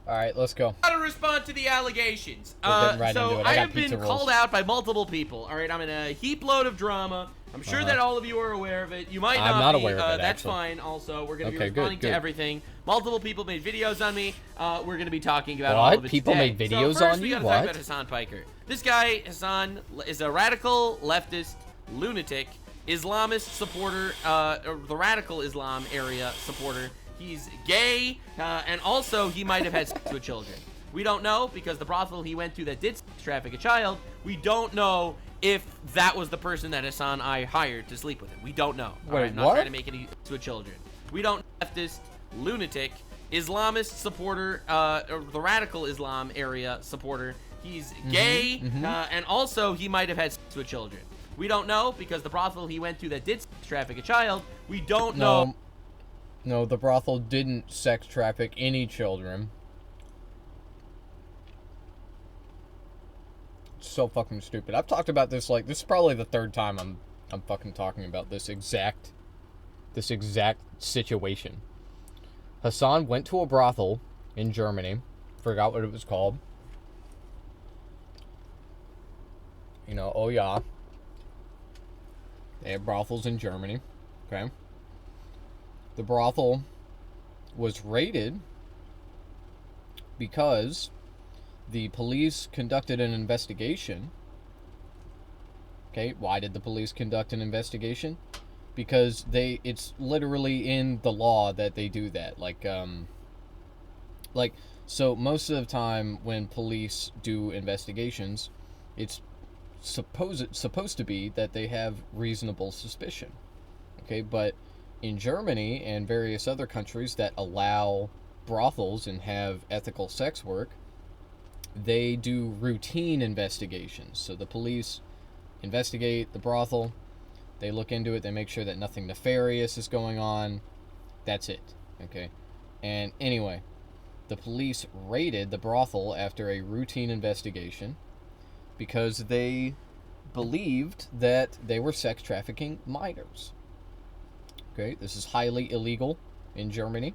All right, let's go. How to respond to the allegations. Right so I have been called out by multiple people. All right, I'm in a heap load of drama. I'm sure that all of you are aware of it. You might not. I'm not aware of it. That's actually. fine. Also, we're going to be Okay, responding good. to everything. Multiple people made videos on me. We're going to be talking about What? all of it People today. made videos so first, on we you? gotta What? talk about Hasan Piker. This guy, Hasan, is a radical leftist lunatic, Islamist supporter, the radical Islam area supporter. He's gay, and also he might have had sex with children. We don't know, because the brothel he went to that did traffic a child, we don't know if that was the person that Hasan I hired to sleep with him. We don't know. Wait, I'm not trying to make any sex with children. We don't know. Leftist, lunatic, Islamist supporter, the radical Islam area supporter. He's gay, and also he might have had sex with children. We don't know, because the brothel he went to that did traffic a child, we don't know. No, the brothel didn't sex traffic any children. So fucking stupid. I've talked about this, like, this is probably the third time I'm fucking talking about this exact situation. Hasan went to a brothel in Germany. Forgot what it was called. You know, oh yeah. They have brothels in Germany. Okay. The brothel was raided because the police conducted an investigation. Okay, why did the police conduct an investigation? Because it's literally in the law that they do that. So most of the time when police do investigations, it's supposed to be that they have reasonable suspicion. Okay, but in Germany and various other countries that allow brothels and have ethical sex work, they do routine investigations. So the police investigate the brothel, they look into it, they make sure that nothing nefarious is going on. That's it. Okay. And anyway, the police raided the brothel after a routine investigation because they believed that they were sex trafficking minors. Okay, this is highly illegal in Germany,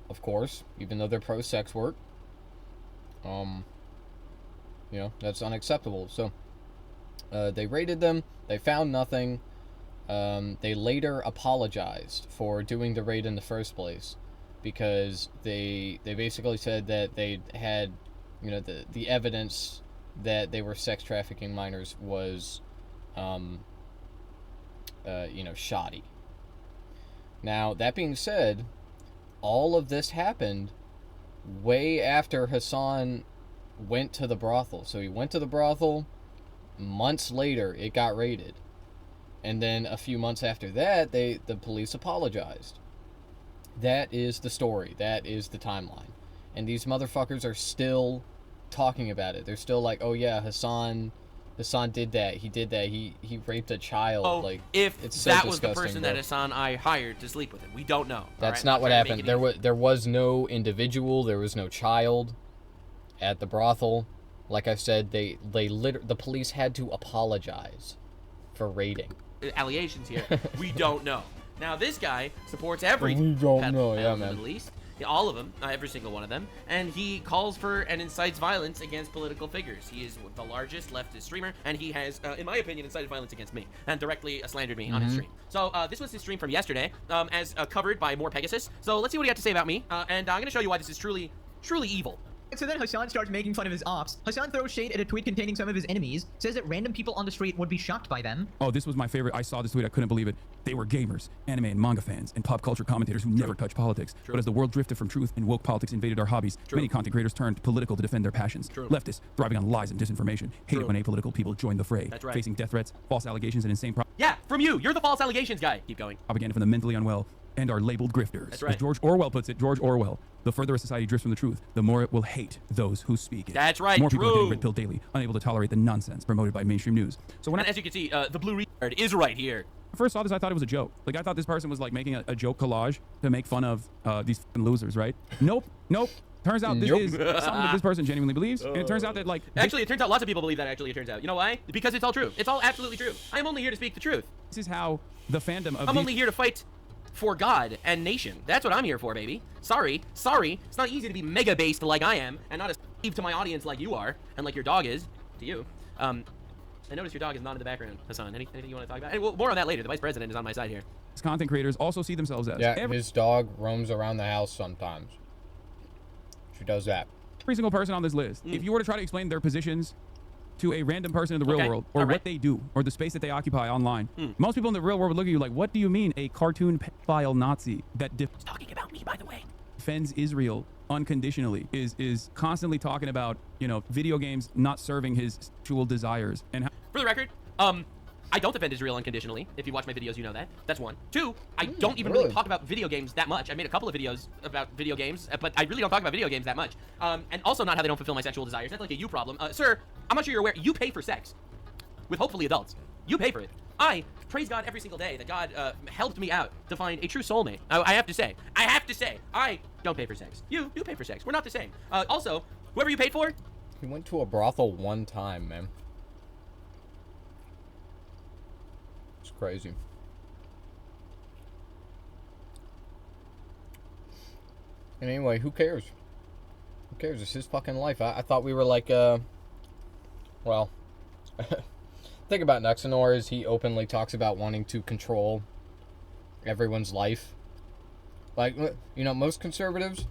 of course, even though they're pro-sex work. You know, that's unacceptable. So, they raided them, they found nothing. They later apologized for doing the raid in the first place, because they basically said that they had, you know, the evidence that they were sex trafficking minors was, you know, shoddy. Now, that being said, all of this happened way after Hasan went to the brothel. So he went to the brothel, months later it got raided. And then a few months after that, the police apologized. That is the story. That is the timeline. And these motherfuckers are still talking about it. They're still like, oh yeah, Hasan did that. He did that. He raped a child. Oh, like, if it's so that was the disgusting, person bro. that Hasan I hired to sleep with him, we don't know. That's not what happened. There was no individual. There was no child at the brothel. Like I said, the police had to apologize for raiding. Allegations here. We don't know. Now this guy supports every We don't know, yeah, in the man. Middle East. All of them, every single one of them, and he calls for and incites violence against political figures. He is the largest leftist streamer, and he has, in my opinion, incited violence against me and directly slandered me on his stream. So this was his stream from yesterday, as covered by More Pegasus. So let's see what he had to say about me, and I'm going to show you why this is truly evil. So then Hasan starts making fun of his ops. Hasan throws shade at a tweet containing some of his enemies, says that random people on the street would be shocked by them. Oh, this was my favorite. I saw this tweet. I couldn't believe it. They were gamers, anime and manga fans, and pop culture commentators who never touch politics. But as the world drifted from truth and woke politics invaded our hobbies, many content creators turned political to defend their passions. Leftists, thriving on lies and disinformation, hated when apolitical people joined the fray, facing death threats, false allegations, and insane Yeah, from you. You're the false allegations guy. Keep going. propaganda from the mentally unwell and are labeled grifters. That's right. As George Orwell puts it, George Orwell, the further a society drifts from the truth, the more it will hate those who speak it. That's right, More people are true. getting red pilled daily, unable to tolerate the nonsense promoted by mainstream news. So when And as you can see, the blue retard is right here. I first saw this, I thought it was a joke. Like, I thought this person was like making a joke collage to make fun of these fucking losers, right? Nope. Turns out this is something that this person genuinely believes, and it turns out that, like... Actually, it turns out lots of people believe that, actually, it turns out. You know why? Because it's all true. It's all absolutely true. I'm only here to speak the truth. This is how the fandom of I'm only here to fight for God and nation. That's what I'm here for, baby. Sorry. It's not easy to be mega based like I am and not a slave to my audience like you are and like your dog is to you. I noticed your dog is not in the background, Hasan. Anything you want to talk about? Well, more on that later. The vice president is on my side here. Content creators also see themselves as. Yeah, his dog roams around the house sometimes. She does that. Every single person on this list, if you were to try to explain their positions to a random person in the real world, or what they do, or the space that they occupy online, most people in the real world would look at you like, what do you mean a cartoon pedophile Nazi that talking about me, by the way, defends Israel unconditionally, is constantly talking about, you know, video games not serving his sexual desires? And how for the record, I don't defend Israel unconditionally. If you watch my videos, you know that. That's one. Two, I don't even really talk about video games that much. I made a couple of videos about video games, but I really don't talk about video games that much. And also not how they don't fulfill my sexual desires. That's like a you problem. Sir, I'm not sure you're aware. You pay for sex with hopefully adults. You pay for it. I praise God every single day that God helped me out to find a true soulmate. I have to say, I don't pay for sex. You pay for sex. We're not the same. Also, whoever you paid for. He went to a brothel one time, man. Crazy. And anyway, who cares? Who cares? It's his fucking life. I thought we were like, well, thing about Nuxanor is he openly talks about wanting to control everyone's life. Like, you know, most conservatives,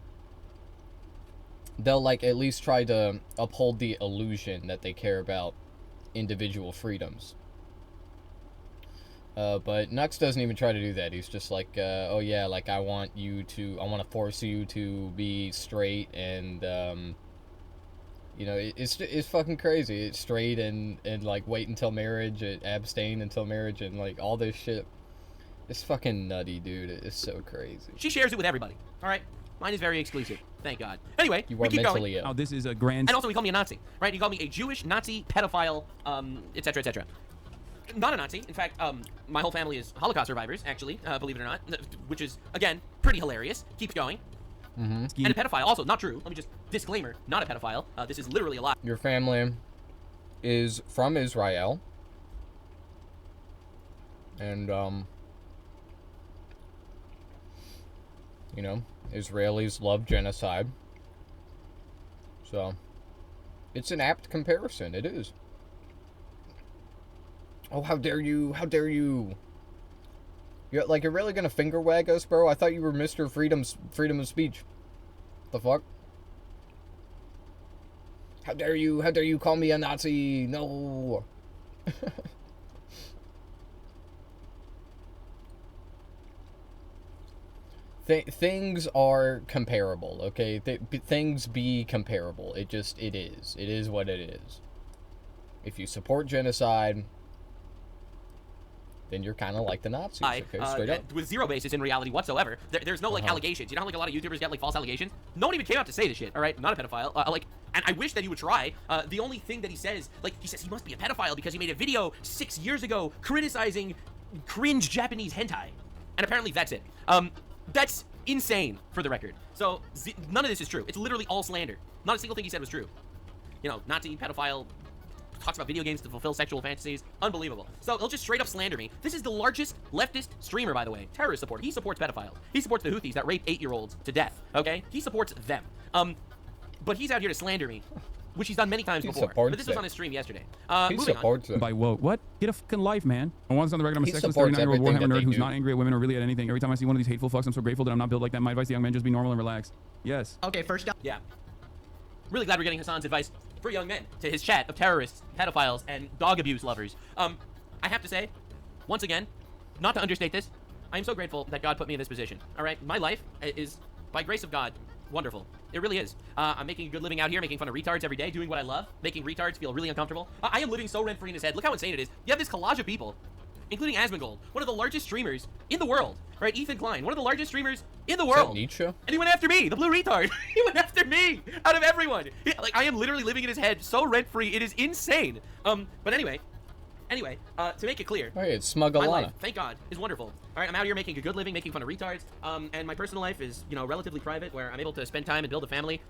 they'll like at least try to uphold the illusion that they care about individual freedoms. But Nux doesn't even try to do that. He's just like, oh yeah, like I want to force you to be straight and, you know, it's fucking crazy. It's straight and like wait until marriage, abstain until marriage, and like all this shit. It's fucking nutty, dude. It's so crazy. She shares it with everybody. All right, mine is very exclusive. Thank God. Anyway, you we are keep mentally going. ill. Oh, this is a grand. And also, he called me a Nazi, right? He called me a Jewish Nazi pedophile, etc., etc. Not a Nazi. In fact, my whole family is Holocaust survivors, actually, believe it or not, which is, again, pretty hilarious. Keeps going. And a pedophile. Also, not true. Let me just, disclaimer, not a pedophile. This is literally a lie. Your family is from Israel. And, you know, Israelis love genocide. So, it's an apt comparison. It is. Oh, how dare you? How dare you? You're really gonna finger wag us, bro? I thought you were Mr. Freedom of speech. The fuck? How dare you? How dare you call me a Nazi? No. Things are comparable, okay? Things be comparable. It is. It is what it is. If you support genocide, then you're kind of like the Nazis, okay? Straight up. With zero basis in reality whatsoever. There's no, like, allegations. You know how, like, a lot of YouTubers get, like, false allegations? No one even came out to say this shit, all right? Not a pedophile. And I wish that he would try. The only thing that he says, like, he says he must be a pedophile because he made a video 6 years ago criticizing cringe Japanese hentai. And apparently that's it. That's insane, for the record. So, none of this is true. It's literally all slander. Not a single thing he said was true. You know, Nazi, pedophile, talks about video games to fulfill sexual fantasies. Unbelievable. So he'll just straight up slander me. This is the largest leftist streamer, by the way. Terrorist support. He supports pedophiles. He supports the Houthis that rape 8-year-olds to death. Okay? He supports them. But he's out here to slander me, which he's done many times before. But this was on his stream yesterday. He supports them. By woke. What? Get a fucking life, man. And once on the record, I'm a He sexless supports 39-year-old Warhammer everything that nerd they who's do. not angry at women or really at anything. Every time I see one of these hateful fucks, I'm so grateful that I'm not built like that. My advice to young men, just be normal and relax. Yes. Okay, first up. Yeah. Really glad we're getting Hasan's advice for young men to his chat of terrorists, pedophiles, and dog abuse lovers. I have to say, once again, not to understate this, I am so grateful that God put me in this position. All right? My life is, by grace of God, wonderful. It really is. I'm making a good living out here, making fun of retards every day, doing what I love, making retards feel really uncomfortable. I am living so rent-free in his head. Look how insane it is. You have this collage of people, including Asmongold, one of the largest streamers in the world. Right? Ethan Klein, one of the largest streamers in the world. Nietzsche? And he went after me, the blue retard. He went after me out of everyone. Like, I am literally living in his head so rent-free. It is insane. But anyway, to make it clear, Hey, it's my Smuggalana. life, thank God, is wonderful. All right, I'm out here making a good living, making fun of retards. And my personal life is, you know, relatively private, where I'm able to spend time and build a family.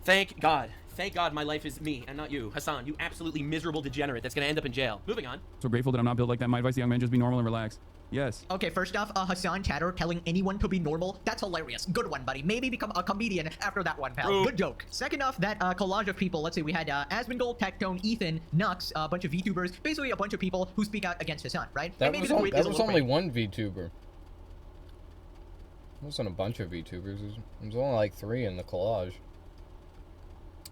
Thank God. Thank God my life is me and not you. Hasan, you absolutely miserable degenerate that's gonna end up in jail. Moving on. So grateful that I'm not built like that. My advice to young men, just be normal and relax. Yes. Okay, first off, Hasan Chatter telling anyone to be normal, that's hilarious. Good one, buddy. Maybe become a comedian after that one, pal. True. Good joke. Second off, that collage of people, let's say we had Asmongold, Tectone, Ethan, Nux, a bunch of VTubers, basically a bunch of people who speak out against Hasan, right? That And maybe was, the tweet is a that was little only crazy. one VTuber. It wasn't a bunch of VTubers. There was only like 3 in the collage.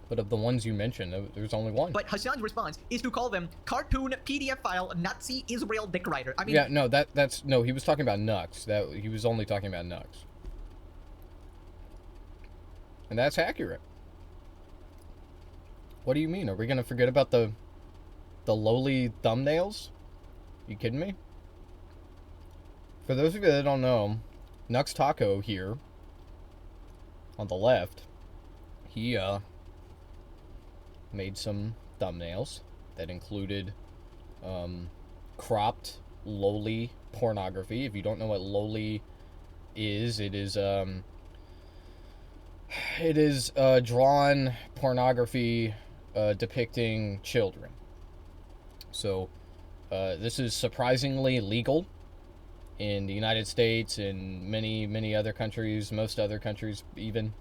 But of the ones you mentioned, there's only one. But Hasan's response is to call them cartoon PDF file Nazi Israel dick writer. I mean, yeah, no, that's no. He was talking about Nux. He was only talking about Nux, and that's accurate. What do you mean? Are we gonna forget about the lowly thumbnails? You kidding me? For those of you that don't know, Nux Taco here on the left, he made some thumbnails that included cropped lowly pornography. If you don't know what lowly is, it is drawn pornography depicting children. So this is surprisingly legal in the United States and many other countries, most other countries even,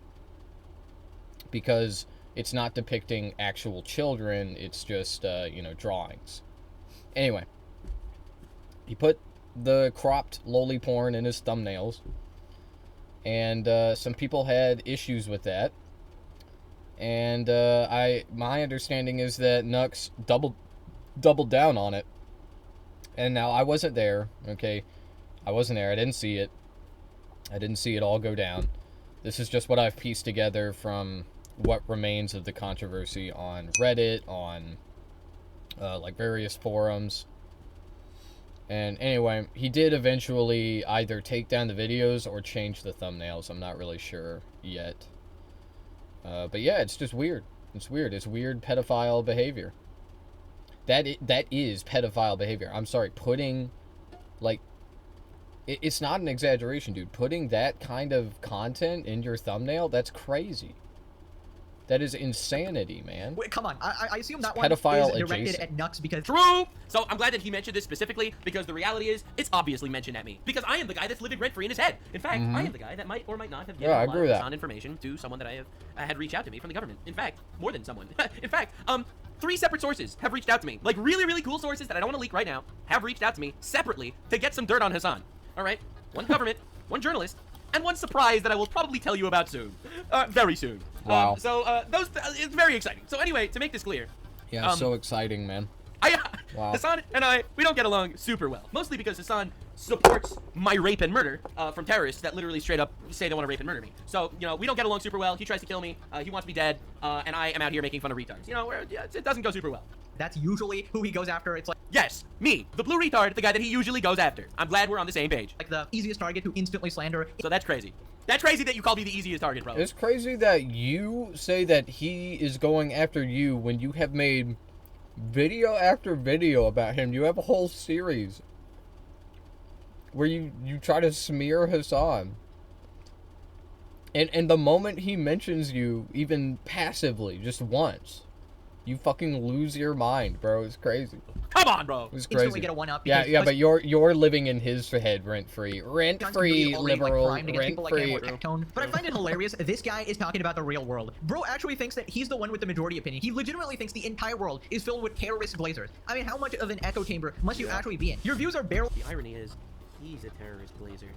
because it's not depicting actual children, it's just, drawings. Anyway, he put the cropped lowly porn in his thumbnails, and some people had issues with that. And my understanding is that Nux doubled down on it. And now I wasn't there, okay? I wasn't there, I didn't see it. I didn't see it all go down. This is just what I've pieced together from what remains of the controversy on Reddit, on various forums. And anyway, he did eventually either take down the videos or change the thumbnails. I'm not really sure yet. But yeah, it's just weird. It's weird. It's weird pedophile behavior. That is pedophile behavior. I'm sorry, putting, it's not an exaggeration, dude. Putting that kind of content in your thumbnail, that's crazy. That is insanity, man. wait, come on. I assume that It's pedophile one is directed adjacent. at Nux because True! So I'm glad that he mentioned this specifically, because the reality is, it's obviously mentioned at me. Because I am the guy that's living rent-free in his head. In fact, I am the guy that might or might not have given Yeah, I a lot agree with of that. Hasan information to someone that I had reached out to me from the government. In fact, more than someone. In fact, 3 separate sources have reached out to me. Like, really, really cool sources that I don't want to leak right now have reached out to me separately to get some dirt on Hasan. All right? One government, one journalist, and one surprise that I will probably tell you about soon. Very soon. Wow. It's very exciting. So anyway, to make this clear, Yeah, so exciting, man. Wow. Hasan and I, we don't get along super well. Mostly because Hasan supports my rape and murder from terrorists that literally straight up say they want to rape and murder me. So, we don't get along super well. He tries to kill me. He wants me dead. And I am out here making fun of retards. It doesn't go super well. that's usually who he goes after. It's Yes, me, the blue retard, the guy that he usually goes after. I'm glad we're on the same page. like the easiest target to instantly slander. So that's crazy. That's crazy that you call me the easiest target, bro. It's crazy that you say that he is going after you when you have made video after video about him. You have a whole series where you try to smear Hasan. And the moment he mentions you, even passively, just once, you fucking lose your mind, bro. It's crazy. Come on, bro. It's Instantly crazy. get a 1-up. Yeah, because yeah, but you're living in his head rent-free. Rent-free, already, liberal, primed against people like him rent-free. or Tectone. But I find it hilarious. This guy is talking about the real world. Bro actually thinks that he's the one with the majority opinion. He legitimately thinks the entire world is filled with terrorist blazers. I mean, how much of an echo chamber must you actually be in? Your views are barely The irony is, he's a terrorist blazer.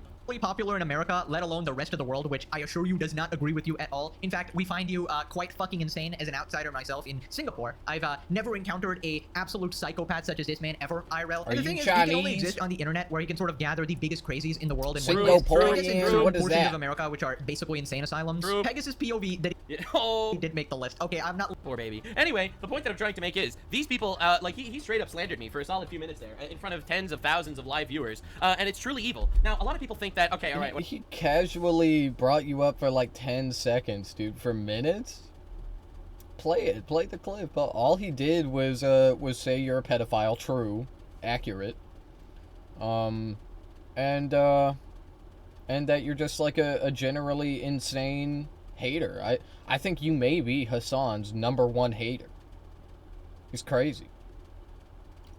popular in America, let alone the rest of the world, which I assure you does not agree with you at all. In fact, we find you quite fucking insane as an outsider myself in Singapore. I've never encountered a absolute psychopath such as this man ever, IRL. And the you thing is, he can only Chinese? exist on the internet where he can sort of gather the biggest crazies in the world. And Singaporean? What is portions that? of America, which are basically insane asylums. True. Pegasus POV that Yeah. Oh. he did make the list. Okay, I'm not. Poor baby. Anyway, the point that I'm trying to make is, these people, he straight up slandered me for a solid few minutes there, in front of tens of thousands of live viewers, and it's truly evil. Now, a lot of people think that, okay, alright, He casually brought you up for like 10 seconds, dude. For minutes? Play it. Play the clip. All he did was say you're a pedophile. True. Accurate. And that you're just like a generally insane hater. I think you may be Hasan's #1 hater. He's crazy.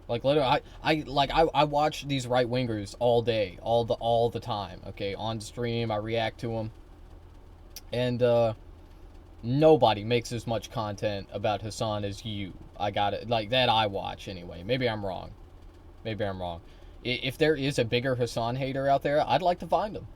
Like literally, I watch these right wingers all day, all the time. Okay, on stream, I react to them, and nobody makes as much content about Hasan as you. I got it, like that I watch anyway. Maybe I'm wrong. Maybe I'm wrong. If there is a bigger Hasan hater out there, I'd like to find him.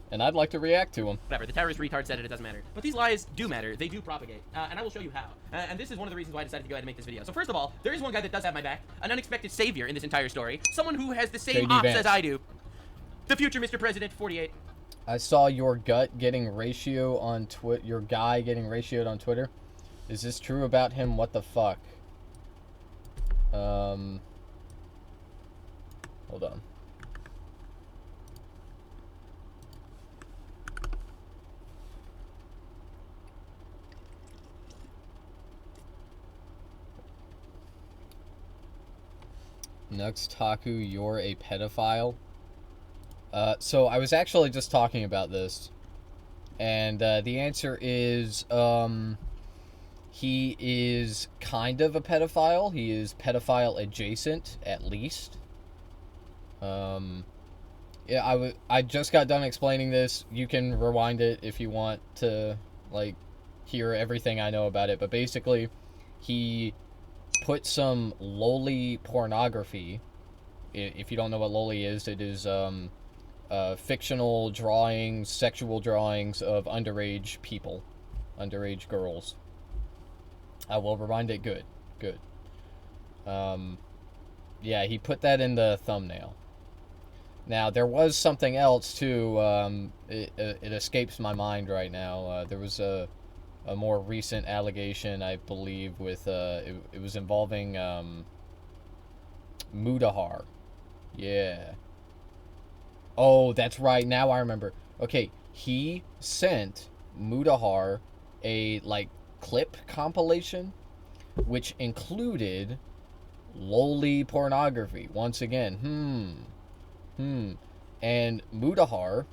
And I'd like to react to him. Whatever, the terrorist retard said it doesn't matter. But these lies do matter. They do propagate. And I will show you how. And this is one of the reasons why I decided to go ahead and make this video. So first of all, there is one guy that does have my back. An unexpected savior in this entire story. Someone who has the same JD ops Vance. as I do. The future Mr. President, 48. I saw your gut getting ratio on your guy getting ratioed on Twitter. Is this true about him? What the fuck? Hold on. Nuxtaku, you're a pedophile. So I was actually just talking about this, and the answer is he is kind of a pedophile. He is pedophile adjacent, at least. Yeah, I just got done explaining this. You can rewind it if you want to, like, hear everything I know about it. But basically, he put some loli pornography. If you don't know what loli is, it is fictional drawings, sexual drawings of underage people, underage girls. I will rewind it. Good. Yeah, he put that in the thumbnail. Now, there was something else, too. It escapes my mind right now. There was a more recent allegation, I believe, with... it was involving Mudahar. Yeah. Oh, that's right. Now I remember. Okay, he sent Mudahar a, like, clip compilation, which included loli pornography. Once again, And Mudahar,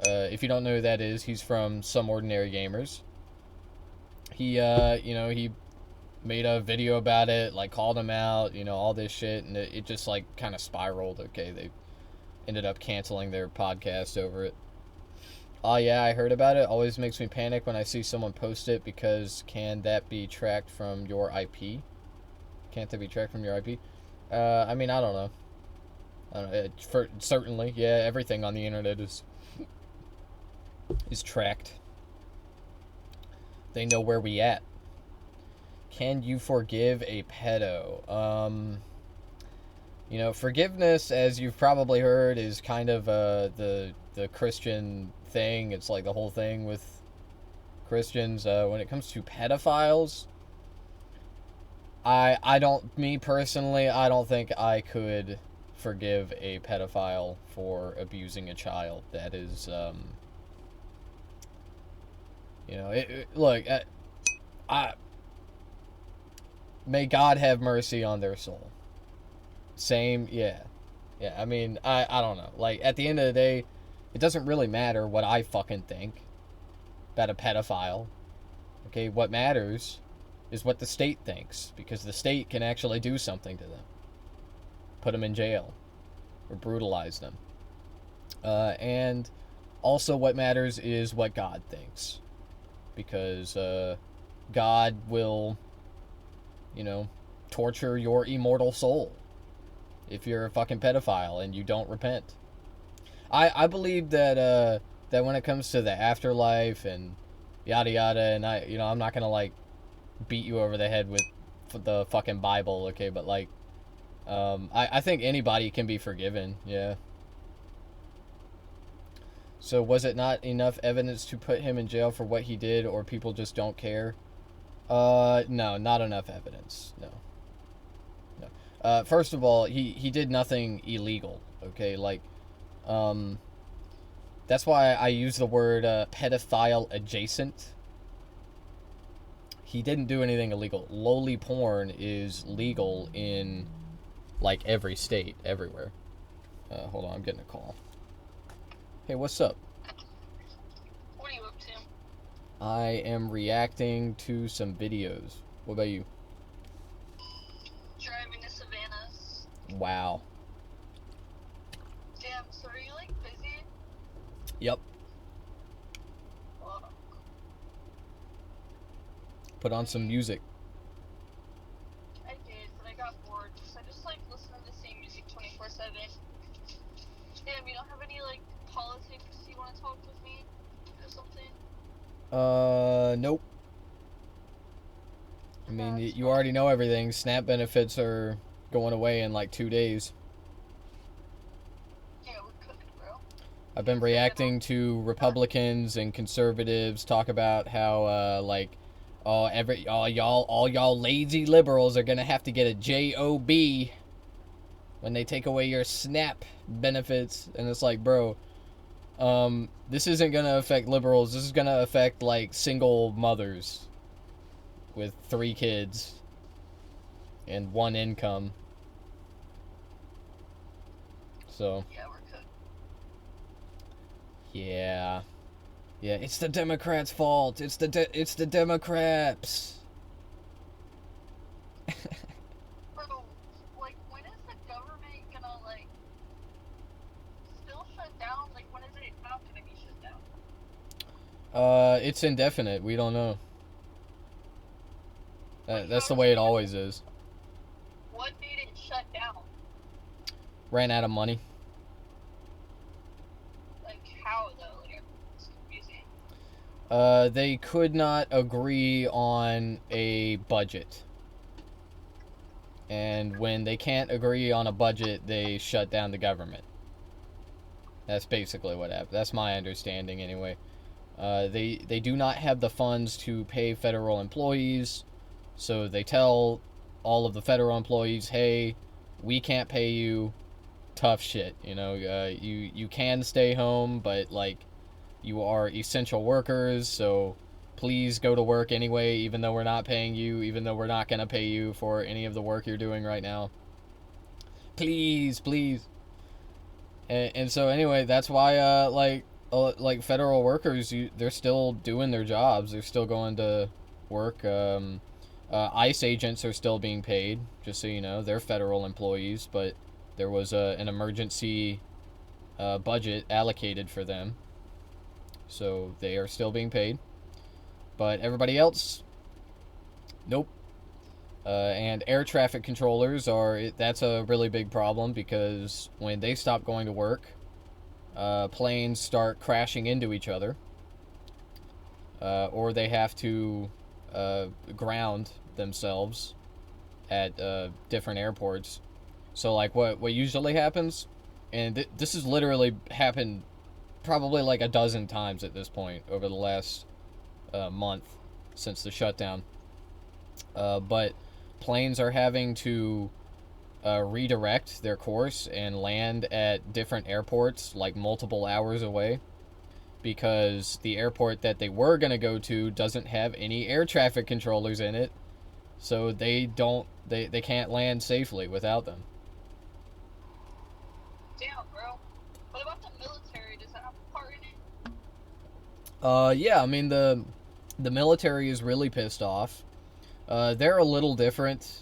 if you don't know who that is, he's from Some Ordinary Gamers. He, he made a video about it, like, called him out, all this shit, and it just, like, kind of spiraled, okay? They ended up canceling their podcast over it. Oh, yeah, I heard about it. Always makes me panic when I see someone post it, because can that be tracked from your IP? Can't that be tracked from your IP? I mean, I don't know. Certainly, yeah, everything on the internet is tracked. They know where we at. Can you forgive a pedo? Forgiveness, as you've probably heard, is kind of the Christian thing. It's like the whole thing with Christians. When it comes to pedophiles, me personally, I don't think I could forgive a pedophile for abusing a child. That is, look, may God have mercy on their soul. Same, yeah. I mean, I don't know. Like, at the end of the day, it doesn't really matter what I fucking think about a pedophile. Okay, what matters is what the state thinks, because the state can actually do something to them. Put them in jail or brutalize them. And also what matters is what God thinks, because God will, torture your immortal soul if you're a fucking pedophile and you don't repent. I believe that that when it comes to the afterlife and yada yada, and I'm not gonna, like, beat you over the head with the fucking Bible, okay, but, like, I think anybody can be forgiven, yeah. So was it not enough evidence to put him in jail for what he did, or people just don't care? No, not enough evidence, no. First of all, he did nothing illegal, okay, like, that's why I use the word, pedophile adjacent. He didn't do anything illegal. Loli porn is legal in, like, every state, everywhere. Hold on, I'm getting a call. Hey, what's up? What are you up to? I am reacting to some videos. What about you? Driving to Savannah's. Wow. Damn, so are you like busy? Yep. Fuck. Put on some music. I did, but I got bored. So I just like listen to the same music 24/7. Damn, you don't have any like politics you want to talk with me or something? Nope. I mean, you already know everything. SNAP benefits are going away in like 2 days. Yeah, we're cooking, bro. I've been reacting to Republicans and conservatives talk about how, like, all y'all lazy liberals are gonna have to get a job when they take away your SNAP benefits, and it's like, bro, this isn't gonna affect liberals. This is gonna affect like single mothers with 3 kids and 1 income. So Yeah, we're cooking. yeah, it's the Democrats' fault. It's the Democrats. Bro, like, when is the government gonna, like, still shut down? Like, when is it not gonna be shut down? It's indefinite. We don't know. That's the way it always is. What made it shut down? Ran out of money. Like, how, though? Like, it's confusing. They could not agree on a budget. And when they can't agree on a budget, they shut down the government. That's basically what happened. That's my understanding, anyway. They do not have the funds to pay federal employees, so they tell all of the federal employees, hey, we can't pay you, tough shit, you know, you can stay home, but, like, you are essential workers, so please go to work anyway, even though we're not paying you, even though we're not going to pay you for any of the work you're doing right now. Please. And so anyway, that's why, like federal workers, they're still doing their jobs. They're still going to work. ICE agents are still being paid, just so you know. They're federal employees, but there was an emergency budget allocated for them. So they are still being paid. But everybody else, nope. And air traffic controllers that's a really big problem, because when they stop going to work, planes start crashing into each other, or they have to ground themselves at different airports. So like what usually happens, and this has literally happened probably like a dozen times at this point over the last month since the shutdown, but planes are having to redirect their course and land at different airports like multiple hours away, because the airport that they were going to go to doesn't have any air traffic controllers in it, so they can't land safely without them. Damn, bro. What about the military? Does that have a part in it? Yeah, I mean, the military is really pissed off. They're a little different.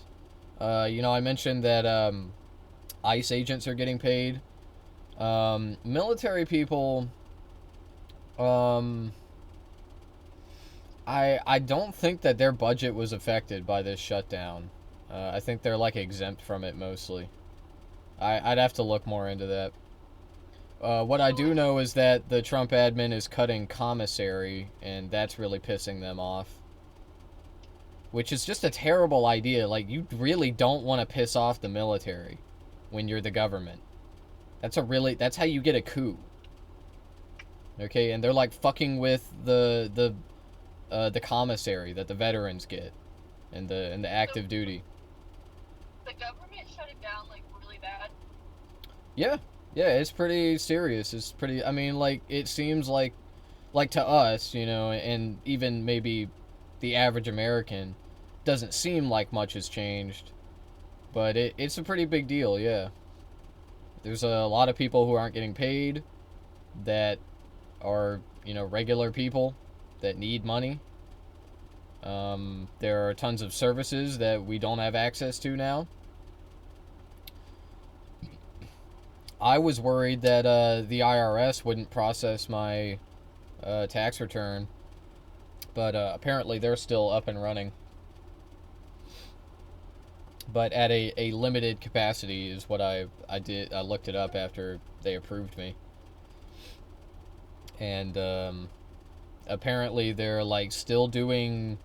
You know, I mentioned that ICE agents are getting paid. Military people, I don't think that their budget was affected by this shutdown. I think they're like exempt from it mostly. I'd have to look more into that. What I do know is that the Trump admin is cutting commissary, and that's really pissing them off. Which is just a terrible idea. Like, you really don't want to piss off the military when you're the government. That's how you get a coup. Okay, and they're like fucking with the commissary that the veterans get, and the active duty. The government shut it down, like, really bad. Yeah, it's pretty serious. It's pretty, I mean, like, it seems like to us, you know, and even maybe the average American, doesn't seem like much has changed, but it's a pretty big deal, yeah. There's a lot of people who aren't getting paid that are, you know, regular people, that need money. There are tons of services that we don't have access to now. I was worried that the IRS wouldn't process my tax return, but apparently they're still up and running. But at a limited capacity is what I did. I looked it up after they approved me. And apparently they're like still doing,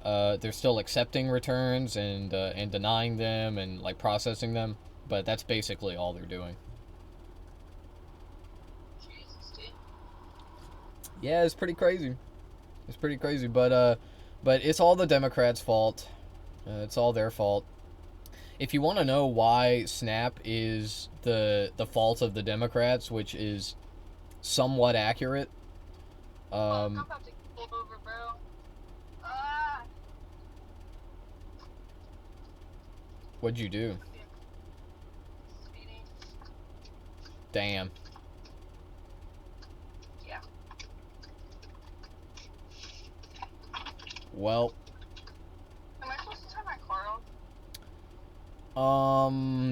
they're still accepting returns and denying them and like processing them. But that's basically all they're doing. Jesus, dude. Yeah, it's pretty crazy. It's pretty crazy, but it's all the Democrats' fault. It's all their fault. If you want to know why Snap is the fault of the Democrats, which is somewhat accurate, I'm about to pull over, bro. Ah. what'd you do? Speeding. Damn. Yeah. Well, Am I supposed to turn my car off?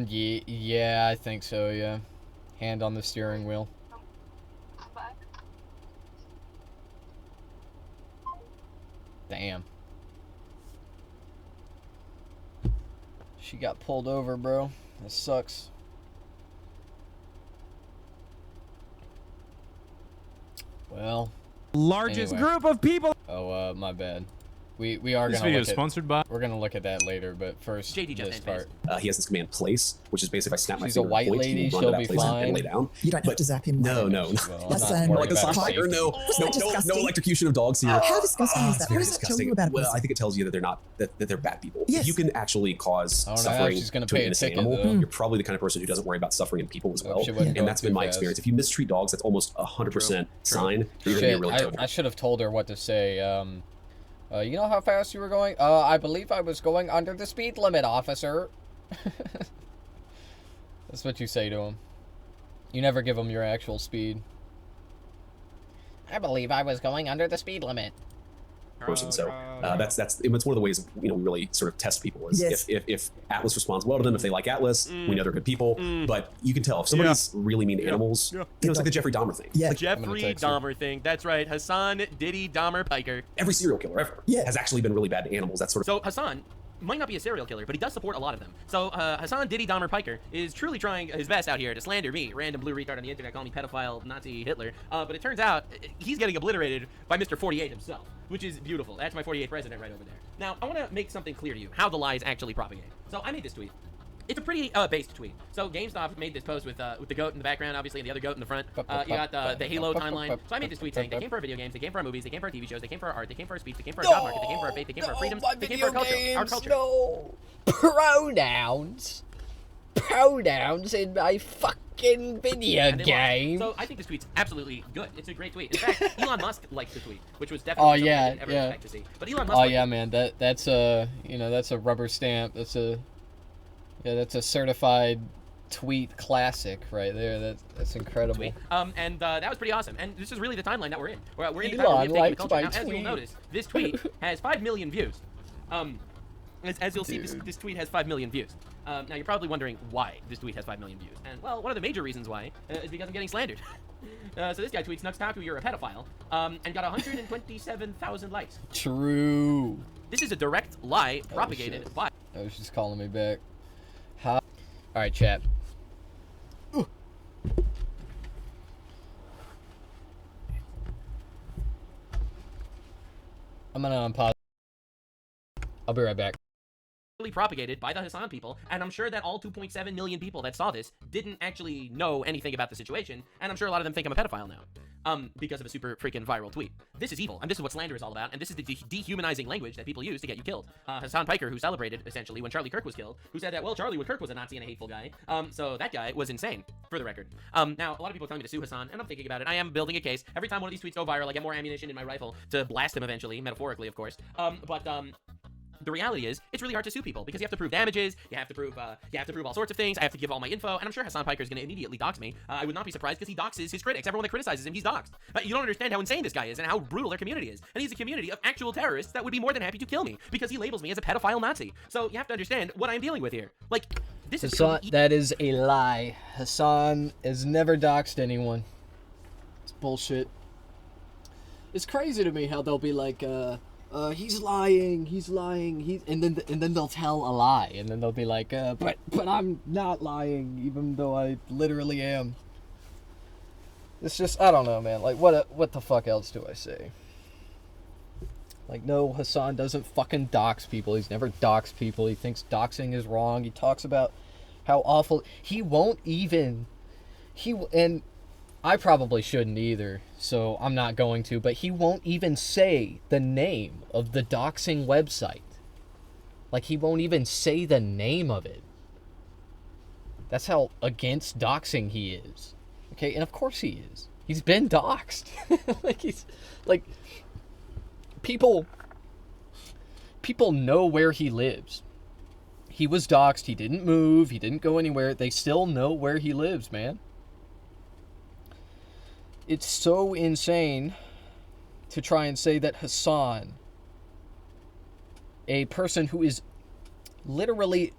yeah, I think so, yeah. Hand on the steering wheel. I'm back. Damn. She got pulled over, bro. That sucks. Well, Largest anyway. group of people. Oh, my bad. We are This gonna video look is at, sponsored by. we're gonna look at that later, but first JD just this advanced. part. He has this command place, which is basically if I snap my She's a finger, white point, lady, he will run she'll to that be place fine. and lay down. You don't have to zap him. No, no, Well, I'm not Hasan, worried like a about soft safety. fire. No, Isn't no, that no, no disgusting? electrocution of dogs here. How disgusting is It's that? very What does that tell disgusting. you about a Well, person? I think it tells you that they're not that they're bad people. Yes. If you can actually cause I don't know how suffering she's gonna to an pay a innocent ticket, animal, though. you're probably the kind of person who doesn't worry about suffering in people as Hope well. she wasn't And going that's been too my fast. experience. If you mistreat dogs, that's almost 100% sign that you're going to be a Shit, really terrible. I should have told her what to say. You know how fast you were going? I believe I was going under the speed limit, officer. That's what you say to him. You never give him your actual speed. I believe I was going under the speed limit. person. So that's it's one of the ways we really sort of test people is Yes. if Atlas responds well to them, if they like Atlas, we know they're good people. But you can tell if somebody's really mean to animals. You know, it's like the Jeffrey Dahmer thing. Yeah. Like, Jeffrey text her. Dahmer thing. That's right. Hasan Diddy Dahmer Piker. every serial killer ever has actually been really bad to animals. That's sort of So Hasan might not be a serial killer, but he does support a lot of them. So Hasan Diddy Dahmer Piker is truly trying his best out here to slander me, random blue retard on the internet, call me pedophile, Nazi, Hitler. But it turns out he's getting obliterated by Mr. 48 himself, which is beautiful. That's my 48 president right over there. Now, I want to make something clear to you, how the lies actually propagate. So I made this tweet. It's a pretty based tweet. So GameStop made this post with the goat in the background, obviously, and the other goat in the front. You got the Halo timeline. So I made this tweet saying they came for our video games, they came for our movies, they came for our TV shows, they came for our art, they came for our speech, they came for our job market, they came for our faith, they came for our freedoms, they came for our culture. Our culture. No pronouns. Pronouns in my fucking video And they game. lost. So I think this tweet's absolutely good. It's a great tweet. In fact, Elon Musk liked the tweet, which was definitely something I didn't ever expect to see. But Elon Musk. Oh liked yeah, it. man. That's a that's a rubber stamp. That's a certified tweet classic right there. That's incredible. Tweet. And that was pretty awesome. And this is really the timeline that we're in. We're in the Elon time where we have taken the liked culture. my Now, as you'll tweet. notice, this tweet has 5 million views. As you'll see, this tweet has 5 million views. Now you're probably wondering why this tweet has 5 million views. And well, one of the major reasons why is because I'm getting slandered. So this guy tweets, Nuxanor, you're a pedophile, and got 127,000 likes. True. This is a direct lie propagated shit. by. I was just calling me back. All right, chat. Ooh. I'm gonna unpause. I'll be right back. Propagated by the Hasan people, and I'm sure that all 2.7 million people that saw this didn't actually know anything about the situation, and I'm sure a lot of them think I'm a pedophile now, because of a super freaking viral tweet. This is evil, and this is what slander is all about, and this is the dehumanizing language that people use to get you killed. Hasan Piker, who celebrated, essentially, when Charlie Kirk was killed, who said that, well, Charlie Kirk was a Nazi and a hateful guy, so that guy was insane, for the record. Now, a lot of people are telling me to sue Hasan, and I'm thinking about it. I am building a case. Every time one of these tweets go viral, I get more ammunition in my rifle to blast him eventually, metaphorically, of course, the reality is, it's really hard to sue people because you have to prove damages, you have to prove all sorts of things. I have to give all my info, and I'm sure Hasan Piker is going to immediately dox me. I would not be surprised because he doxes his critics. Everyone that criticizes him, he's doxed. You don't understand how insane this guy is and how brutal their community is. And he's a community of actual terrorists that would be more than happy to kill me because he labels me as a pedophile Nazi. So you have to understand what I'm dealing with here. Like, this is Hasan, that is a lie. Hasan has never doxed anyone. It's bullshit. It's crazy to me how they'll be like, he's lying, and then they'll tell a lie, and then they'll be like, but I'm not lying, even though I literally am. It's just, I don't know, man. Like, what the fuck else do I say? Like, no, Hasan doesn't fucking dox people. He's never doxed people. He thinks doxing is wrong. He talks about how awful. He won't even. And I probably shouldn't either, so I'm not going to. But he won't even say the name of the doxing website. Like, he won't even say the name of it. That's how against doxing he is. Okay, and of course he is. He's been doxed. People know where he lives. He was doxed. He didn't move. He didn't go anywhere. They still know where he lives, man. It's so insane to try and say that Hasan, a person who is literally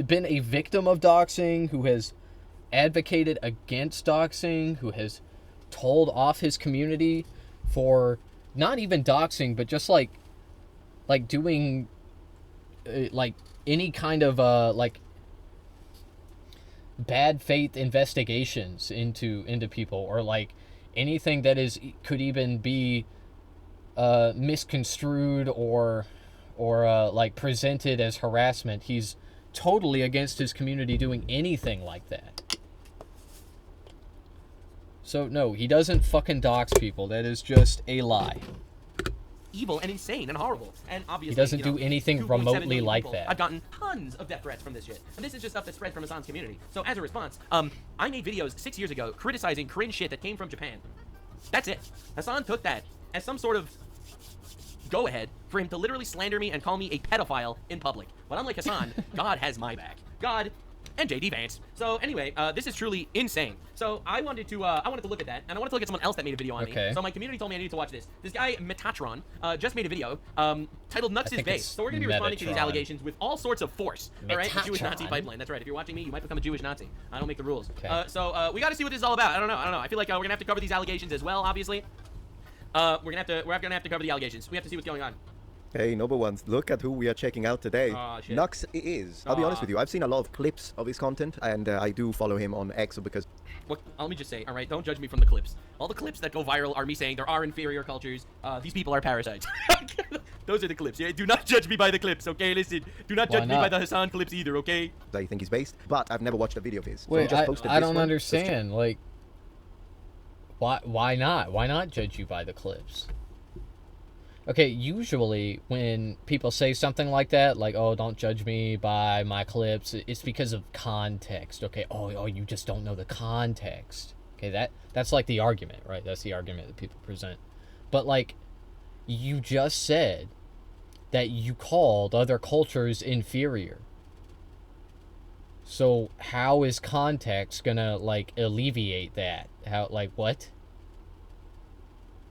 been a victim of doxing, who has advocated against doxing, who has told off his community for not even doxing, but just like doing like any kind of like bad faith investigations into people, or like anything that could even be misconstrued or like presented as harassment. He's totally against his community doing anything like that. So, no, he doesn't fucking dox people. That is just a lie. Evil and insane and horrible. And obviously, he doesn't do anything remotely like that. I've gotten tons of death threats from this shit. And this is just stuff that spread from Hasan's community. So as a response, I made videos 6 years ago criticizing cringe shit that came from Japan. That's it. Hasan took that as some sort of go-ahead for him to literally slander me and call me a pedophile in public. But unlike Hasan, God has my back. God and JD Vance. So anyway, this is truly insane. So I wanted to look at that, and I wanted to look at someone else that made a video on me. So my community told me I needed to watch this. This guy Metatron just made a video titled Nux is base. So we're gonna be responding to these allegations with all sorts of force. All right, the Jewish Nazi pipeline. That's right. If you're watching me, you might become a Jewish Nazi. I don't make the rules. So we got to see what this is all about. I don't know. I feel like we're gonna have to cover these allegations as well. Obviously, we're gonna have to cover the allegations. We have to see what's going on. Hey, noble ones, look at who we are checking out today. Nux is. I'll be honest with you, I've seen a lot of clips of his content, and I do follow him on X because... Well, let me just say, all right, don't judge me from the clips. All the clips that go viral are me saying there are inferior cultures. These people are parasites. Those are the clips. Yeah, do not judge me by the clips, okay? Listen, do not judge me by the Hasan clips either, okay? I think he's based, but I've never watched a video of his. Wait, so I just posted I this don't one. understand. Like, why not? Why not judge you by the clips? Okay, usually when people say something like that, like, oh, don't judge me by my clips, it's because of context, okay? Oh, you just don't know the context. Okay, that's like the argument, right? That's the argument that people present. But, like, you just said that you called other cultures inferior. So how is context gonna, like, alleviate that? How, like, what?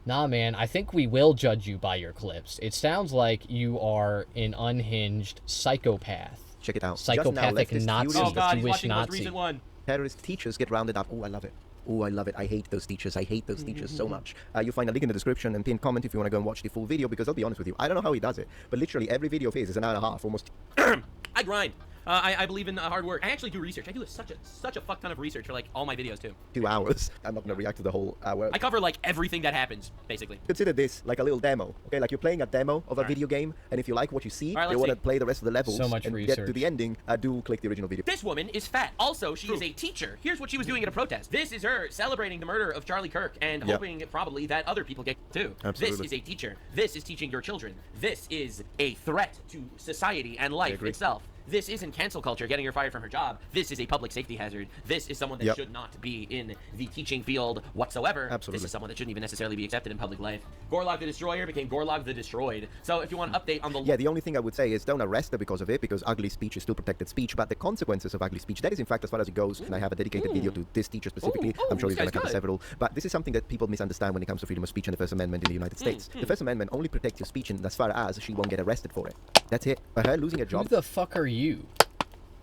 Nah, man, I think we will judge you by your clips. It sounds like you are an unhinged psychopath. Check it out. Psychopathic Nazi, oh God, he's Jewish watching the most Nazi. recent one. Terrorist teachers get rounded up. Oh, I love it. Oh, I love it. I hate those teachers. I hate those teachers so much. You'll find a link in the description and pinned comment if you want to go and watch the full video, because I'll be honest with you, I don't know how he does it, but literally every video of his is an hour and a half, almost. I grind. I believe in hard work. I actually do research. I do such a fuck ton of research for like all my videos too. 2 hours. I'm not gonna react to the whole hour. I cover like everything that happens, basically. Consider this like a little demo. Okay, like you're playing a demo of a video game, and if you like what you see, you want to play the rest of the levels So much and research. get to the ending, do click the original video. This woman is fat. Also, she is a teacher. Here's what she was doing at a protest. This is her celebrating the murder of Charlie Kirk and hoping probably that other people get too. Absolutely. This is a teacher. This is teaching your children. This is a threat to society and life itself. this isn't cancel culture getting her fired from her job. This is a public safety hazard. This is someone that Yep. should not be in the teaching field whatsoever. Absolutely. This is someone that shouldn't even necessarily be accepted in public life. Gorlog the Destroyer became Gorlog the Destroyed. So if you want an update on the... Yeah, the only thing I would say is don't arrest her because of it, because ugly speech is still protected speech, but the consequences of ugly speech, that is in fact as far as it goes, and I have a dedicated video to this teacher specifically. I'm sure this he's going guy's to cover good. several, but this is something that people misunderstand when it comes to freedom of speech and the First Amendment in the United States. The First Amendment only protects your speech in as far as she won't get arrested for it. That's it. Her losing a Who job... the fuck are you?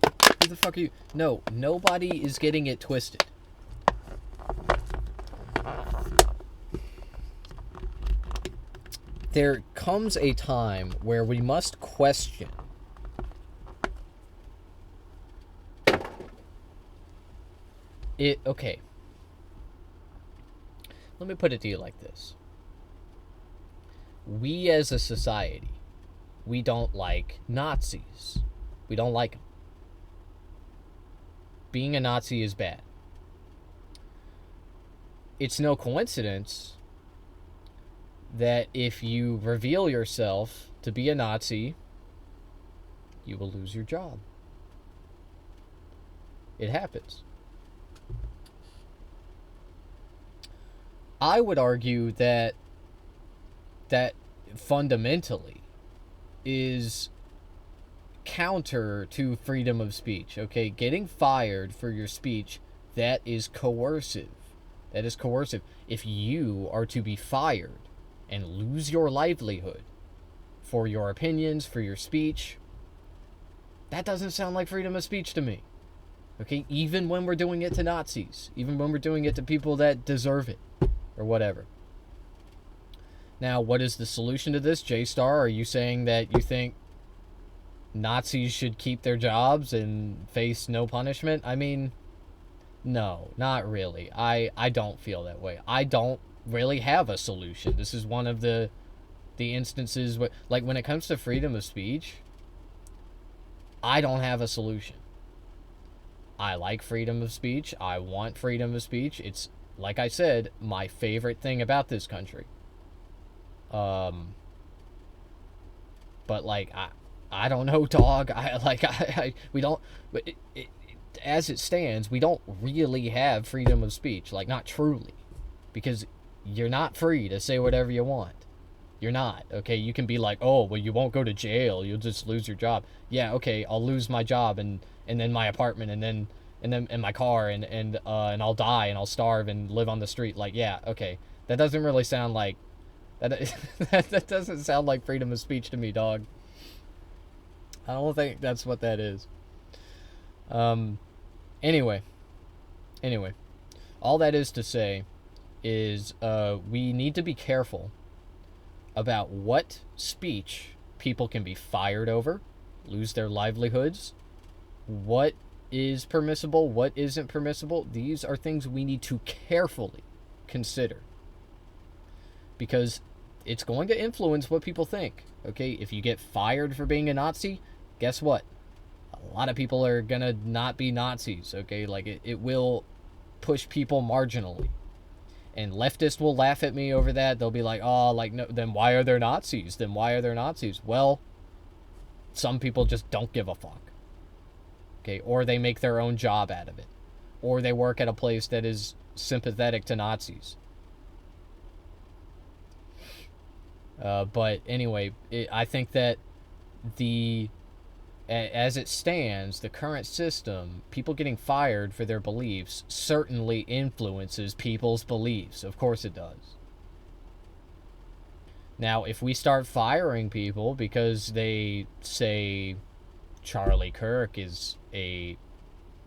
Who the fuck are you? No, nobody is getting it twisted. There comes a time where we must question it. Okay. Let me put it to you like this. We as a society, we don't like Nazis. We don't like them. Being a Nazi is bad. It's no coincidence that if you reveal yourself to be a Nazi, you will lose your job. It happens. I would argue that fundamentally is counter to freedom of speech. Okay, getting fired for your speech, that is coercive. That is coercive. If you are to be fired and lose your livelihood for your opinions, for your speech, that doesn't sound like freedom of speech to me. Okay, even when we're doing it to Nazis, even when we're doing it to people that deserve it, or whatever. Now, what is the solution to this, J-Star? Are you saying that you think Nazis should keep their jobs and face no punishment? I mean, no, not really. I don't feel that way. I don't really have a solution. This is one of the instances where, like, when it comes to freedom of speech, I don't have a solution. I like freedom of speech. I want freedom of speech. It's, like I said, my favorite thing about this country. But like, I don't know, dog. We don't, as it stands, we don't really have freedom of speech. Like, not truly, because you're not free to say whatever you want. You're not, okay? You can be like, oh, well, you won't go to jail. You'll just lose your job. Yeah, okay, I'll lose my job and then my apartment and then my car and I'll die and I'll starve and live on the street. Like, yeah, okay. That doesn't really sound like that doesn't sound like freedom of speech to me, dog. I don't think that's what that is. Anyway, all that is to say is we need to be careful about what speech people can be fired over, lose their livelihoods, what is permissible, what isn't permissible. These are things we need to carefully consider, because it's going to influence what people think. Okay, if you get fired for being a Nazi, guess what? A lot of people are gonna not be Nazis. Okay, like it will push people marginally. And leftists will laugh at me over that. They'll be like, oh, like, no, then why are there Nazis? Then why are there Nazis? Well, some people just don't give a fuck. Okay, or they make their own job out of it. Or they work at a place that is sympathetic to Nazis. But anyway, I think that as it stands, the current system, people getting fired for their beliefs certainly influences people's beliefs. Of course it does. Now, if we start firing people because they say Charlie Kirk is a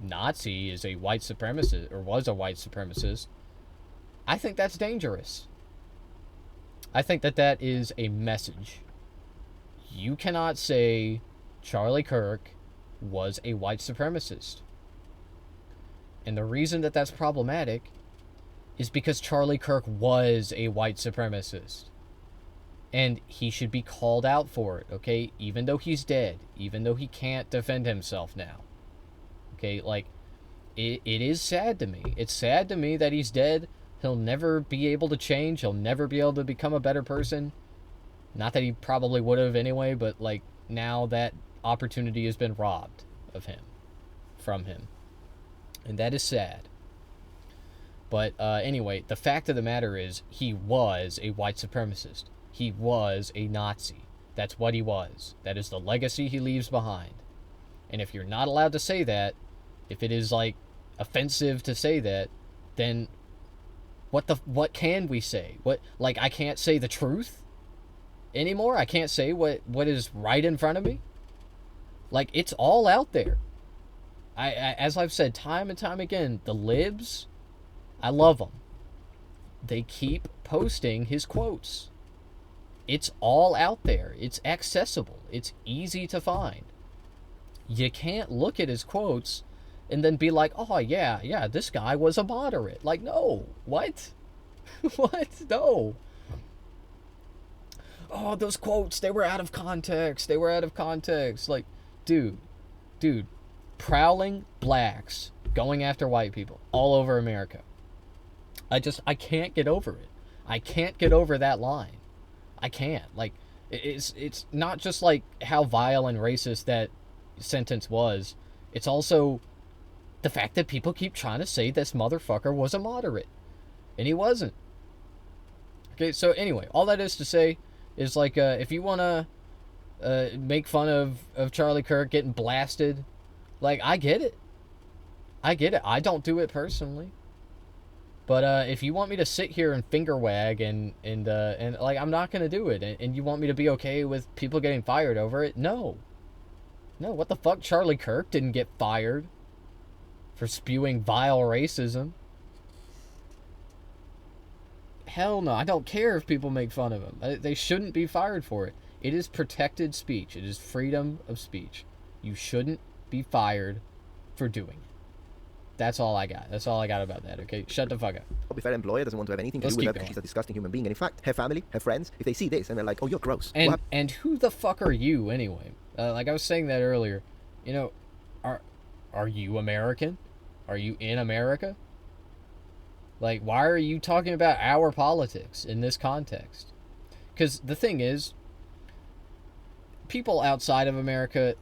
Nazi, is a white supremacist, or was a white supremacist, I think that's dangerous. I think that is a message. You cannot say Charlie Kirk was a white supremacist. And the reason that that's problematic is because Charlie Kirk was a white supremacist. And he should be called out for it, okay? Even though he's dead. Even though he can't defend himself now. Okay, like, it is sad to me. It's sad to me that he's dead. He'll never be able to change. He'll never be able to become a better person. Not that he probably would have anyway, but, like, now that opportunity has been robbed of him, from him. And that is sad. But anyway, the fact of the matter is, he was a white supremacist. He was a Nazi. That's what he was. That is the legacy he leaves behind. And if you're not allowed to say that, if it is, like, offensive to say that, then what can we say? Like, I can't say the truth anymore? I can't say what is right in front of me? Like, it's all out there. I as I've said time and time again, the libs, I love them. They keep posting his quotes. It's all out there. It's accessible. It's easy to find. You can't look at his quotes and then be like, oh, yeah, this guy was a moderate. Like, no. What? What? No. Oh, those quotes, they were out of context. They were out of context. Like, dude. Prowling blacks going after white people all over America. I can't get over it. I can't get over that line. I can't. Like, it's not just like how vile and racist that sentence was. It's also the fact that people keep trying to say this motherfucker was a moderate. And he wasn't. Okay, so anyway, all that is to say is, like, if you want to make fun of Charlie Kirk getting blasted, like, I get it. I don't do it personally. But if you want me to sit here and finger wag and like, I'm not going to do it. And you want me to be okay with people getting fired over it? No. No, what the fuck? Charlie Kirk didn't get fired for spewing vile racism. Hell no. I don't care if people make fun of him. They shouldn't be fired for it. It is protected speech. It is freedom of speech. You shouldn't be fired for doing it. That's all I got. That's all I got about that, okay? Shut the fuck up. If her employer doesn't want to have anything to Let's do with keep her because going. she's a disgusting human being. And in fact, her family, her friends, if they see this and they're like, oh, you're gross. And who the fuck are you anyway? Like I was saying that earlier. You know, are you American? Are you in America? Like, why are you talking about our politics in this context? Because the thing is, people outside of America,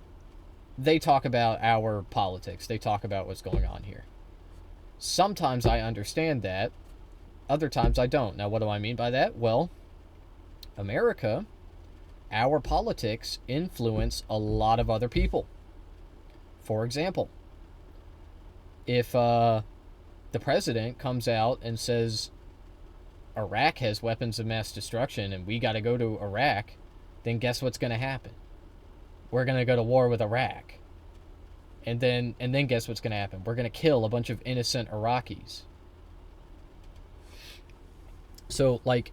they talk about our politics. They talk about what's going on here. Sometimes I understand that. Other times I don't. Now, what do I mean by that? Well, America, our politics influence a lot of other people. For example, if the president comes out and says Iraq has weapons of mass destruction and we got to go to Iraq, then guess what's going to happen? We're going to go to war with Iraq. And then guess what's going to happen? We're going to kill a bunch of innocent Iraqis. So, like,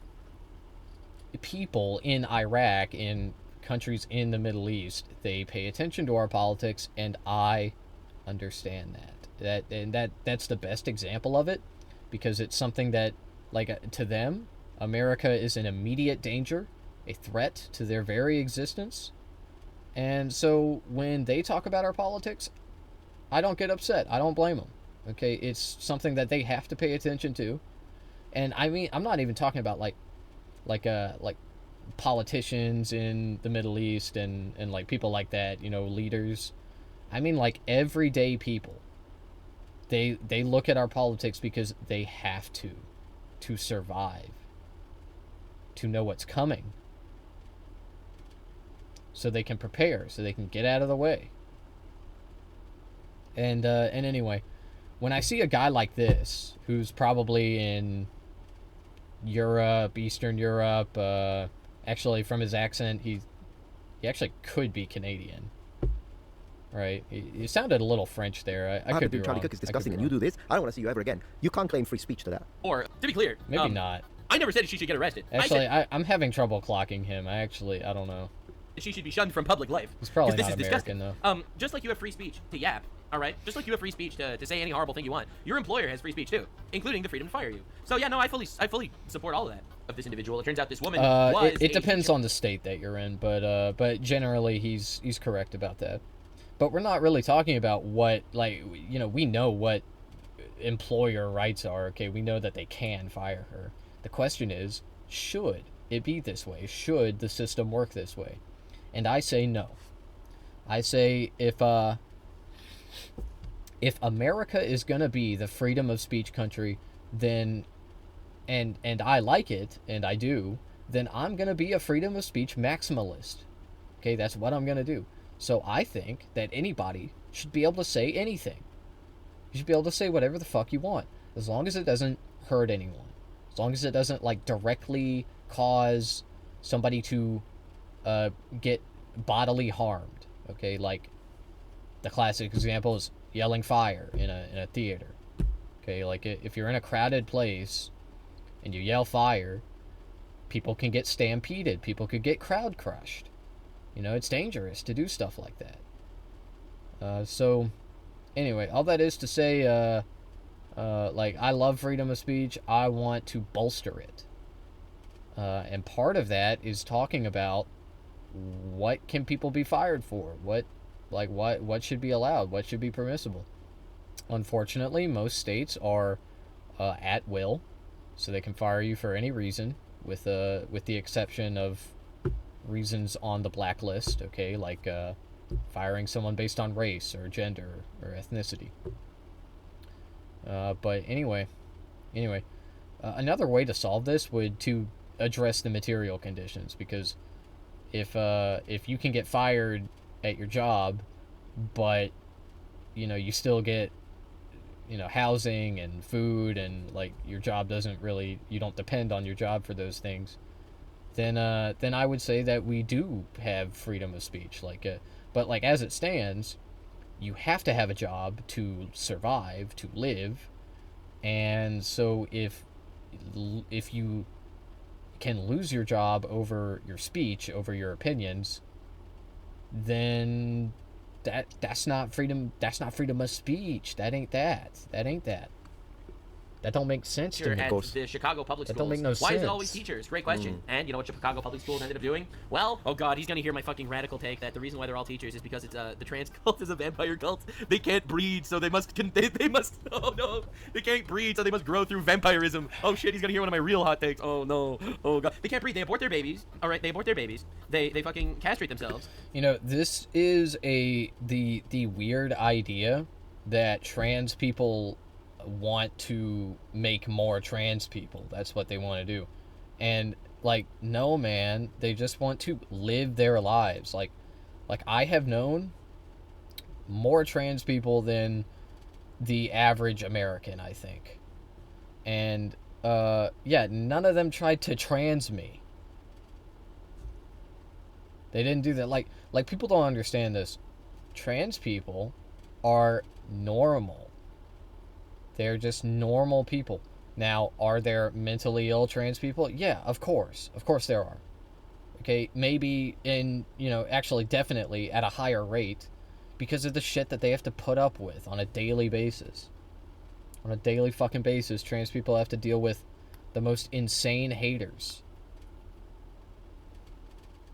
people in Iraq, in countries in the Middle East, they pay attention to our politics, and I understand that. That's the best example of it, because it's something that, like, to them, America is an immediate danger, a threat to their very existence. And so when they talk about our politics, I don't get upset. I don't blame them. Okay, it's something that they have to pay attention to. And I mean, I'm not even talking about like politicians in the Middle East and like people like that, you know, leaders. I mean, like, everyday people. They look at our politics because they have to survive, to know what's coming, so they can prepare, so they can get out of the way. And anyway, when I see a guy like this, who's probably in Europe, Eastern Europe, actually from his accent, he actually could be Canadian, right? He sounded a little French there. I could be wrong. Charlie Cook is disgusting and you do this, I don't want to see you ever again. You can't claim free speech to that. Or, to be clear, Maybe not. I never said she should get arrested. Actually, I said I'm having trouble clocking him. I don't know. she should be shunned from public life. He's probably 'Cause this not is American, disgusting. though. Just like you have free speech to yap, all right? Just like you have free speech to say any horrible thing you want, your employer has free speech too, including the freedom to fire you. So yeah, no, I fully support all of that of this individual. It turns out this woman was. It depends on the state that you're in, but generally he's correct about that. But we're not really talking about what, like, you know, we know what employer rights are. Okay, we know that they can fire her. The question is, should it be this way? Should the system work this way? And I say no. I say if America is gonna be the freedom of speech country, then and I like it, and I do, then I'm gonna be a freedom of speech maximalist. Okay, that's what I'm gonna do. So I think that anybody should be able to say anything. You should be able to say whatever the fuck you want, as long as it doesn't hurt anyone, as long as it doesn't like directly cause somebody to get bodily harmed. Okay, like the classic example is yelling fire in a theater. Okay, like if you're in a crowded place and you yell fire, people can get stampeded, people could get crowd crushed. You know, it's dangerous to do stuff like that. So anyway, all that is to say, like, I love freedom of speech. I want to bolster it. And part of that is talking about what can people be fired for? What should be allowed? What should be permissible? Unfortunately, most states are at will, so they can fire you for any reason, with the exception of reasons on the blacklist. Okay, like firing someone based on race or gender or ethnicity. But anyway, another way to solve this would to address the material conditions, because if you can get fired at your job, but you still get housing and food, and like your job doesn't really, you don't depend on your job for those things, then I would say that we do have freedom of speech. But like as it stands, you have to have a job to survive, to live, and so if you can lose your job over your speech, over your opinions, then that's not freedom. That's not freedom of speech. That ain't that. That don't make sense to me. At the Chicago public schools. That don't make no Why is sense. it always teachers? Great question. And you know what Chicago public schools ended up doing? Well, oh god, he's gonna hear my fucking radical take that the reason why they're all teachers is because it's the trans cult is a vampire cult. They can't breed, so they must oh no, they can't breed, so they must grow through vampirism. Oh shit, he's gonna hear one of my real hot takes. Oh no, oh god, they can't breed. They abort their babies. All right, they abort their babies. They fucking castrate themselves. This is the weird idea that trans people want to make more trans people. That's what they want to do. And like, no man, they just want to live their lives. Like I have known more trans people than the average American, I think. And yeah, none of them tried to trans me. They didn't do that. Like people don't understand this. Trans people are normal. They're just normal people. Now, are there mentally ill trans people? Yeah, of course. Of course there are. Okay, maybe actually definitely at a higher rate, because of the shit that they have to put up with on a daily basis. On a daily fucking basis, trans people have to deal with the most insane haters.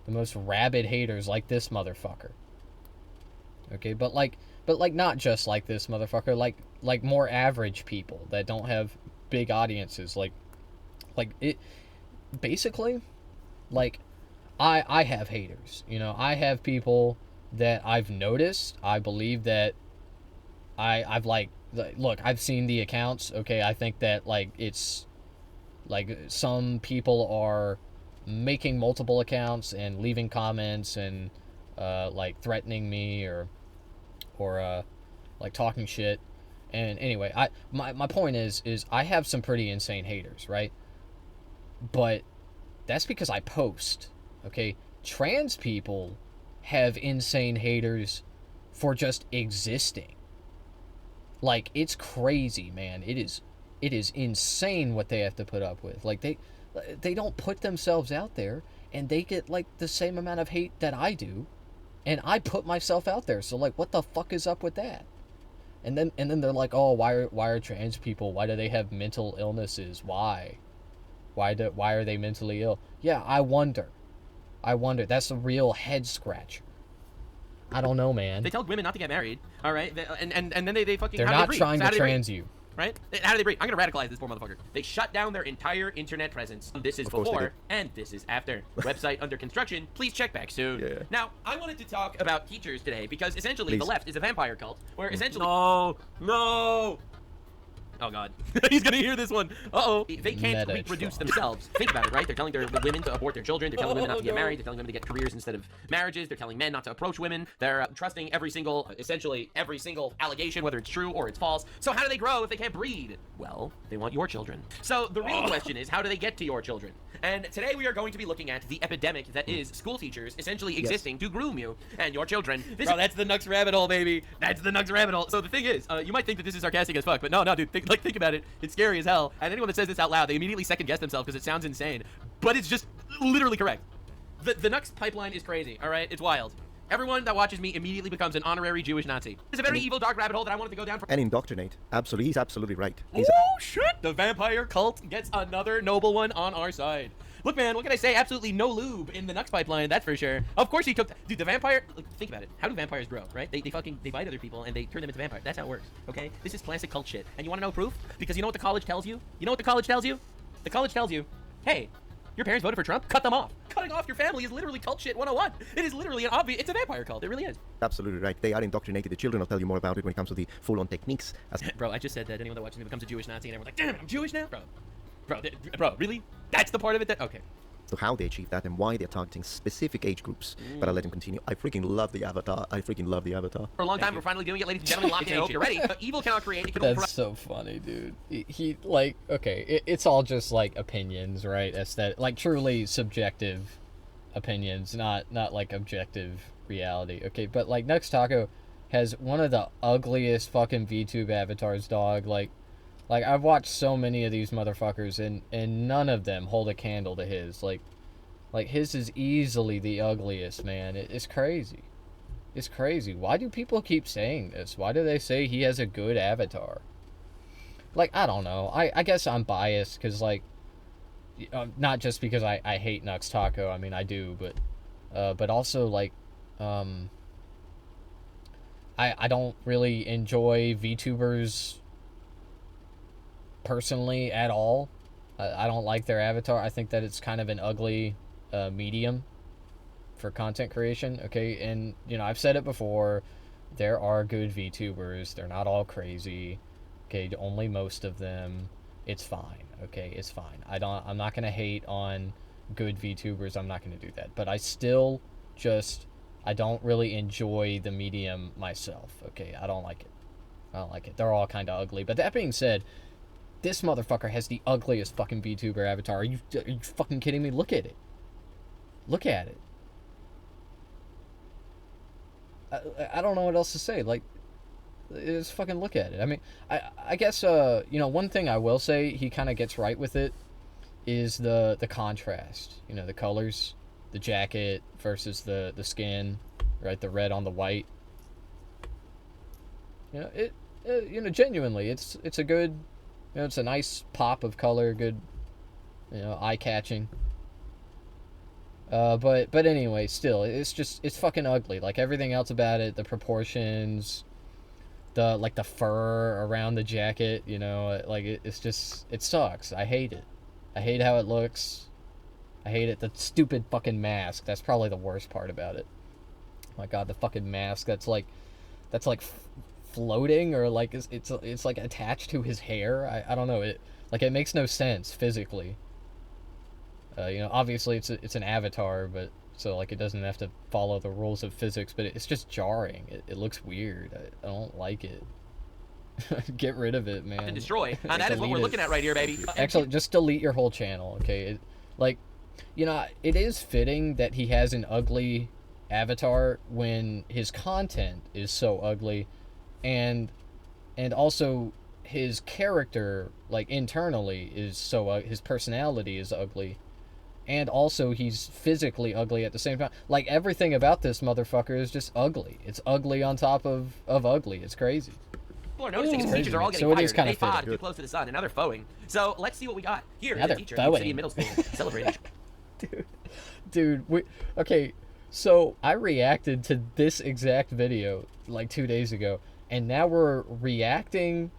The most rabid haters, like this motherfucker. Okay, but not just like this motherfucker, like more average people that don't have big audiences, like it basically, like I have haters. I have people that I've noticed. I believe that I've look, I've seen the accounts. Okay, I think that it's like some people are making multiple accounts and leaving comments and like threatening me or like talking shit. And anyway, my point is I have some pretty insane haters, right? But that's because I post. Okay, trans people have insane haters for just existing. Like, it's crazy, man. It is insane what they have to put up with. Like, they don't put themselves out there, and they get like the same amount of hate that I do, and I put myself out there. So like, what the fuck is up with that? And then they're like, oh, why are trans people? Why do they have mental illnesses? Why are they mentally ill? Yeah, I wonder. That's a real head scratcher. I don't know, man. They tell women not to get married. All right, and then they fucking they're not trying to trans you. right? How do they breed? I'm gonna radicalize this poor motherfucker. They shut down their entire internet presence. This is Of course they before, did. and this is after. Website under construction. Please check back soon. Yeah. Now, I wanted to talk about teachers today because essentially the Please. left is a vampire cult, where essentially. No. Oh god, he's gonna hear this one. Uh-oh. They can't Metatron. reproduce themselves. Think about it, right? They're telling their women to abort their children. They're telling women not to get married. They're telling women to get careers instead of marriages. They're telling men not to approach women. They're trusting essentially every single allegation, whether it's true or it's false. So how do they grow if they can't breed? Well, they want your children. So the real question is, how do they get to your children? And today we are going to be looking at the epidemic that is school teachers essentially existing to groom you and your children. Bro, that's the Nux rabbit hole, baby. That's the Nux rabbit hole. So the thing is, you might think that this is sarcastic as fuck, but no, dude. Think about it. It's scary as hell. And anyone that says this out loud, they immediately second guess themselves because it sounds insane. But it's just literally correct. The Nux pipeline is crazy. All right, it's wild. Everyone that watches me immediately becomes an honorary Jewish Nazi. It's a very evil, dark rabbit hole that I wanted to go down for. And indoctrinate. Absolutely, he's absolutely right. Oh shit! The vampire cult gets another noble one on our side. Look, man, what can I say? Absolutely no lube in the Nux pipeline, that's for sure. Of course he took... Dude, the vampire... Like, think about it. How do vampires grow, right? They bite other people and they turn them into vampires. That's how it works, okay? This is classic cult shit. And you want to know proof? Because you know what the college tells you? You know what the college tells you? The college tells you, hey, your parents voted for Trump? Cut them off. Cutting off your family is literally cult shit 101. It is literally an obvious... It's a vampire cult. It really is. Absolutely right. They are indoctrinated. The children will tell you more about it when it comes to the full-on techniques. Bro, I just said that anyone that watches me becomes a Jewish Nazi and everyone's like, damn it, I'm Jewish now? Bro, really? That's the part of it that... Okay. So how they achieve that and why they're targeting specific age groups. But I'll let him continue. I freaking love the Avatar. For a long time, we're finally doing it, ladies and gentlemen. Locked in. I hope you're ready. Evil cannot create. It can only That's so funny, dude. He like, okay, it's all just like opinions, right? Aesthetic, like truly subjective opinions, not like objective reality. Okay, but like Nux Taco has one of the ugliest fucking VTube avatars, dog. Like I've watched so many of these motherfuckers and none of them hold a candle to his. Like his is easily the ugliest, man. It's crazy. It's crazy. Why do people keep saying this? Why do they say he has a good avatar? Like, I don't know. I guess I'm biased because, like, not just because I hate Nux Taco. I mean, I do, but also, like, I don't really enjoy VTubers personally at all. I don't like their avatar. I think that it's kind of an ugly medium for content creation. Okay, and you know, I've said it before, there are good VTubers. They're not all crazy. Okay, only most of them. It's fine. Okay, it's fine. I'm not gonna hate on good VTubers. I'm not gonna do that. But I still I don't really enjoy the medium myself. Okay, I don't like it. They're all kind of ugly. But that being said, this motherfucker has the ugliest fucking VTuber avatar. Are you fucking kidding me? Look at it. Look at it. I don't know what else to say. Like, just fucking look at it. I mean, I guess, you know, one thing I will say he kind of gets right with it is the contrast. You know, the colors, the jacket versus the skin, right? The red on the white. You know, you know, genuinely, it's a good... You know, it's a nice pop of color, good, you know, eye-catching. But anyway, still, it's fucking ugly. Like, everything else about it, the proportions, the fur around the jacket, you know, like, it's just, it sucks. I hate it. I hate how it looks. I hate it. The stupid fucking mask, that's probably the worst part about it. Oh my god, the fucking mask, that's like floating, or like it's like attached to his hair. I don't know, it makes no sense physically. You know, obviously it's an avatar, but so like it doesn't have to follow the rules of physics, but it's just jarring. It looks weird. I don't like it. Get rid of it, man. And destroy. And that is what we're looking at right here, baby. Actually, just delete your whole channel, okay? Like, you know, it is fitting that he has an ugly avatar when his content is so ugly. And also his character, like, internally is so his personality is ugly, and also he's physically ugly at the same time. Like, everything about this motherfucker is just ugly. It's ugly on top of ugly. It's crazy. People are noticing his teachers are all getting So it is fired. kinda They fought fitting. too close to the sun, and now they're foeing. So let's see what we got here. Now Is a they're teacher in New City foeing. Middle School celebrating. Dude, okay, so I reacted to this exact video like 2 days ago, and now we're reacting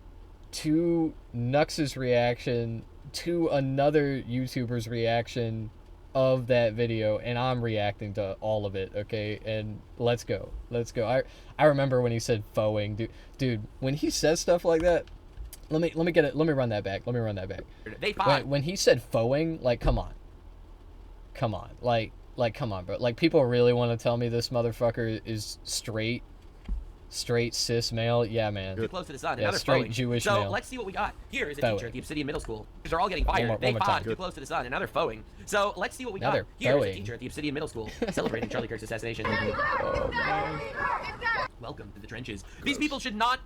to Nux's reaction to another YouTuber's reaction of that video, and I'm reacting to all of it, okay? And let's go. I remember when he said foeing, dude, when he says stuff like that, let me run that back. They fought. When he said foeing, like, come on, like come on, bro. Like, people really want to tell me this motherfucker is straight cis male? Yeah, man. Too close to the sun. Yeah, Another straight foeing. Jewish so male. let's see what we got. Here is a Foeing. teacher at the Obsidian Middle School. They're all getting fired. One they more fought time. too close to the sun. Another foeing. So let's see what we got. Another Here is a foeing. teacher at the Obsidian Middle School celebrating Charlie Kirk's assassination. Welcome to the trenches. These people should not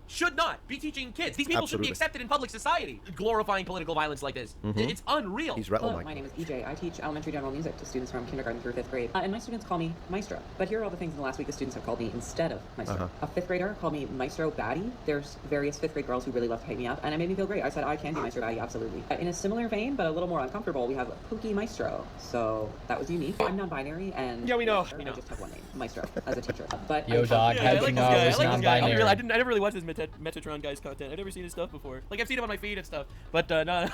be teaching kids. These people should be Absolutely. accepted in public society. Glorifying political violence like this. It's unreal. He's right. Oh Hello, my my God. name is EJ. I teach elementary general music to students from kindergarten through 5th grade. And my students call me Maestro. But here are all the things in the last week the students have called me instead of Maestro. A 5th grader called me Maestro Baddie. There's various 5th grade girls who really love to hype me up, and it made me feel great. I said, I can be Maestro Baddie, absolutely. In a similar vein, but a little more uncomfortable, we have Pookie Maestro. So that was unique. I'm non-binary, and Yeah, we know. I just have one name, Maestro, as a teacher. But Yo, dog, Yeah, how'd I you like know I this was guy. I like this guy. non-binary? I never really watched this Metatron guy's content. I've never seen his stuff before. Like, I've seen him on my feed and stuff, but no,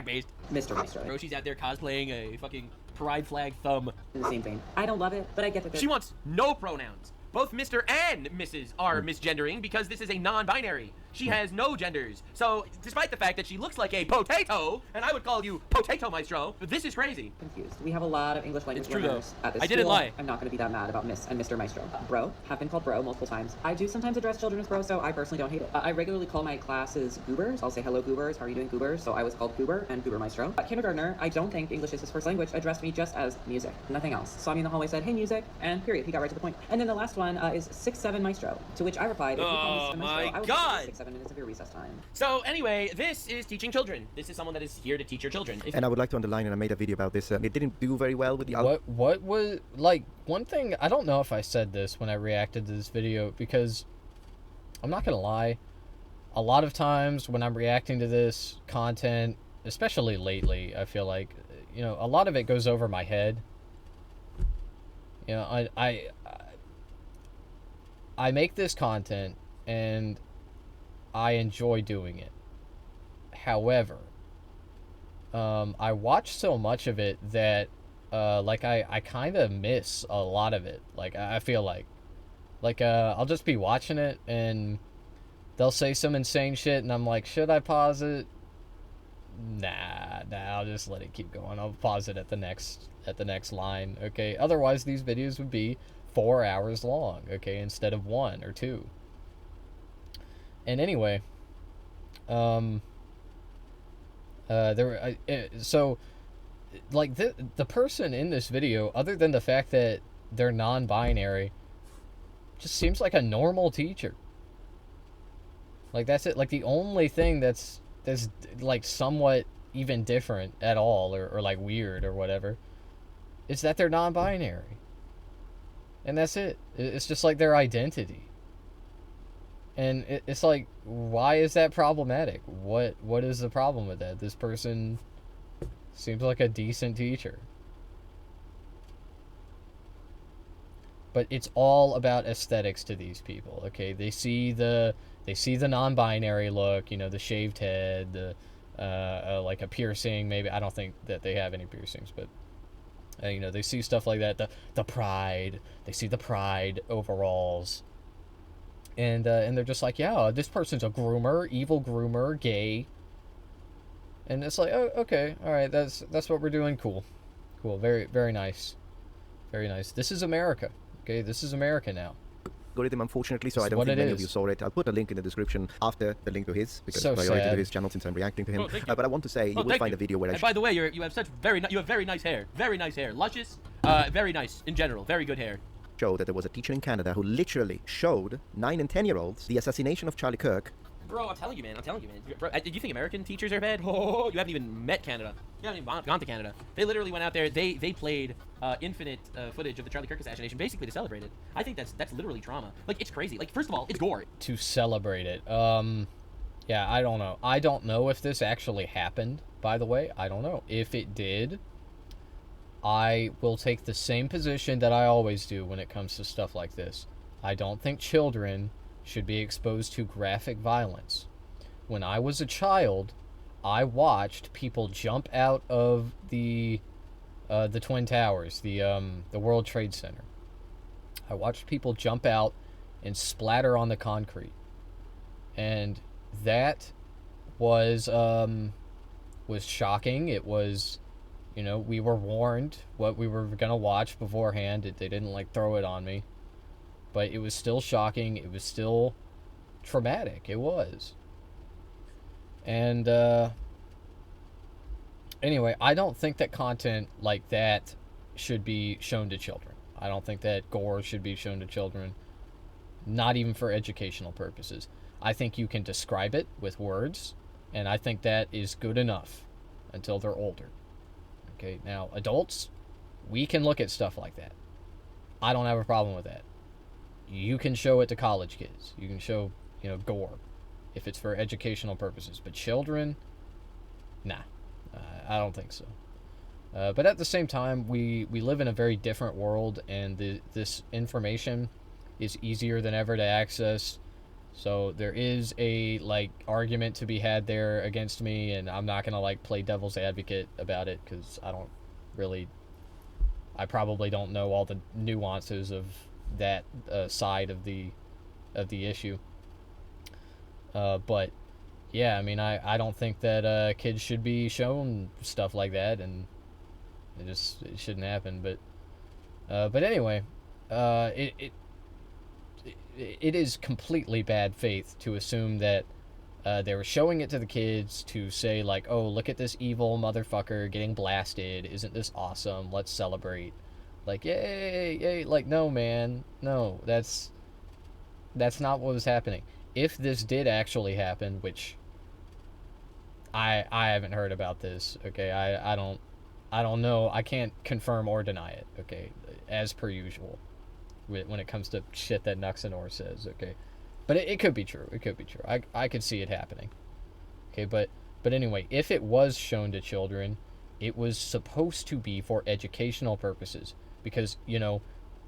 based. Mr. Maestro. Bro, she's out there cosplaying a fucking pride flag thumb. In the same vein. I don't love it, but I get that She wants no pronouns. Both Mr. and Mrs. are misgendering because this is a non-binary. She has no genders. So, despite the fact that she looks like a potato, and I would call you Potato Maestro, this is crazy. confused. We have a lot of English language It's true, learners though. at this I didn't school. lie. I'm not going to be that mad about Miss and Mr. Maestro. Bro, have been called bro multiple times. I do sometimes address children as bro, so I personally don't hate it. I regularly call my classes goobers. I'll say, hello goobers, how are you doing goobers? So I was called goober and goober maestro. Kindergartner, I don't think English is his first language, addressed me just as music, nothing else. Saw me in the hallway, said, hey music, and period. He got right to the point. And then the last one is 6'7" maestro, to which I replied, if you call me Oh Mr. Maestro, my I will God. 6'7" minutes of your recess time. So, anyway, this is teaching children. This is someone that is here to teach your children. And I would like to underline, and I made a video about this. It didn't do very well with the What was, like, one thing, I don't know if I said this when I reacted to this video, because I'm not gonna lie, a lot of times when I'm reacting to this content, especially lately, I feel like, you know, a lot of it goes over my head. You know, I make this content and I enjoy doing it. However, I watch so much of it that like I kind of miss a lot of it. Like, I feel like I'll just be watching it and they'll say some insane shit and I'm like, should I pause it? Nah, I'll just let it keep going. I'll pause it at the next line, okay? Otherwise these videos would be 4 hours long, okay, instead of 1 or 2. And anyway, so like the person in this video, other than the fact that they're non-binary, just seems like a normal teacher. Like, that's it. Like, the only thing that's like somewhat even different at all, or like weird or whatever, is that they're non-binary. And that's it. It's just like their identity. And it's like, why is that problematic? What is the problem with that? This person seems like a decent teacher. But it's all about aesthetics to these people, okay? They see the non-binary look, you know, the shaved head, the like a piercing, maybe. I don't think that they have any piercings, but you know, they see stuff like that. The pride. They see the pride overalls. And they're just like, yeah, this person's a groomer, evil groomer, gay. And it's like, oh, okay, all right, that's what we're doing. Cool, very, very nice, very nice. This is America, okay? This is America now. Algorithm, unfortunately, so It's I don't what think it many of is. you saw it. I'll put a link in the description after the link to his, because So it's priority sad. to his channel since I'm reacting to him. Oh, thank you. But I want to say, you will thank find you. a video where I And by the way, you have such very nice hair. Very nice hair. Luscious. Very nice in general. Very good hair. showed that there was a teacher in Canada who literally showed 9 and 10-year-olds the assassination of Charlie Kirk. Bro, I'm telling you, man. Bro, do you think American teachers are bad? Oh, you haven't even met Canada. You haven't even gone to Canada. They literally went out there. They played infinite footage of the Charlie Kirk assassination, basically to celebrate it. I think that's literally trauma. Like, it's crazy. Like, first of all, it's gore. To celebrate it. Yeah, I don't know. I don't know if this actually happened, by the way. I don't know. If it did, I will take the same position that I always do when it comes to stuff like this. I don't think children should be exposed to graphic violence. when I was a child, I watched people jump out of the Twin Towers, the World Trade Center. I watched people jump out and splatter on the concrete, and that was shocking. It was, we were warned what we were gonna watch beforehand. They didn't like throw it on me, but it was still shocking. It was still traumatic. It was. And anyway, I don't think that content like that should be shown to children. I don't think that gore should be shown to children, not even for educational purposes. I think you can describe it with words, and I think that is good enough until they're older. Okay, now adults, we can look at stuff like that. I don't have a problem with that. You can show it to college kids. You can show, gore if it's for educational purposes. But children, nah, I don't think so. But at the same time, we live in a very different world, and this information is easier than ever to access. So there is a argument to be had there against me, and I'm not gonna play devil's advocate about it because I probably don't know all the nuances of that side of the issue. But yeah, I mean, I don't think that kids should be shown stuff like that, and it shouldn't happen. But anyway, it is completely bad faith to assume that they were showing it to the kids to say oh, look at this evil motherfucker getting blasted. Isn't this awesome? Let's celebrate. Yay, yay. No, man. No, that's not what was happening. If this did actually happen, which I haven't heard about this, okay? I don't know. I can't confirm or deny it, okay? As per usual when it comes to shit that Nuxanor says, okay? But it could be true. It could be true. I could see it happening. Okay, but anyway, if it was shown to children, it was supposed to be for educational purposes because,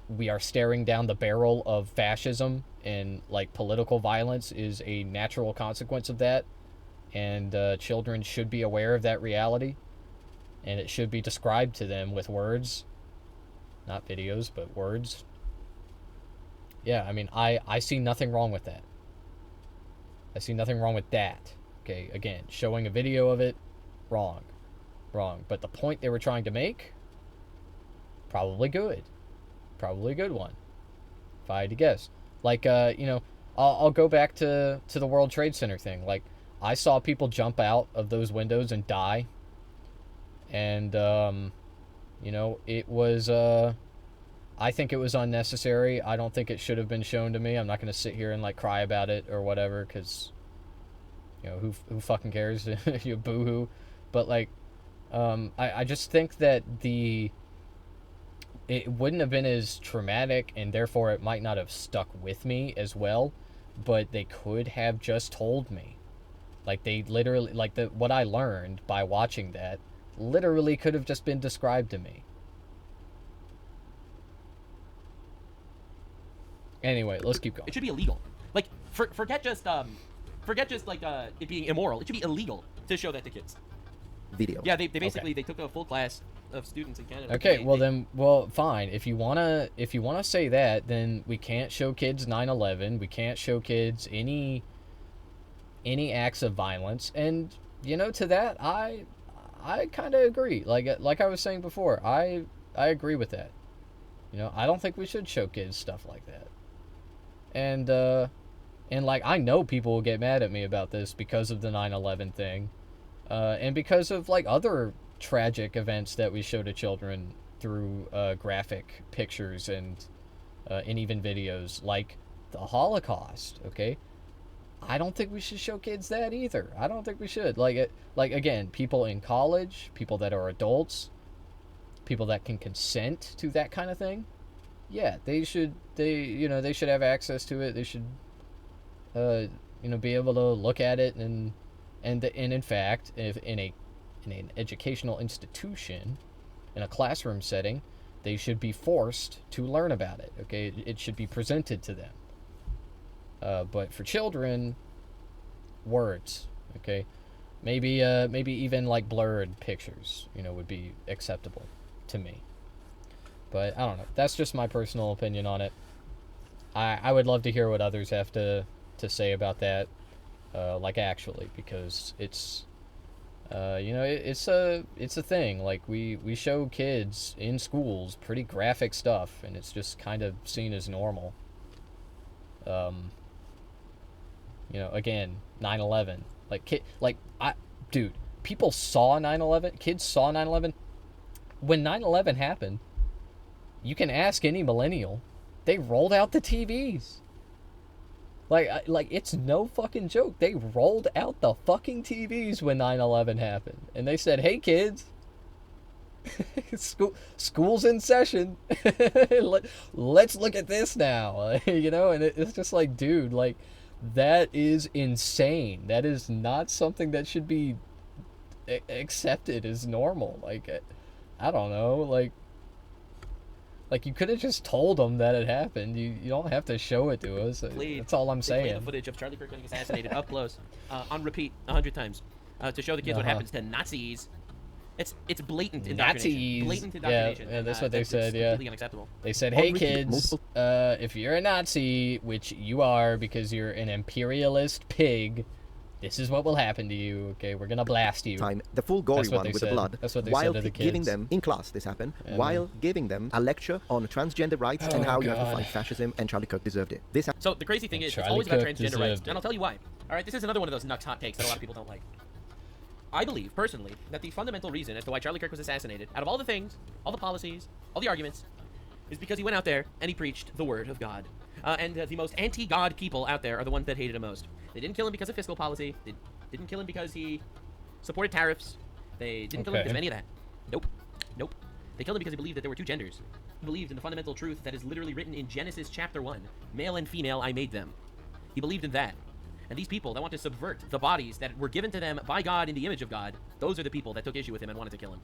we are staring down the barrel of fascism, and political violence is a natural consequence of that, and children should be aware of that reality, and it should be described to them with words, not videos, but words. Yeah, I mean, I see nothing wrong with that. I see nothing wrong with that. Okay, again, showing a video of it, wrong. But the point they were trying to make, probably good. Probably a good one, if I had to guess. I'll go back to the World Trade Center thing. I saw people jump out of those windows and die. And, it was, I think it was unnecessary. I don't think it should have been shown to me. I'm not going to sit here and, cry about it or whatever, because, who fucking cares? You boo-hoo. But, I just think that it wouldn't have been as traumatic, and therefore it might not have stuck with me as well, but they could have just told me. They literally, what I learned by watching that literally could have just been described to me. Anyway, let's keep going. It should be illegal. Forget just it being immoral. It should be illegal to show that to kids. Video. Yeah, they basically they took a full class of students in Canada. Okay, fine. If you wanna say that, then we can't show kids 9/11. We can't show kids any acts of violence. And to that, I kind of agree. Like I was saying before, I agree with that. I don't think we should show kids stuff like that. And I know people will get mad at me about this because of the 9/11 thing. And because of other tragic events that we show to children through graphic pictures and even videos, like the Holocaust. Okay, I don't think we should show kids that either. I don't think we should. Again, people in college, people that are adults, people that can consent to that kind of thing. Yeah, they should. They should have access to it. They should, be able to look at it and in fact, if in an educational institution, in a classroom setting, they should be forced to learn about it. Okay, it should be presented to them. But for children, words. Okay, maybe maybe even like blurred pictures, you know, would be acceptable to me. But I don't know. That's just my personal opinion on it. I would love to hear what others have to say about that, like actually, because it's, you know, it's a thing. Like we show kids in schools pretty graphic stuff, and it's just kind of seen as normal. You know, again, 9/11. Dude, people saw 9/11. Kids saw 9/11. When 9/11 happened, you can ask any millennial. They rolled out the TVs. Like it's no fucking joke. They rolled out the fucking TVs when 9/11 happened, and they said, "Hey kids, school's in session. Let's look at this now." You know, and it's just like, dude, like that is insane. That is not something that should be accepted as normal. Like, I don't know, like you could have just told them that it happened. You don't have to show it to us. That's all I'm They played saying. the footage of Charlie Kirk getting assassinated up close, on repeat 100 times, to show the kids what happens to Nazis. It's blatant indoctrination. Nazis. Blatant indoctrination. Yeah, that's what they said. Yeah, completely unacceptable. they said, "Hey kids, if you're a Nazi, which you are because you're an imperialist pig, this is what will happen to you. Okay, we're gonna blast you." Time, the full gory That's what one they with said. the blood, That's what they while said to the giving kids. them, in class this happened, And while giving them a lecture on transgender rights and Oh, how you have to God. fight fascism, and Charlie Kirk deserved it. This So the crazy thing is, it's Charlie always about Kirk transgender rights, deserved and I'll tell you why. All right, this is another one of those Nux hot takes that a lot of people don't like. I believe, personally, that the fundamental reason as to why Charlie Kirk was assassinated, out of all the things, all the policies, all the arguments, is because he went out there and he preached the word of God. The most anti-God people out there are the ones that hated him most. They didn't kill him because of fiscal policy. They didn't kill him because he supported tariffs. They didn't kill him because of any of that. Nope. Nope. They killed him because he believed that there were two genders. He believed in the fundamental truth that is literally written in Genesis chapter 1. Male and female, I made them. He believed in that. And these people that want to subvert the bodies that were given to them by God in the image of God, those are the people that took issue with him and wanted to kill him.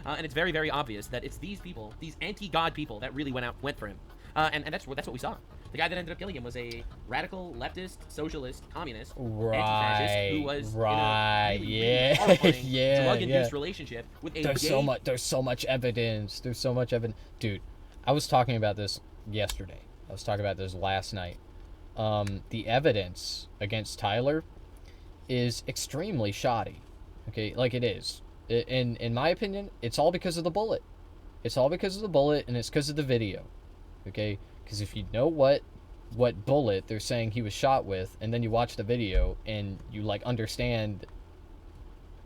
And it's very, very obvious that it's these people, these anti-God people, that really went for him. And that's what we saw. The guy that ended up killing him was a radical, leftist, socialist, communist, anti-fascist who was in a really horrifying, drug-induced relationship with a There's so much evidence. There's so much evidence. Dude, I was talking about this yesterday. I was talking about this last night. The evidence against Tyler is extremely shoddy. Okay, like it is. In my opinion, it's all because of the bullet. It's all because of the bullet, and it's because of the video. Okay, because if you know what bullet they're saying he was shot with, and then you watch the video and you like understand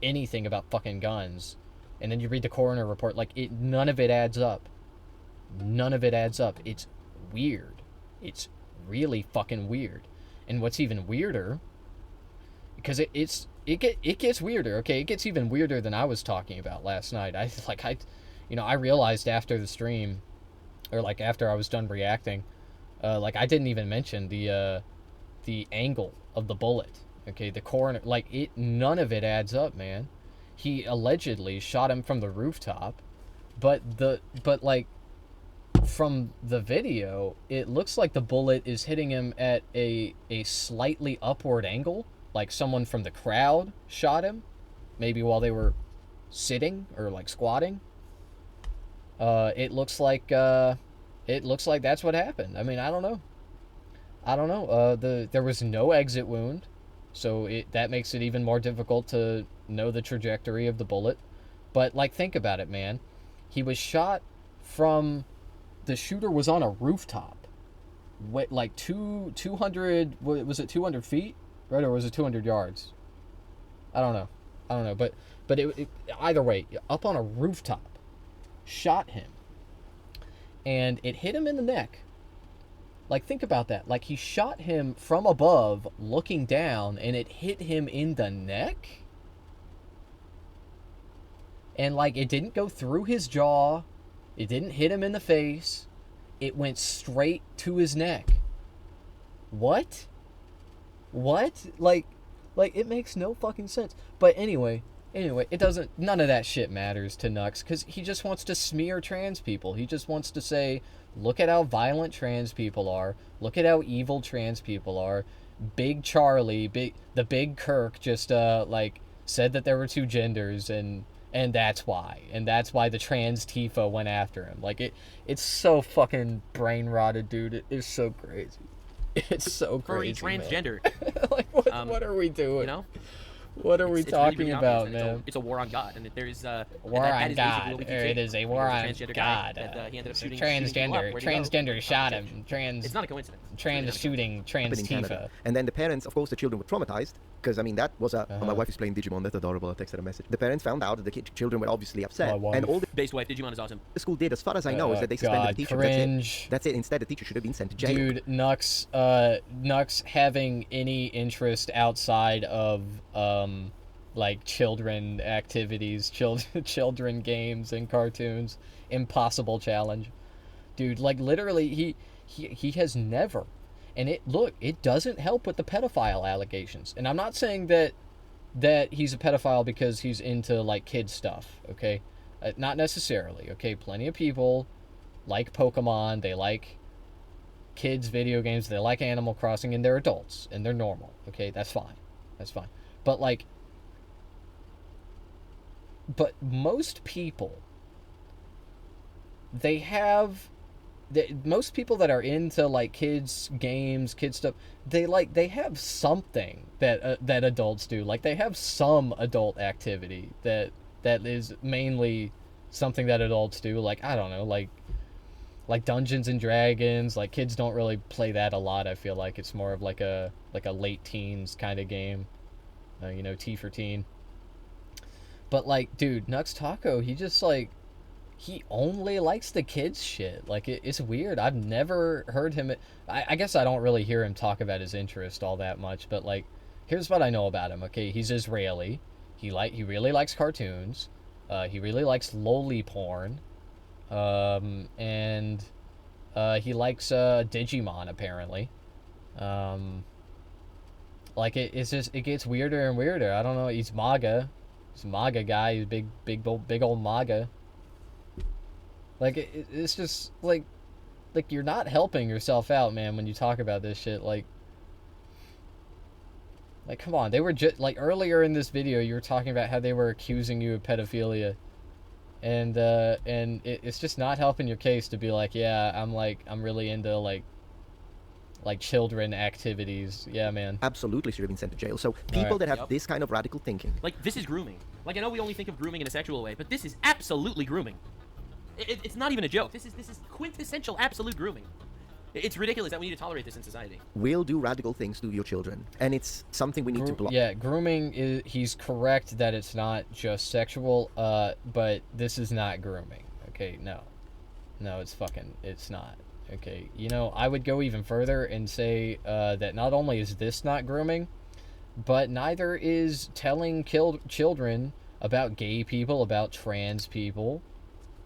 anything about fucking guns, and then you read the coroner report, like none of it adds up. None of it adds up. It's weird. It's really fucking weird. And what's even weirder, because it gets weirder. Okay, it gets even weirder than I was talking about last night. I realized after the stream, or like after I was done reacting, like I didn't even mention the angle of the bullet. Okay, the coroner, none of it adds up, man. He allegedly shot him from the rooftop, but from the video, it looks like the bullet is hitting him at a slightly upward angle, like someone from the crowd shot him, maybe while they were sitting or like squatting. It looks like that's what happened. I mean, I don't know. There was no exit wound, so that makes it even more difficult to know the trajectory of the bullet. But like, think about it, man. He was shot from. The shooter was on a rooftop, like 200, was it 200 feet, right, or was it 200 yards? I don't know, but it either way, up on a rooftop, shot him, and it hit him in the neck. Like, think about that. Like, he shot him from above, looking down, and it hit him in the neck, and like, it didn't go through his jaw. It didn't hit him in the face. It went straight to his neck. What? Like, it makes no fucking sense. But anyway, it doesn't, none of that shit matters to Nux, because he just wants to smear trans people. He just wants to say, look at how violent trans people are. Look at how evil trans people are. Big Charlie, the big Kirk just like said that there were two genders, and that's why the trans Tifa went after him. Like it's so fucking brain rotted, dude. It is so crazy. It's so crazy. Furry transgender. Man. Like what are we doing? You know? What are we talking really about, obvious, man? It's a war on God, and there's war on God. It is a war on God. He ended up shooting Transgender shot him. It's not a coincidence. Trans shooting trans Tifa. And then the parents, of course, the children were traumatized because I mean that was a. Oh, my wife is playing Digimon. That's adorable. I texted a message. The parents found out that the children were obviously upset, and all the base wife Digimon is awesome. school did, as far as I know, is that they suspended the teacher. Cringe. That's it. Instead, the teacher should have been sent to jail. Dude, Nux having any interest outside of like children activities, children games and cartoons, impossible challenge. Dude, like literally he has never. And it doesn't help with the pedophile allegations. And I'm not saying that he's a pedophile because he's into like kid stuff, okay? Not necessarily, okay? Plenty of people like Pokemon, they like kids video games, they like Animal Crossing, and they're adults and they're normal, okay? That's fine. But most people, most people that are into like kids games, kid stuff, they have something that adults do. Like they have some adult activity that is mainly something that adults do. Like I don't know, like Dungeons and Dragons. Like kids don't really play that a lot. I feel like it's more of like a late teens kind of game. You know, T for teen. But like, dude, Nux Taco, he just like. He only likes the kids shit. Like, it's weird. I've never heard him... I guess I don't really hear him talk about his interest all that much, but, like, here's what I know about him, okay? He's Israeli. He really likes cartoons. He really likes loli porn. And he likes Digimon, apparently. Like, it's just... It gets weirder and weirder. I don't know. He's MAGA. He's a MAGA guy. He's big old MAGA. Like, it's just, like you're not helping yourself out, man, when you talk about this shit. Like come on. They were just, like, earlier in this video, you were talking about how they were accusing you of pedophilia. And it's just not helping your case to be like, yeah, I'm really into, like children activities. Yeah, man. Absolutely should have been sent to jail. So people that have this kind of radical thinking. Like, this is grooming. Like, I know we only think of grooming in a sexual way, but this is absolutely grooming. It's not even a joke. This is quintessential absolute grooming. It's ridiculous that we need to tolerate this in society. Will do radical things to your children, and it's something we need to block. Yeah, grooming is... He's correct that it's not just sexual, but this is not grooming. Okay, no, it's not. Okay, you know, I would go even further and say that not only is this not grooming, but neither is telling children about gay people, about trans people,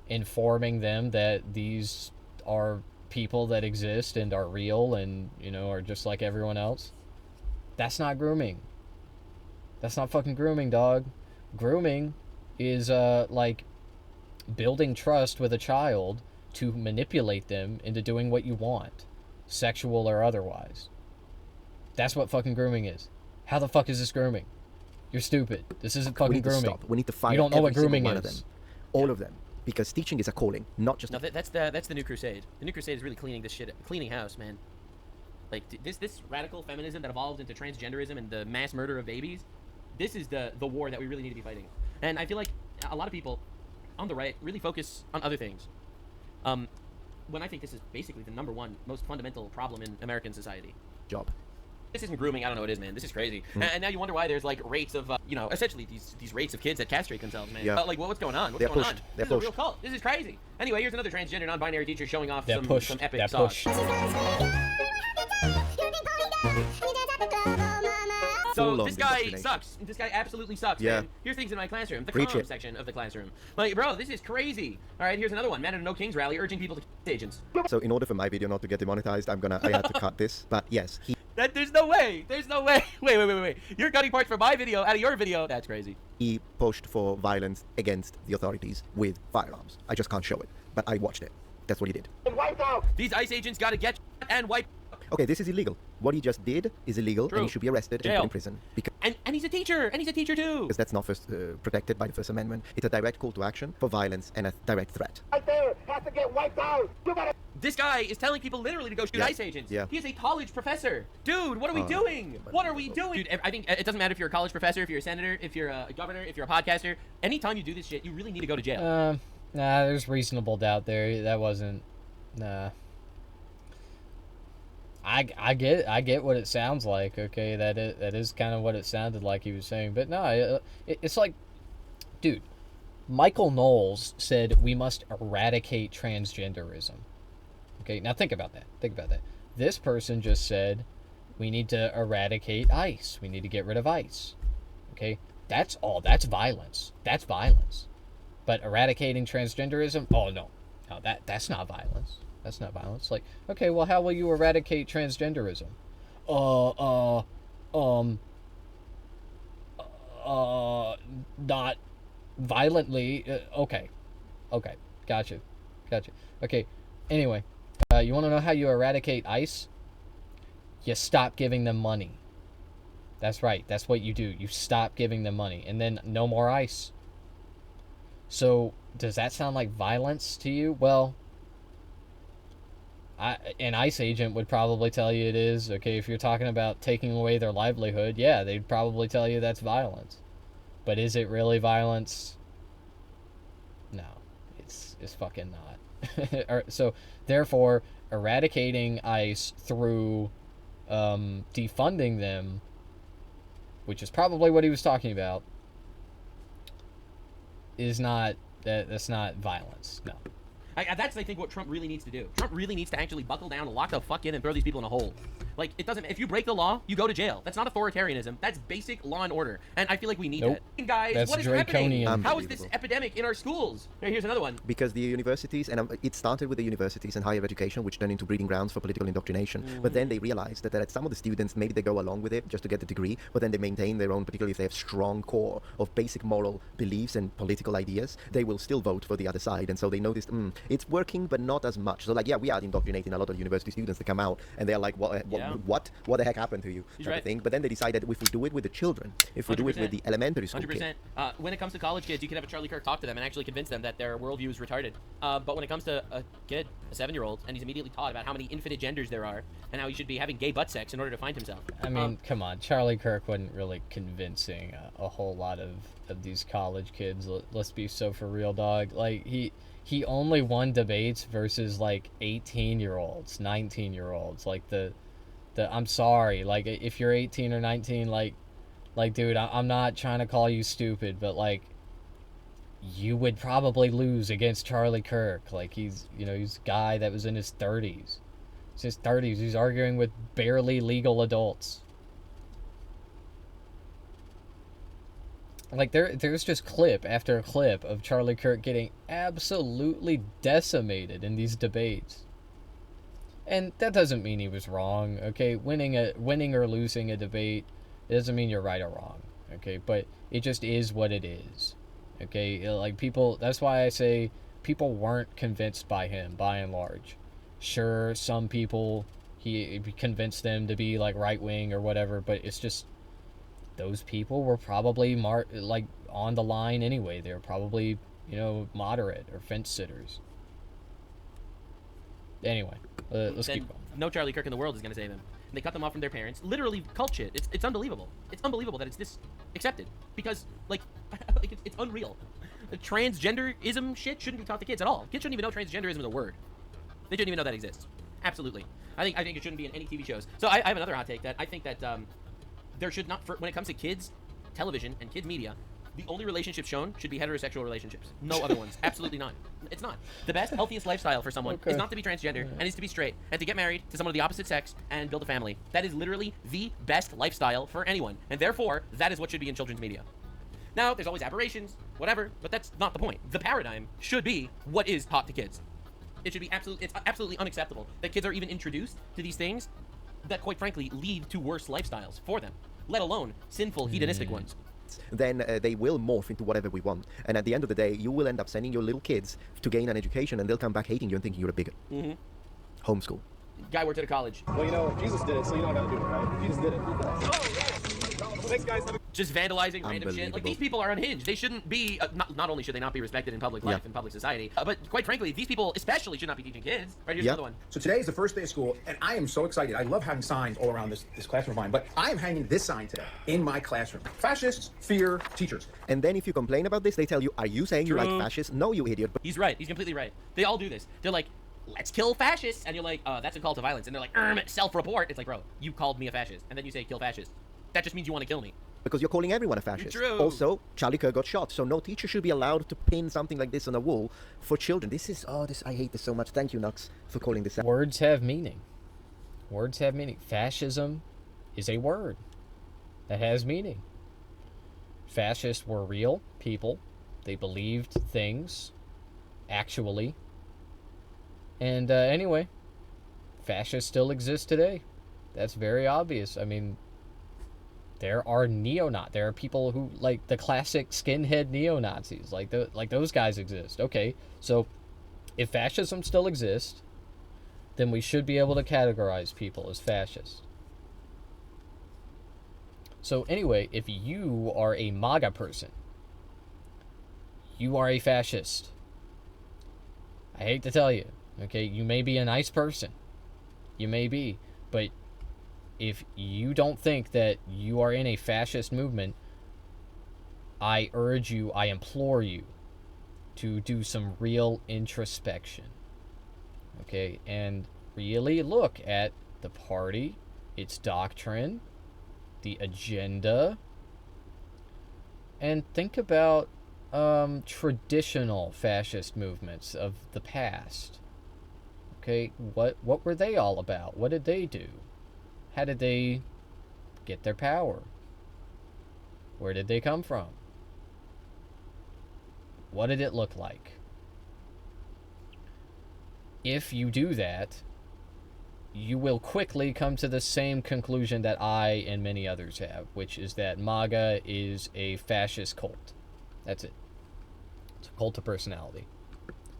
informing them that these are people that exist and are real and, you know, are just like everyone else. That's not grooming. That's not fucking grooming, dog. Grooming is like building trust with a child to manipulate them into doing what you want, sexual or otherwise. That's what fucking grooming is. How the fuck is this grooming? You're stupid. This isn't fucking grooming. Stop. We need to fire you don't know what grooming is. Of them. All of them. Because teaching is a calling, not just... No, that's the New Crusade. The New Crusade is really cleaning this shit, cleaning house, man. Like, this radical feminism that evolved into transgenderism and the mass murder of babies, this is the war that we really need to be fighting. And I feel like a lot of people on the right really focus on other things. When I think this is basically the #1 most fundamental problem in American society. Job. This isn't grooming. I don't know what it is, man. This is crazy. And now you wonder why there's like rates of, you know, essentially these rates of kids that castrate themselves, man. Yeah. Like, what's going on? What's They're going pushed. on? They're This is a pushed. real cult. This is crazy. Anyway, here's another transgender non-binary teacher showing off They're some pushed. epic They're sauce. pushed. So this guy sucks. This guy absolutely sucks, Yeah. man. Here's things in my classroom. The Preach comm it. section of the classroom. Like, bro, this is crazy. All right, here's another one. Man at a No Kings rally urging people to agents. So in order for my video not to get demonetized, I had to cut this. But yes, There's no way. There's no way. Wait. You're cutting parts from my video out of your video. That's crazy. he pushed for violence against the authorities with firearms. I just can't show it, but I watched it. That's what he did. These ICE agents gotta get and wipe. Okay, this is illegal. What he just did is illegal, True. and he should be arrested and Jail. put in prison. Because And he's a teacher, too. that's not first protected by the First Amendment. It's a direct call to action for violence and a direct threat. Right there has to get wiped out. You better. This guy is telling people literally to go shoot Yeah. ICE agents. Yeah. He is a college professor. Dude, what are we doing? What are we doing? Dude, I think it doesn't matter if you're a college professor, if you're a senator, if you're a governor, if you're a podcaster. Anytime you do this shit, you really need to go to jail. Nah, there's reasonable doubt there. That wasn't. Nah. I get what it sounds like. Okay, that is kind of what it sounded like he was saying. But no, it's like, dude, Michael Knowles said we must eradicate transgenderism. Okay, now think about that. This person just said we need to eradicate ICE. We need to get rid of ICE. Okay, that's all. That's violence. But eradicating transgenderism? Oh no, that's not violence. That's not violence. Like, okay, well, how will you eradicate transgenderism? Not violently. Okay, gotcha. Okay, anyway, you want to know how you eradicate ICE? You stop giving them money. That's right. That's what you do. You stop giving them money, and then no more ICE. So, does that sound like violence to you? Well, an ICE agent would probably tell you it is. Okay, if you're talking about taking away their livelihood, yeah, they'd probably tell you that's violence. But is it really violence? No, it's fucking not. So, therefore, eradicating ICE through defunding them, which is probably what he was talking about, is not that's not violence. No. That's, I think, what Trump really needs to do. Trump really needs to actually buckle down and lock the fuck in and throw these people in a hole. Like, it doesn't. If you break the law, you go to jail. That's not authoritarianism. That's basic law and order. And I feel like we need Nope. that. Guys, That's what is draconian. happening? How is this epidemic in our schools? Here's another one. Because the universities, and it started with the universities and higher education, which turned into breeding grounds for political indoctrination. But then they realized that some of the students, maybe they go along with it just to get the degree, but then they maintain their own, particularly if they have strong core of basic moral beliefs and political ideas, they will still vote for the other side. And so they noticed, it's working, but not as much. So like, yeah, we are indoctrinating a lot of university students that come out, and they're like, what the heck happened to you? He's type right. of thing. But then they decided if we do it with the children, if we do it with the elementary school 100%. kids, When it comes to college kids, you can have a Charlie Kirk talk to them and actually convince them that their worldview is retarded. But when it comes to a kid, a 7-year-old, and he's immediately taught about how many infinite genders there are and how he should be having gay butt sex in order to find himself. I mean, come on, Charlie Kirk wasn't really convincing a whole lot of these college kids. Let's be so for real, dog. Like, he only won debates versus like 18-year-olds, 19-year-olds. Like the I'm sorry, like if you're 18 or 19, like dude, I'm not trying to call you stupid, but like you would probably lose against Charlie Kirk. Like he's a guy that was in his 30s. It's his 30s. He's arguing with barely legal adults. Like there's just clip after clip of Charlie Kirk getting absolutely decimated in these debates. And that doesn't mean he was wrong, okay? Winning or losing a debate, it doesn't mean you're right or wrong, okay? But it just is what it is, okay? Like people, that's why I say people weren't convinced by him, by and large. Sure, some people, he convinced them to be like right-wing or whatever, but it's just, those people were probably like on the line anyway. They were probably, moderate or fence sitters. Anyway, let's keep going. No Charlie Kirk in the world is going to save him. And they cut them off from their parents. Literally cult shit. It's unbelievable. It's unbelievable that it's this accepted. Because, like it's unreal. The transgenderism shit shouldn't be taught to kids at all. Kids shouldn't even know transgenderism is a word. They shouldn't even know that exists. Absolutely. I think it shouldn't be in any TV shows. So I have another hot take that I think that there should not, when it comes to kids television and kids media, the only relationships shown should be heterosexual relationships. No other ones. Absolutely not. It's not. The best, healthiest lifestyle for someone is not to be transgender and is to be straight and to get married to someone of the opposite sex and build a family. That is literally the best lifestyle for anyone. And therefore, that is what should be in children's media. Now, there's always aberrations, whatever, but that's not the point. The paradigm should be what is taught to kids. It should be it's absolutely unacceptable that kids are even introduced to these things that, quite frankly, lead to worse lifestyles for them, let alone sinful, hedonistic ones. then they will morph into whatever we want. And at the end of the day, you will end up sending your little kids to gain an education, and they'll come back hating you and thinking you're a bigot. Homeschool. guy worked at a college. Well, you know, Jesus did it, so you know how to do it, right? Jesus did it. Thanks, guys. Just vandalizing random shit. Like, these people are unhinged. They shouldn't be, not only should they not be respected in public life and public society, but quite frankly, these people especially should not be teaching kids. Right, here's another one. So today is the first day of school, and I am so excited. I love having signs all around this classroom of mine, but I am hanging this sign today in my classroom. Fascists fear teachers. And then if you complain about this, they tell you, are you saying you like fascists? No, you idiot. But He's right. He's completely right. They all do this. They're like, let's kill fascists. And you're like, that's a call to violence. And they're like, self-report. It's like, bro, you called me a fascist. And then you say kill fascists. That just means you want to kill me. because you're calling everyone a fascist. True. Also, Charlie Kirk got shot, so no teacher should be allowed to pin something like this on a wall for children. This is, I hate this so much. Thank you, Nux, for calling this out. Words have meaning. Words have meaning. Fascism is a word that has meaning. Fascists were real people. They believed things, actually. And anyway, fascists still exist today. That's very obvious. I mean, there are neo-Nazis. There are people who, like, the classic skinhead neo-Nazis. Like those guys exist. Okay, so if fascism still exists, then we should be able to categorize people as fascists. So anyway, if you are a MAGA person, you are a fascist. I hate to tell you, okay? You may be a nice person. You may be. But if you don't think that you are in a fascist movement, I urge you, I implore you to do some real introspection. Okay? And really look at the party, its doctrine, the agenda, and think about traditional fascist movements of the past. Okay, what were they all about? What did they do? How did they get their power? Where did they come from? What did it look like? If you do that, you will quickly come to the same conclusion that I and many others have, which is that MAGA is a fascist cult. That's it. It's a cult of personality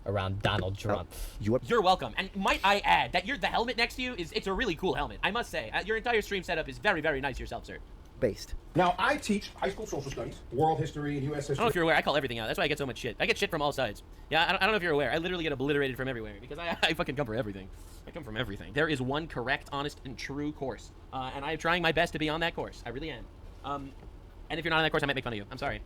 around Donald Trump. You're welcome. And might I add that the helmet next to you it's a really cool helmet. I must say, your entire stream setup is very, very nice yourself, sir. Based. Now, I teach high school social studies, world history, and U.S. I history. don't know if you're aware, I call everything out. That's why I get so much shit. I get shit from all sides. Yeah, I don't know if you're aware. I literally get obliterated from everywhere because I fucking come for everything. I come from everything. There is one correct, honest, and true course. And I'm trying my best to be on that course. I really am. And if you're not on that course, I might make fun of you. I'm sorry.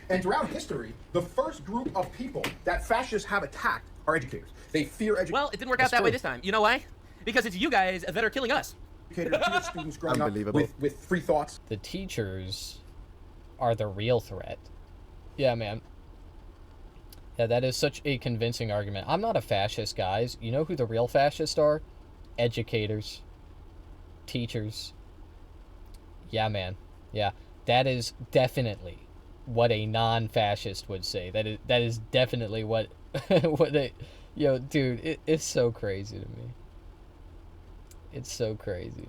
And throughout history, the first group of people that fascists have attacked are educators. They fear educators. Well, it didn't work out that way this time. You know why? Because it's you guys that are killing us. Educated students growing up with free thoughts. The teachers are the real threat. Yeah, man. Yeah, that is such a convincing argument. I'm not a fascist, guys. You know who the real fascists are? Educators. Teachers. Yeah, man. Yeah. That is definitely what a non-fascist would say. That is definitely what what they... Yo, dude, it's so crazy to me. It's so crazy.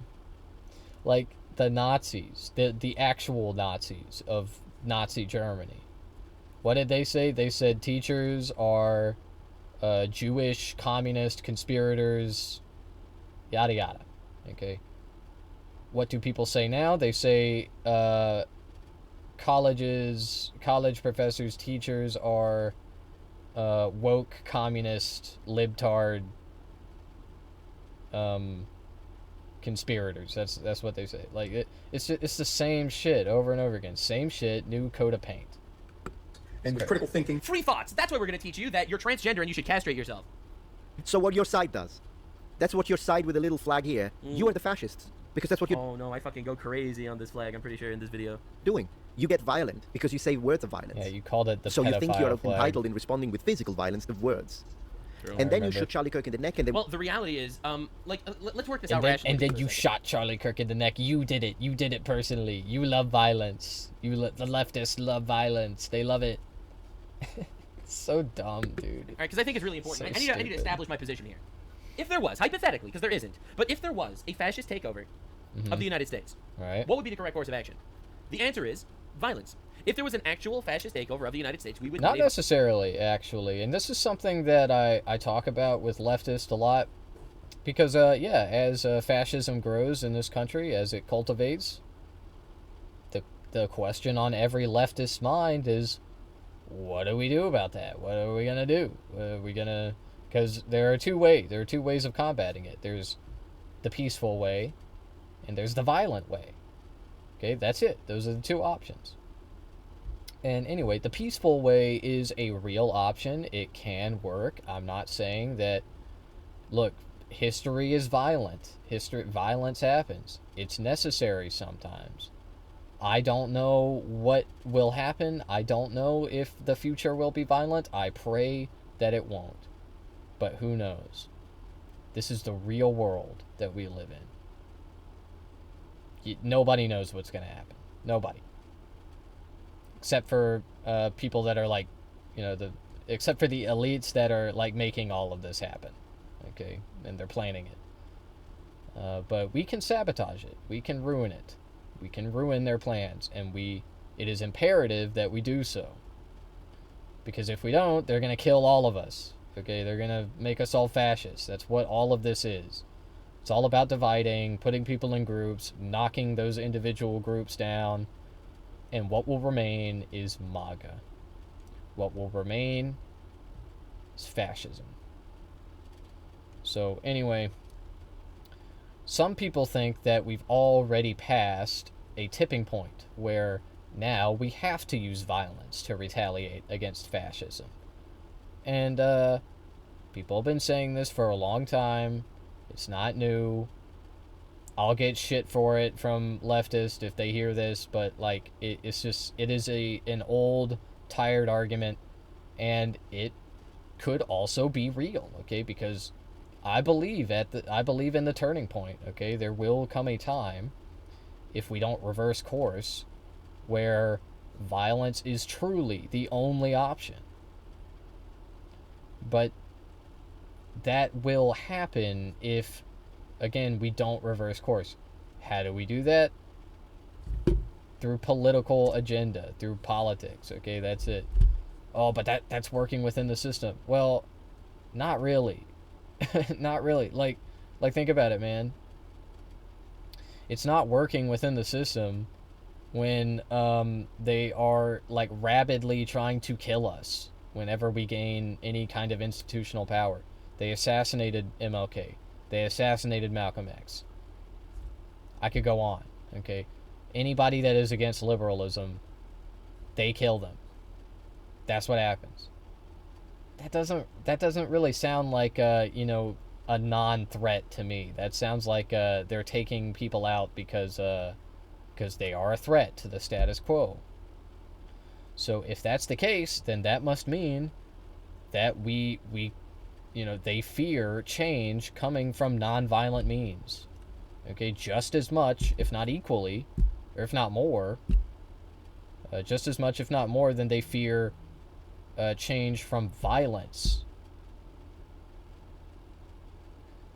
Like, the Nazis, the actual Nazis of Nazi Germany. What did they say? They said teachers are Jewish, communist, conspirators, yada yada. Okay. What do people say now? They say college professors, teachers are woke, communist, libtard, conspirators. That's what they say. Like it's the same shit over and over again. Same shit, new coat of paint. And with critical thinking. Free thoughts. That's why we're going to teach you that you're transgender and you should castrate yourself. So what your side does. That's what your side with the little flag here. You are the fascists. Because that's what you're... Oh no, I fucking go crazy on this flag, I'm pretty sure, in this video. ...doing. You get violent because you say words of violence. Yeah, you called it the So you think you're flag. entitled in responding with physical violence of words. True. And then you shoot Charlie Kirk in the neck and then... Well, the reality is, let's work this and out then, rationally. And then you shot Charlie Kirk in the neck. You did it. You did it personally. You love violence. The leftists love violence. They love it. It's so dumb, dude. Alright, because I think it's really important. So I need to establish my position here. If there was, hypothetically, because there isn't, but if there was a fascist takeover of the United States, right, what would be the correct course of action? The answer is violence. If there was an actual fascist takeover of the United States, we would... Not necessarily, actually. And this is something that I talk about with leftists a lot. Because yeah, as fascism grows in this country, as it cultivates, the question on every leftist mind is, what do we do about that? What are we gonna do? Are we gonna? Because there are two ways. There are two ways of combating it. There's the peaceful way, and there's the violent way. Okay, that's it. Those are the two options. And anyway, the peaceful way is a real option. It can work. I'm not saying that. Look, history is violent. Violence happens. It's necessary sometimes. I don't know what will happen. I don't know if the future will be violent. I pray that it won't. But who knows? This is the real world that we live in. Nobody knows what's going to happen. Nobody. Except for people that are like, except for the elites that are like making all of this happen. Okay? And they're planning it. But we can sabotage it. We can ruin it. We can ruin their plans, and it is imperative that we do so. Because if we don't, they're going to kill all of us. Okay, they're going to make us all fascists. That's what all of this is. It's all about dividing, putting people in groups, knocking those individual groups down, and what will remain is MAGA. What will remain is fascism. So anyway, some people think that we've already passed a tipping point where now we have to use violence to retaliate against fascism. And people have been saying this for a long time. It's not new. I'll get shit for it from leftists if they hear this, but like it is an old, tired argument, and it could also be real, okay? Because I believe in the turning point, okay? There will come a time, if we don't reverse course, where violence is truly the only option. But that will happen if, again, we don't reverse course. How do we do that? Through political agenda, through politics, okay? That's it. Oh, but that's working within the system. Well, not really. Not really. Like think about it, man. It's not working within the system when they are like rabidly trying to kill us whenever we gain any kind of institutional power. They assassinated MLK. They assassinated Malcolm X. I could go on, okay? Anybody that is against liberalism, they kill them. That's what happens. That doesn't really sound like a non-threat to me. That sounds like they're taking people out because they are a threat to the status quo. So if that's the case, then that must mean that they fear change coming from non-violent means. Okay, just as much, if not equally, or if not more, just as much, if not more, than they fear change from violence.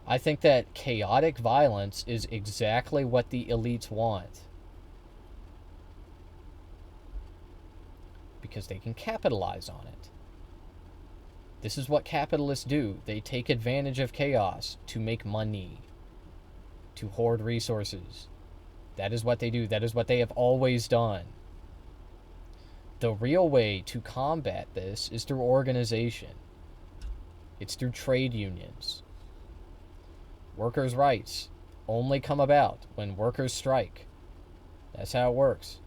I think that chaotic violence is exactly what the elites want. Because they can capitalize on it. This is what capitalists do. They take advantage of chaos to make money, to hoard resources. That is what they do. That is what they have always done. The real way to combat this is through organization. It's through trade unions. Workers' rights only come about when workers strike. That's how it works.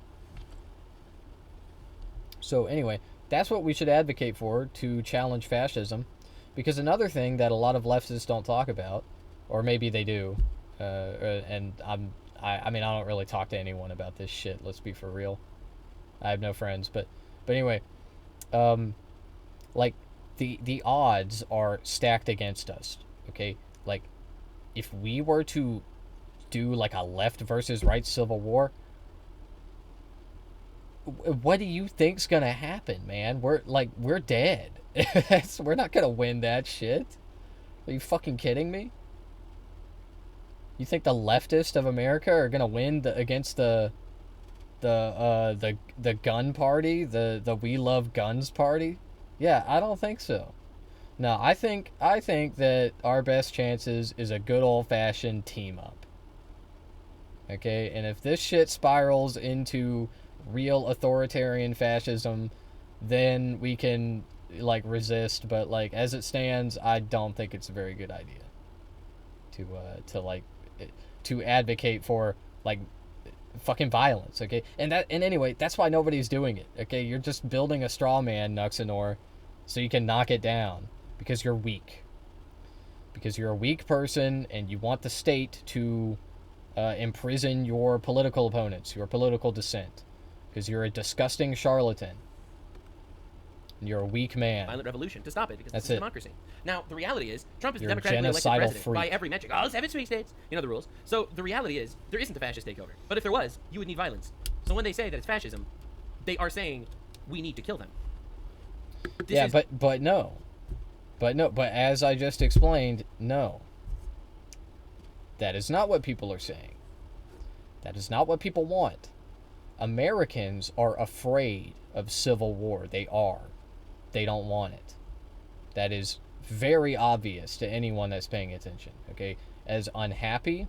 So anyway, that's what we should advocate for to challenge fascism. Because another thing that a lot of leftists don't talk about, or maybe they do, and I mean, I don't really talk to anyone about this shit, let's be for real. I have no friends, but anyway, like the odds are stacked against us, okay? Like, if we were to do like a left versus right civil war, what do you think's gonna happen, man? We're dead. We're not gonna win that shit. Are you fucking kidding me? You think the leftists of America are gonna win against the gun party, the We Love Guns party? Yeah, I don't think so. No, I think that our best chances is a good old-fashioned team-up. Okay? And if this shit spirals into real authoritarian fascism, then we can, like, resist. But, like, as it stands, I don't think it's a very good idea to advocate for, like, fucking violence, okay? And anyway, that's why nobody's doing it, okay? You're just building a straw man, Nuxanor, so you can knock it down, because you're weak. Because you're a weak person, and you want the state to imprison your political opponents, your political dissent. Because you're a disgusting charlatan. And you're a weak man. Violent revolution to stop it, because That's this is it. democracy. Now, the reality is, Trump is You're the a democratically elected genocidal president by freak. every metric. Oh, 7 swing states. You know the rules. So the reality is, there isn't a fascist takeover. But if there was, you would need violence. So when they say that it's fascism, they are saying we need to kill them. But as I just explained, no. That is not what people are saying. That is not what people want. Americans are afraid of civil war. They are. They don't want it. That is very obvious to anyone that's paying attention, okay? As unhappy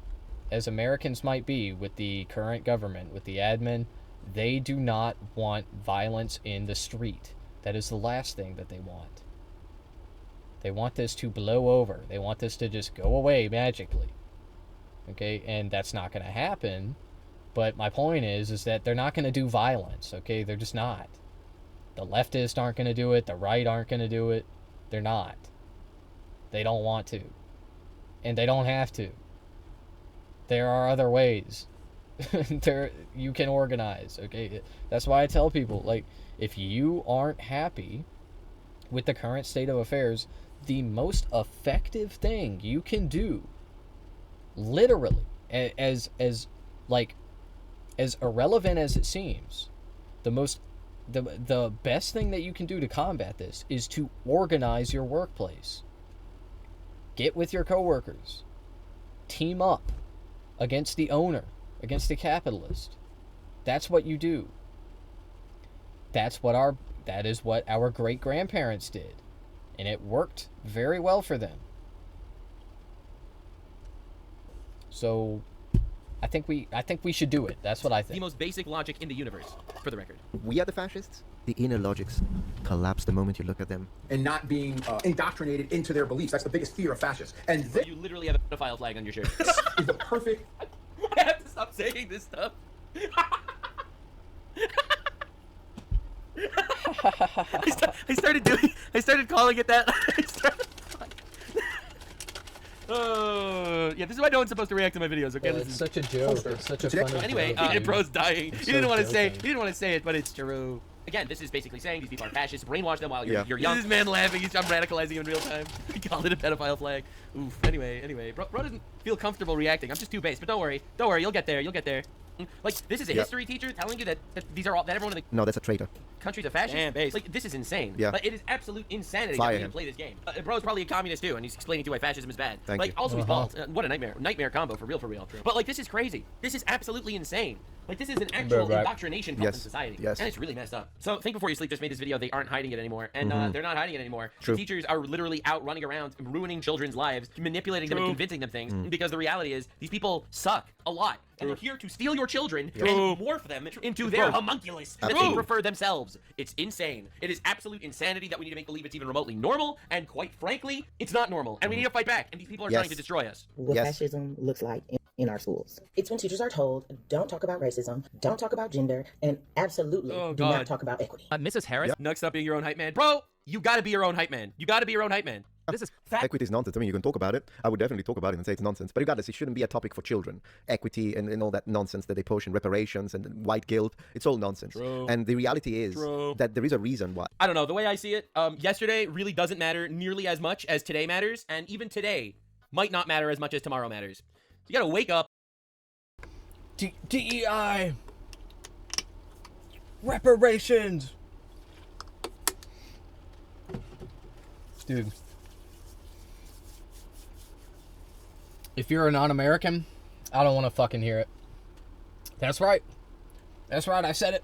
as Americans might be with the current government, with the admin, they do not want violence in the street. That is the last thing that they want. They want this to blow over. They want this to just go away magically. Okay? And that's not going to happen. But my point is that they're not going to do violence, okay? They're just not. The leftists aren't going to do it. The right aren't going to do it. They're not. They don't want to. And they don't have to. There are other ways. You can organize, okay? That's why I tell people, like, if you aren't happy with the current state of affairs, the most effective thing you can do, literally, as irrelevant as it seems, the best thing that you can do to combat this is to organize your workplace. Get with your coworkers. Team up against the owner, against the capitalist. That's what you do. That is what our great-grandparents did. And it worked very well for them. So I think we should do it. That's what I think. The most basic logic in the universe, for the record. We are the fascists. The inner logics collapse the moment you look at them. And not being indoctrinated into their beliefs. That's the biggest fear of fascists. And this You literally have a pedophile flag on your shirt. is the perfect... I have to stop saying this stuff. I started calling it that. Yeah, this is why no one's supposed to react to my videos. Okay, It's such a joke. It's such a funny Anyway, joke. bro's dying. He So didn't want to say. joking. He didn't want to say it, but it's true. Again, this is basically saying these people are fascists. Brainwash them while you're Yeah. young. This man laughing. I'm radicalizing him in real time. He called it a pedophile flag. Oof. Anyway, bro doesn't feel comfortable reacting. I'm just too base. But don't worry. You'll get there. Like, this is a history teacher telling you that everyone in the No, that's a traitor. country's a fascist. Damn, base. Like, this is insane. Yeah. Like, it is absolute insanity Fire that we him. play this game. Bro's probably a communist too, and he's explaining to you why fascism is bad. Thank like, you. also he's bald. What a nightmare combo for real. But like, this is crazy. This is absolutely insane. Like, this is an actual right. indoctrination problem in Yes. society. Yes. And it's really messed up. So think before you sleep just made this video. They aren't hiding it anymore, and they're not hiding it anymore. True. The teachers are literally out running around, ruining children's lives, manipulating them and convincing them things. Because the reality is, these people suck a lot. And they're here to steal your children and morph them into their homunculus that they prefer themselves. It's insane. It is absolute insanity that we need to make believe it's even remotely normal, and quite frankly, it's not normal. And we need to fight back, and these people are trying to destroy us. What Yes. fascism looks like in our schools. It's when teachers are told, don't talk about racism, don't talk about gender, and absolutely do God. not talk about equity. Mrs. Harris? Nux, stop being your own hype man. Bro, you gotta be your own hype man. This is fact. Equity is nonsense. I mean, you can talk about it. I would definitely talk about it and say it's nonsense. But regardless, it shouldn't be a topic for children. Equity and all that nonsense that they push, and reparations and white guilt. It's all nonsense. True. And the reality is that there is a reason why. I don't know. The way I see it, yesterday really doesn't matter nearly as much as today matters, and even today might not matter as much as tomorrow matters. You gotta wake up. DEI. Reparations. Dude. If you're a non-American, I don't want to fucking hear it. That's right. I said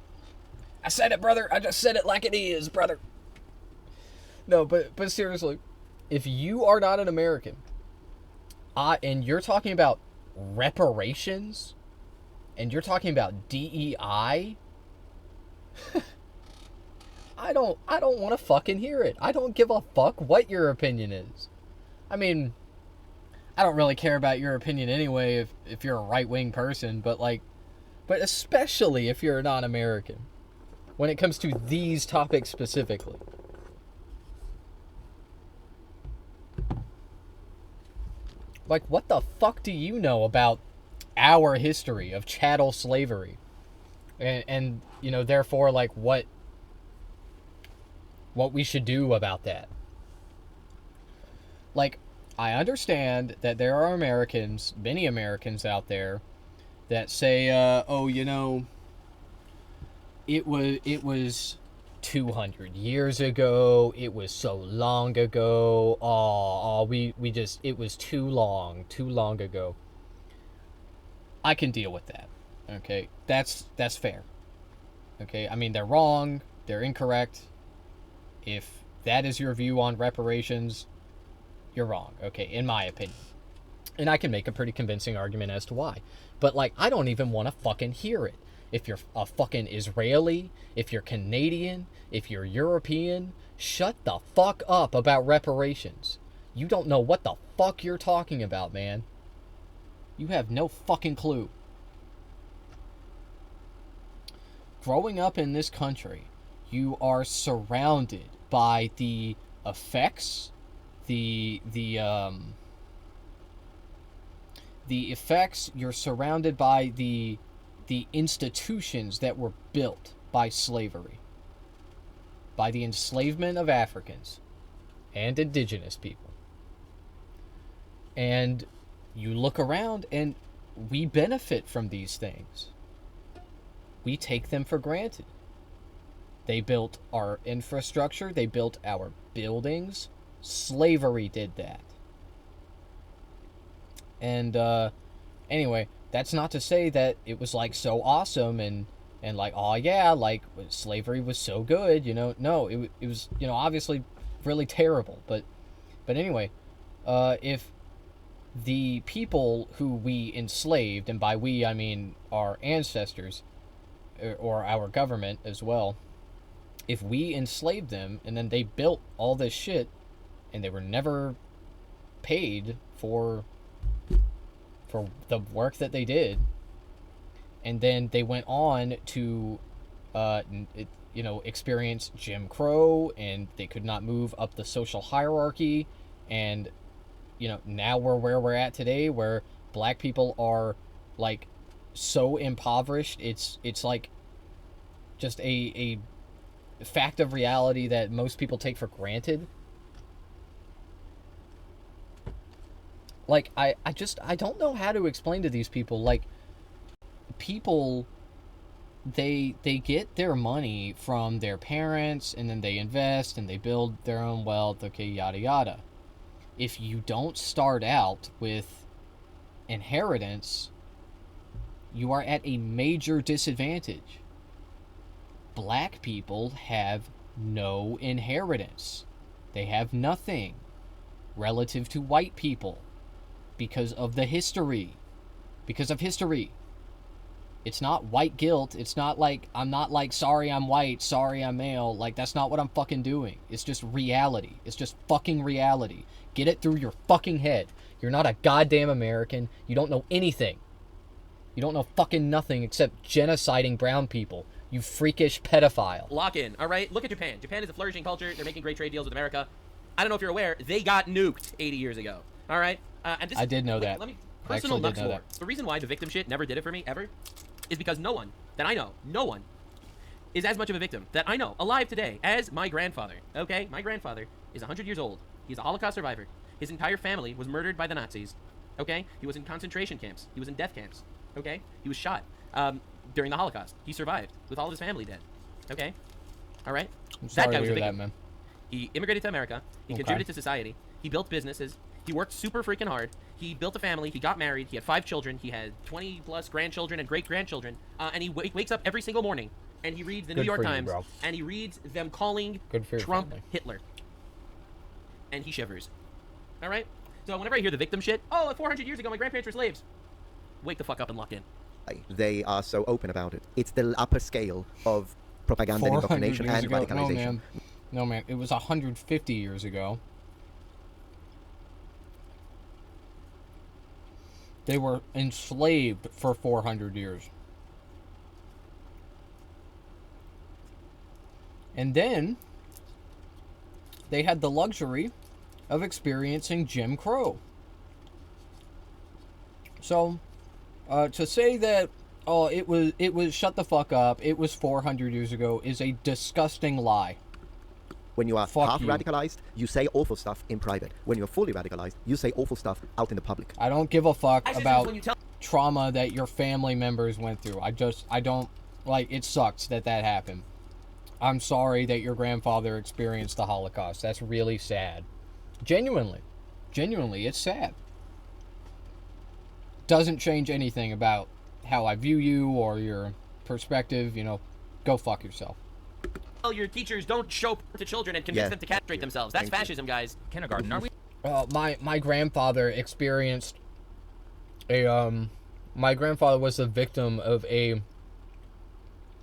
it, brother. I just said it like it is, brother. No, but seriously, if you are not an American, and you're talking about reparations, and you're talking about DEI, I don't want to fucking hear it. I don't give a fuck what your opinion is. I mean, I don't really care about your opinion anyway if you're a right-wing person, but especially if you're a non-American when it comes to these topics specifically. Like, what the fuck do you know about our history of chattel slavery? And you know, therefore, like, what we should do about that. Like, I understand that there are Americans, many Americans out there, that say, oh, you know, it was 200 years ago, it was so long ago, it was too long ago. I can deal with that, okay? That's fair, okay? I mean, they're wrong, they're incorrect. If that is your view on reparations, you're wrong, okay, in my opinion. And I can make a pretty convincing argument as to why. But, like, I don't even want to fucking hear it. If you're a fucking Israeli, if you're Canadian, if you're European, shut the fuck up about reparations. You don't know what the fuck you're talking about, man. You have no fucking clue. Growing up in this country, you are surrounded by the effects, the effects, you're surrounded by the institutions that were built by slavery, by the enslavement of Africans and indigenous people. And you look around and we benefit from these things. We take them for granted. They built our infrastructure, they built our buildings. Slavery did that. And anyway, that's not to say that it was like so awesome and like, oh yeah, like slavery was so good, you know. No, it was, you know, obviously really terrible. But anyway, if the people who we enslaved, and by we I mean our ancestors or our government as well, if we enslaved them and then they built all this shit and they were never paid for the work that they did, and then they went on to experience Jim Crow, and they could not move up the social hierarchy, and you know, now we're where we're at today, where black people are like so impoverished, it's like just a fact of reality that most people take for granted. Like, I don't know how to explain to these people, like, people, they get their money from their parents, and then they invest, and they build their own wealth, okay, yada yada. If you don't start out with inheritance, you are at a major disadvantage. Black people have no inheritance. They have nothing relative to white people. Because of the history. Because of history. It's not white guilt. It's not like, I'm not like, sorry I'm white, sorry I'm male. Like, that's not what I'm fucking doing. It's just reality. It's just fucking reality. Get it through your fucking head. You're not a goddamn American. You don't know anything. You don't know fucking nothing except genociding brown people. You freakish pedophile. Lock in, all right? Look at Japan. Japan is a flourishing culture. They're making great trade deals with America. I don't know if you're aware, they got nuked 80 years ago, all right? And this, I did know that. Let me, personal I actually did know Nuxanor. The reason why the victim shit never did it for me, ever, is because no one that I know, no one, is as much of a victim that I know alive today as my grandfather, okay? My grandfather is 100 years old. He's a Holocaust survivor. His entire family was murdered by the Nazis, okay? He was in concentration camps. He was in death camps, okay? He was shot during the Holocaust. He survived with all of his family dead, okay? All right? I'm sorry that guy to was a hear victim. that, man. He immigrated to America. He contributed to society. He built businesses. He worked super freaking hard. He built a family. He got married. He had 5 children. He had 20 plus grandchildren and great-grandchildren. And he wakes up every single morning and he reads the New York Times and he reads them calling Trump Hitler. And he shivers. All right. So whenever I hear the victim shit, oh, 400 years ago, my grandparents were slaves. Wake the fuck up and lock in. They are so open about it. It's the upper scale of propaganda and 400 indoctrination years and ago? radicalization. No, man. It was 150 years ago. They were enslaved for 400 years. And then they had the luxury of experiencing Jim Crow. So, to say that, oh, it was shut the fuck up, it was 400 years ago, is a disgusting lie. When you are Fuck half you. radicalized, you say awful stuff in private. When you're fully radicalized, you say awful stuff out in the public. I don't give a fuck ISIS is about when you tell- trauma that your family members went through. I don't, like, it sucks that happened. I'm sorry that your grandfather experienced the Holocaust. That's really sad. Genuinely, it's sad. Doesn't change anything about how I view you or your perspective. You know, go fuck yourself. Tell your teachers don't show to children and convince them to castrate themselves. That's fascism, guys. Kindergarten, are we? My grandfather experienced a my grandfather was the victim of a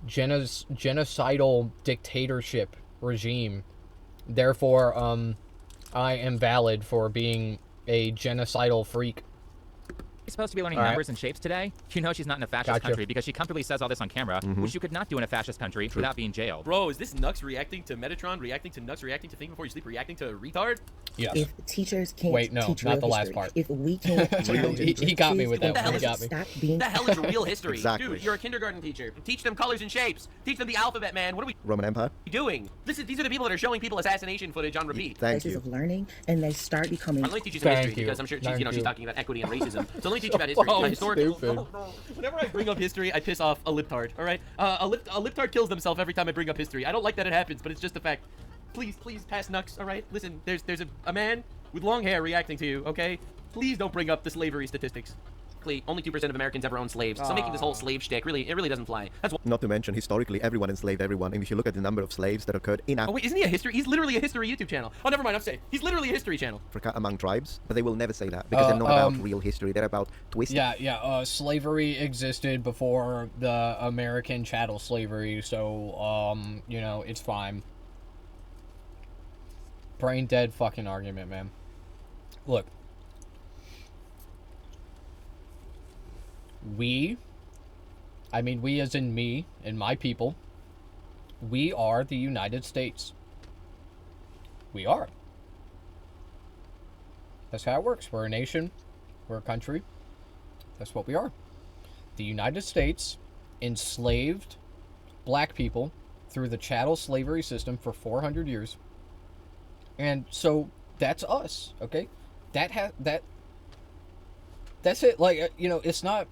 genocidal dictatorship regime. Therefore, I am valid for being a genocidal freak. She's supposed to be learning All right. numbers and shapes today. You know she's not in a fascist Gotcha. country because she comfortably says all this on camera, which you could not do in a fascist country without being jailed. Bro, is this Nux reacting to Metatron, reacting to Nux, reacting to Think Before You Sleep, reacting to Retard? Yes. If teachers can't Wait, no, teach not real the last history, part. if we can't He got me with that What one. the He hell got me. stop being What the hell is real history? Exactly. Dude, you're a kindergarten teacher. Teach them colors and shapes. Teach them the alphabet, man. What are we Roman Empire? doing? These are the people that are showing people assassination footage on repeat. Thank places you. of learning, and they start becoming. Let me teach you some Thank history you. because I'm sure she's, Thank she's you. talking about equity and racism. So let me teach you about history. Oh, Historical. stupid. Whenever I bring up history, I piss off a libtard. All right, a libtard kills themselves every time I bring up history. I don't like that it happens, but it's just a fact. Please pass Nux. All right, listen. There's a man with long hair reacting to you. Okay, please don't bring up the slavery statistics. Only 2% of Americans ever owned slaves. So making this whole slave shtick really doesn't fly. That's Not to mention, historically, everyone enslaved everyone. And if you look at the number of slaves that occurred in Oh wait, isn't he a history? He's literally a history YouTube channel. Oh, never mind. I'm saying he's literally a history channel. Africa among tribes, but they will never say that because they're not about real history. They're about twisting. Yeah. Slavery existed before the American chattel slavery, so you know, it's fine. Brain dead fucking argument, man. Look. We as in me and my people, we are the United States. We are. That's how it works. We're a nation. We're a country. That's what we are. The United States enslaved black people through the chattel slavery system for 400 years. And so that's us, okay? That's it. Like, you know, it's not,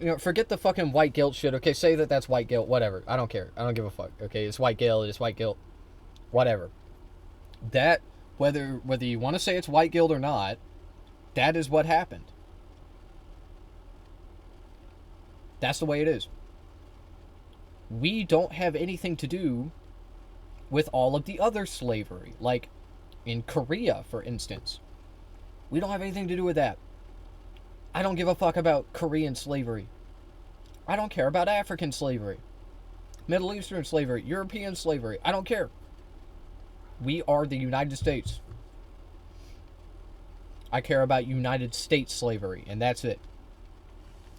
you know, forget the fucking white guilt shit. Okay, say that that's white guilt, whatever. I don't care. I don't give a fuck. Okay, it's white guilt, whatever. That, whether you want to say it's white guilt or not, that is what happened. That's the way it is. We don't have anything to do with all of the other slavery. Like, in Korea, for instance. We don't have anything to do with that. I don't give a fuck about Korean slavery. I don't care about African slavery. Middle Eastern slavery. European slavery. I don't care. We are the United States. I care about United States slavery, and that's it.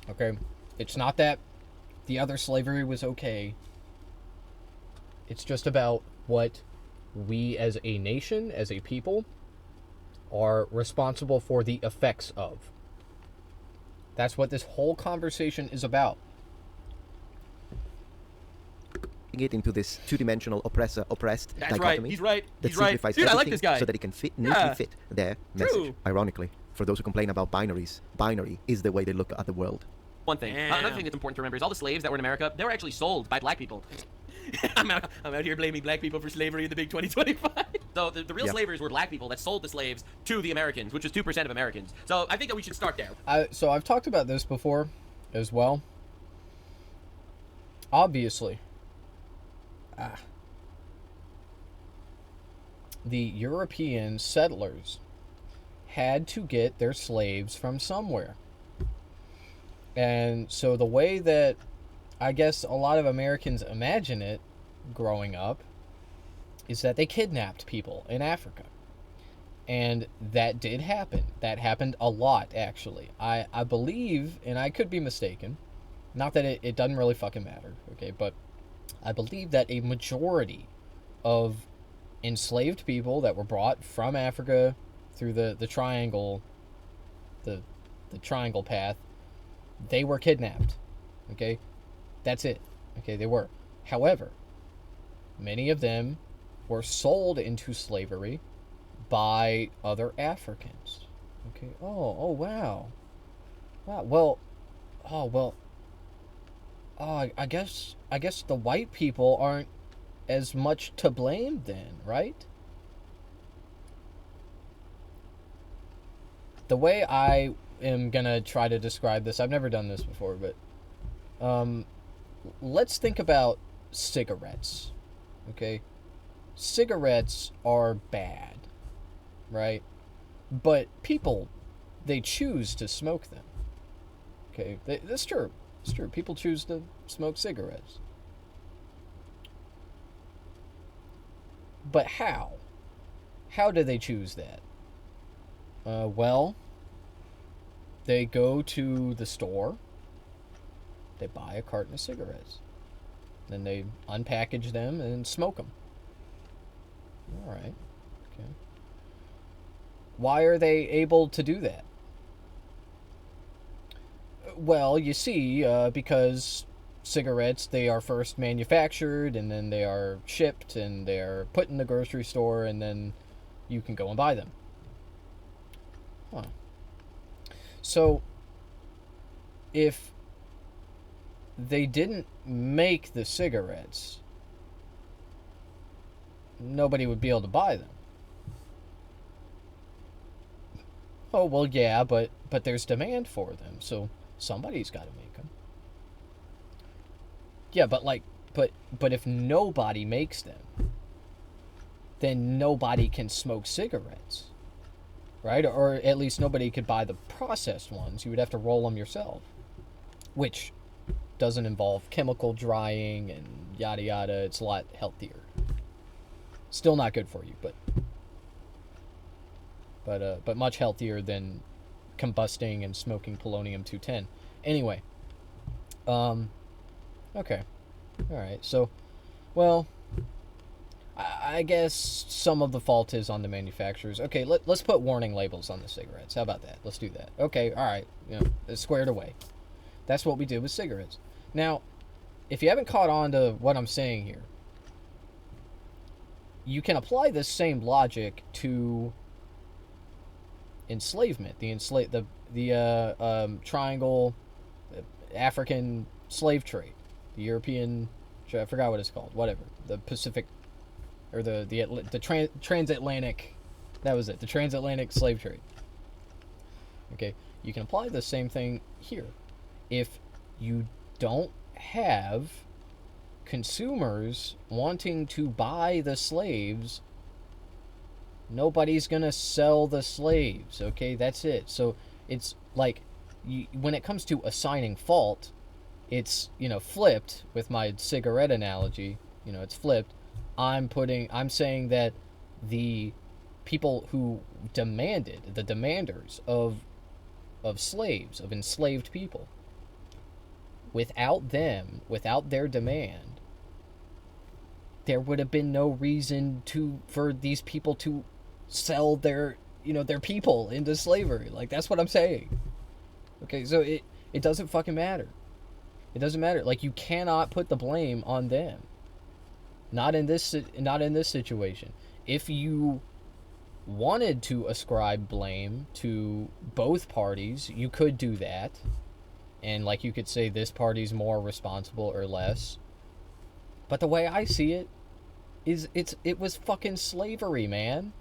Okay? It's not that the other slavery was okay. It's just about what we as a nation, as a people, are responsible for the effects of. That's what this whole conversation is about. It into this two-dimensional oppressor-oppressed That's dichotomy. right. He's right. That He's right. simplifies Dude, I like everything this guy. so that it can fit Yeah. neatly fit their message. True. Ironically, for those who complain about binaries, binary is the way they look at the world. One thing. Another thing that's important to remember is all the slaves that were in America, they were actually sold by black people. I'm out here blaming black people for slavery in the big 2025. So the real slavers were black people that sold the slaves to the Americans, which was 2% of Americans. So I think that we should start there. So I've talked about this before as well. Obviously. The European settlers had to get their slaves from somewhere. And so the way that I guess a lot of Americans imagine it growing up is that they kidnapped people in Africa. And that did happen. That happened a lot, actually. I believe, and I could be mistaken, not that it doesn't really fucking matter, okay, but I believe that a majority of enslaved people that were brought from Africa through the triangle, the triangle path, they were kidnapped, okay? That's it, okay, they were. However, many of them were sold into slavery by other Africans. Okay. Oh, wow. Wow. Well, I guess the white people aren't as much to blame then, right? The way I am gonna try to describe this, I've never done this before, but let's think about cigarettes. Okay? Cigarettes are bad, right? But people, they choose to smoke them. Okay, that's true. It's true. People choose to smoke cigarettes. But how? How do they choose that? Well, they go to the store, they buy a carton of cigarettes, then they unpackage them and smoke them. All right. Okay. Why are they able to do that? Well, you see, because cigarettes, they are first manufactured, and then they are shipped, and they are put in the grocery store, and then you can go and buy them. Huh. So, if they didn't make the cigarettes, nobody would be able to buy them. Oh, well, yeah, but there's demand for them, so somebody's got to make them. Yeah, but if nobody makes them, then nobody can smoke cigarettes, right? Or at least nobody could buy the processed ones. You would have to roll them yourself, which doesn't involve chemical drying and yada yada. It's a lot healthier. Still not good for you, but much healthier than combusting and smoking polonium-210. Anyway, okay, all right. So, well, I guess some of the fault is on the manufacturers. Okay, let's put warning labels on the cigarettes. How about that? Let's do that. Okay, all right. It's squared away. That's what we did with cigarettes. Now, if you haven't caught on to what I'm saying here, you can apply this same logic to enslavement. The triangle African slave trade, the European, I forgot what it's called, whatever, the Pacific, or the transatlantic, that was it, the transatlantic slave trade. Okay, you can apply the same thing here. If you don't have consumers wanting to buy the slaves, nobody's gonna sell the slaves. Okay, that's it. So it's like, when it comes to assigning fault, it's, flipped. With my cigarette analogy, it's flipped. I'm saying that the people who demanded, the demanders of slaves, of enslaved people, without them, without their demand, there would have been no reason for these people to sell their people into slavery. Like, that's what I'm saying. Okay, so it doesn't fucking matter. It doesn't matter. Like, you cannot put the blame on them. Not in this situation. If you wanted to ascribe blame to both parties, you could do that. And, like, you could say this party's more responsible or less. But the way I see it is it was fucking slavery, man.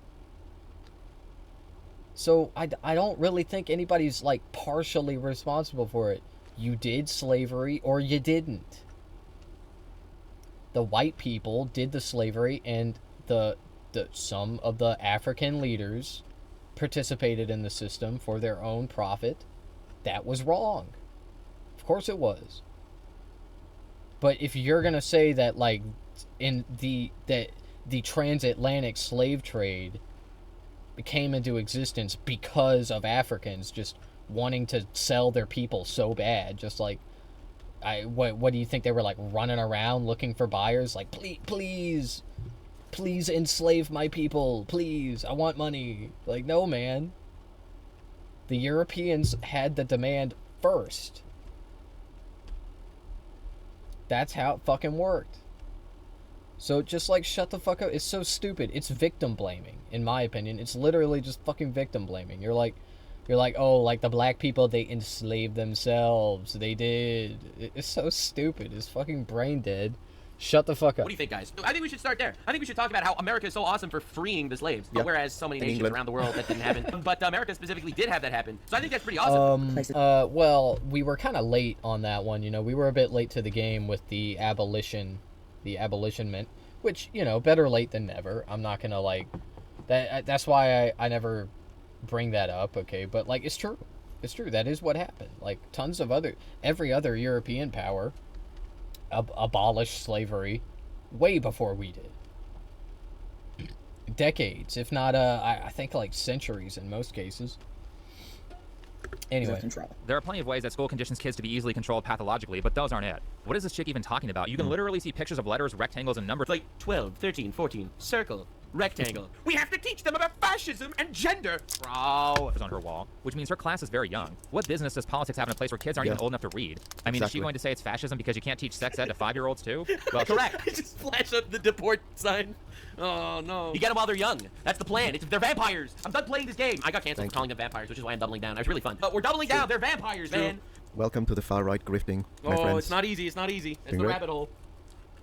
So I don't really think anybody's, like, partially responsible for it. You did slavery or you didn't. The white people did the slavery, and some of the African leaders participated in the system for their own profit. That was wrong. Of course it was. But if you're gonna say that, like, in the transatlantic slave trade came into existence because of Africans just wanting to sell their people so bad, just like, what do you think they were, like, running around looking for buyers, like, please enslave my people, please, I want money. Like, no, man. The Europeans had the demand first. That's how it fucking worked. So just, like, shut the fuck up. It's so stupid. It's victim blaming, in my opinion. It's literally just fucking victim blaming. You're like, oh, like, the black people, they enslaved themselves. They did. It's so stupid. It's fucking brain dead. Shut the fuck up. What do you think, guys? I think we should start there. I think we should talk about how America is so awesome for freeing the slaves, whereas so many nations around the world that didn't happen. But America specifically did have that happen. So I think that's pretty awesome. Well, we were kind of late on that one, you know. We were a bit late to the game with the abolitionment, which, you know, better late than never. I'm not gonna, like, that's why I never bring that up, okay? But, like, it's true. It's true. That is what happened. Like, every other European power abolished slavery way before we did. Decades, if not, I think, like, centuries in most cases. Anyway. There are plenty of ways that school conditions kids to be easily controlled pathologically, but those aren't it. What is this chick even talking about? You can literally see pictures of letters, rectangles, and numbers. Like 12, 13, 14, circle, rectangle. We have to teach them about fascism and gender. Bro. On her wall, which means her class is very young. What business does politics have in a place where kids aren't even old enough to read? I mean, is she going to say it's fascism because you can't teach sex ed to 5-year-olds too? Well, correct. Just flash up the deport sign. Oh, no. You get them while they're young. That's the plan. They're vampires. I'm done playing this game. I got canceled for calling them vampires, which is why I'm doubling down. It's really fun. But we're doubling down. They're vampires, man. Welcome to the far right grifting, my friends. It's not easy. It's not easy. It's the rabbit hole.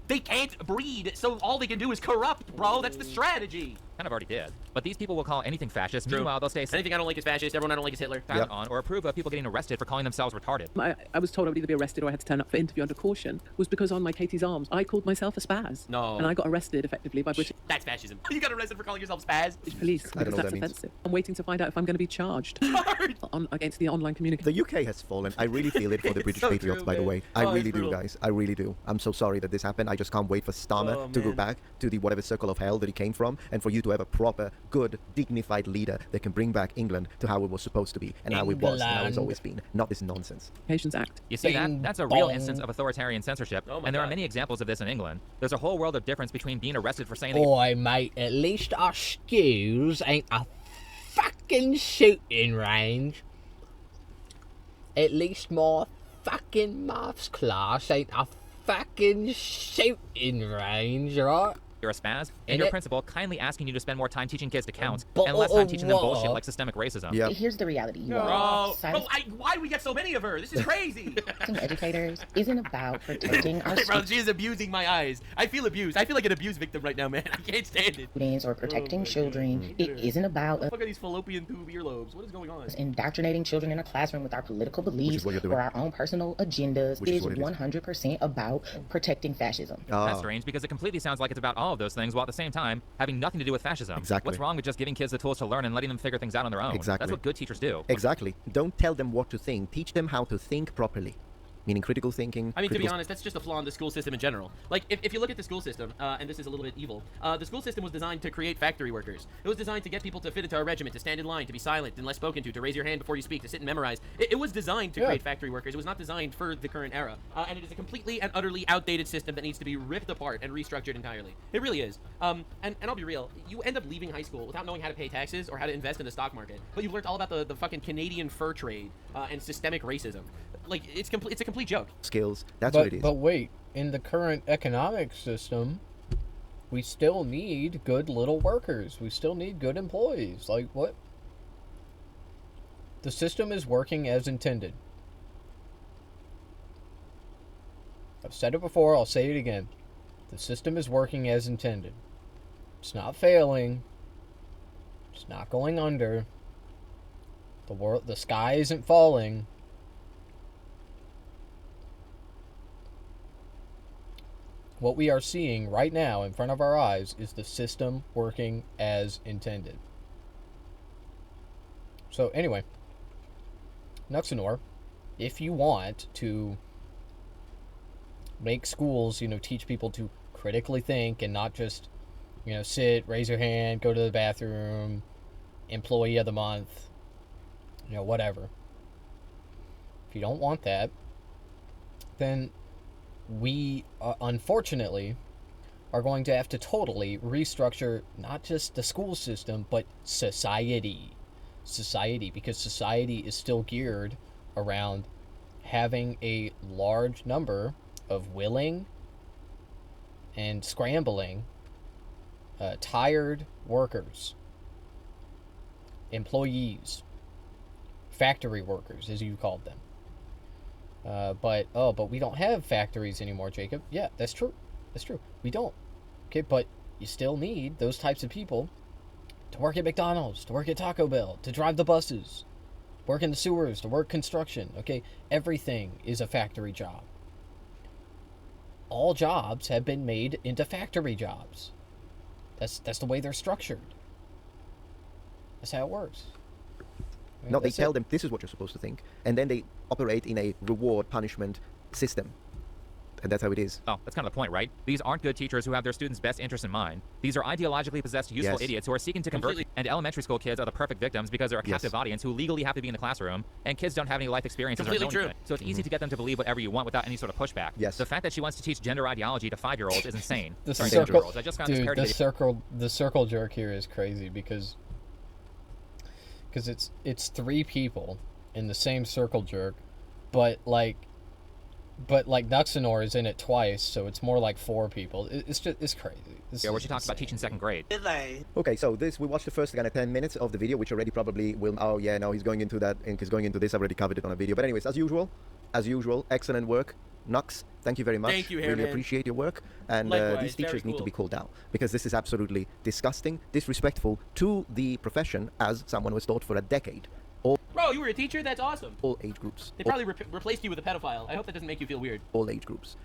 They can't breed, so all they can do is corrupt, bro. That's the strategy. Kind of already did. But these people will call anything fascist. True. Meanwhile, they'll stay anything I don't like is fascist. Everyone I don't like is Hitler. Silent on or approve of people getting arrested for calling themselves retarded. I was told I would either be arrested or I had to turn up for interview under caution. Was because on my Katie's arms, I called myself a spaz. No. And I got arrested effectively by British. That's fascism. You got arrested for calling yourself spaz. Police. I don't know what that's that means. offensive. I'm waiting to find out if I'm going to be charged against the online communication. The UK has fallen. I really feel it for the British Patriots, by the way. I really do, guys. I really do. I'm so sorry that this happened. I just can't wait for Starmer to go back to the whatever circle of hell that he came from, and for you to have a proper, good, dignified leader that can bring back England to how it was supposed to be, and how it was, and how it's always been. Not this nonsense. Act. You see that? That's a real instance of authoritarian censorship, and there are many examples of this in England. There's a whole world of difference between being arrested for saying that. Oi, mate, at least our schools ain't a fucking shooting range. At least my fucking maths class ain't a fucking shooting range, right? You're a spaz, and your principal kindly asking you to spend more time teaching kids to count, But- and less time teaching them bullshit like systemic racism. Yeah. Here's the reality. You Bro, all. why do we get so many of her? This is crazy. Educators isn't about protecting our Bro, she is abusing my eyes. I feel abused. I feel like an abuse victim right now, man. I can't stand it. students or protecting children. It isn't about What the fuck are these fallopian tube earlobes? What is going on? indoctrinating children in a classroom with our political beliefs what you're doing. or our own personal agendas. Which It is is what it is. 100% about protecting fascism. That's strange because it completely sounds like it's about all of those things while at the same time having nothing to do with fascism. Exactly. What's wrong with just giving kids the tools to learn and letting them figure things out on their own? Exactly. That's what good teachers do. Exactly. Don't tell them what to think. Teach them how to think properly. Meaning critical thinking. I mean, to be honest, that's just a flaw in the school system in general. Like, if you look at the school system, and this is a little bit evil, the school system was designed to create factory workers. It was designed to get people to fit into a regiment, to stand in line, to be silent and less spoken to raise your hand before you speak, to sit and memorize. It was designed to create factory workers. It was not designed for the current era. And it is a completely and utterly outdated system that needs to be ripped apart and restructured entirely. It really is. And I'll be real, you end up leaving high school without knowing how to pay taxes or how to invest in the stock market. But you've learned all about the fucking Canadian fur trade and systemic racism. Like, it's a complete joke. Skills. That's what it is. But wait, in the current economic system, we still need good little workers. We still need good employees. Like, what? The system is working as intended. I've said it before, I'll say it again. The system is working as intended. It's not failing. It's not going under. The sky isn't falling. What we are seeing right now in front of our eyes is the system working as intended. So anyway, Nuxanor, if you want to make schools, teach people to critically think and not just, sit, raise your hand, go to the bathroom, employee of the month, whatever. If you don't want that, then we, unfortunately, are going to have to totally restructure not just the school system, but society. Because society is still geared around having a large number of willing and scrambling, tired workers, employees, factory workers, as you called them. But we don't have factories anymore, Jacob. Yeah, that's true. We don't. Okay, but you still need those types of people to work at McDonald's, to work at Taco Bell, to drive the buses, work in the sewers, to work construction. Okay, everything is a factory job. All jobs have been made into factory jobs. That's the way they're structured. That's how it works. No, they tell them this is what you're supposed to think, and then they operate in a reward-punishment system. And that's how it is. Oh, that's kind of the point, right? These aren't good teachers who have their students' best interests in mind. These are ideologically possessed, useful idiots who are seeking to convert. And elementary school kids are the perfect victims because they're a captive audience who legally have to be in the classroom, and kids don't have any life experiences or know anything. So it's easy to get them to believe whatever you want without any sort of pushback. The fact that she wants to teach gender ideology to 5-year-olds is insane. The circle jerk here is crazy because it's 3 people in the same circle jerk, but Nuxanor is in it twice, so it's more like 4 people. It's crazy. Where she talks about teaching 2nd grade. Okay, so we watched the first kind of 10 minutes of the video, which already probably will. Oh yeah, no, he's going into that, and he's going into this. I already covered it on a video. But anyways, as usual, excellent work, Nux. Thank you very much. Thank you, Really appreciate your work. And these teachers need to be called out because this is absolutely disgusting, disrespectful to the profession as someone who was taught for a decade. Bro, you were a teacher? That's awesome. All age groups. They probably replaced you with a pedophile. I hope that doesn't make you feel weird. All age groups.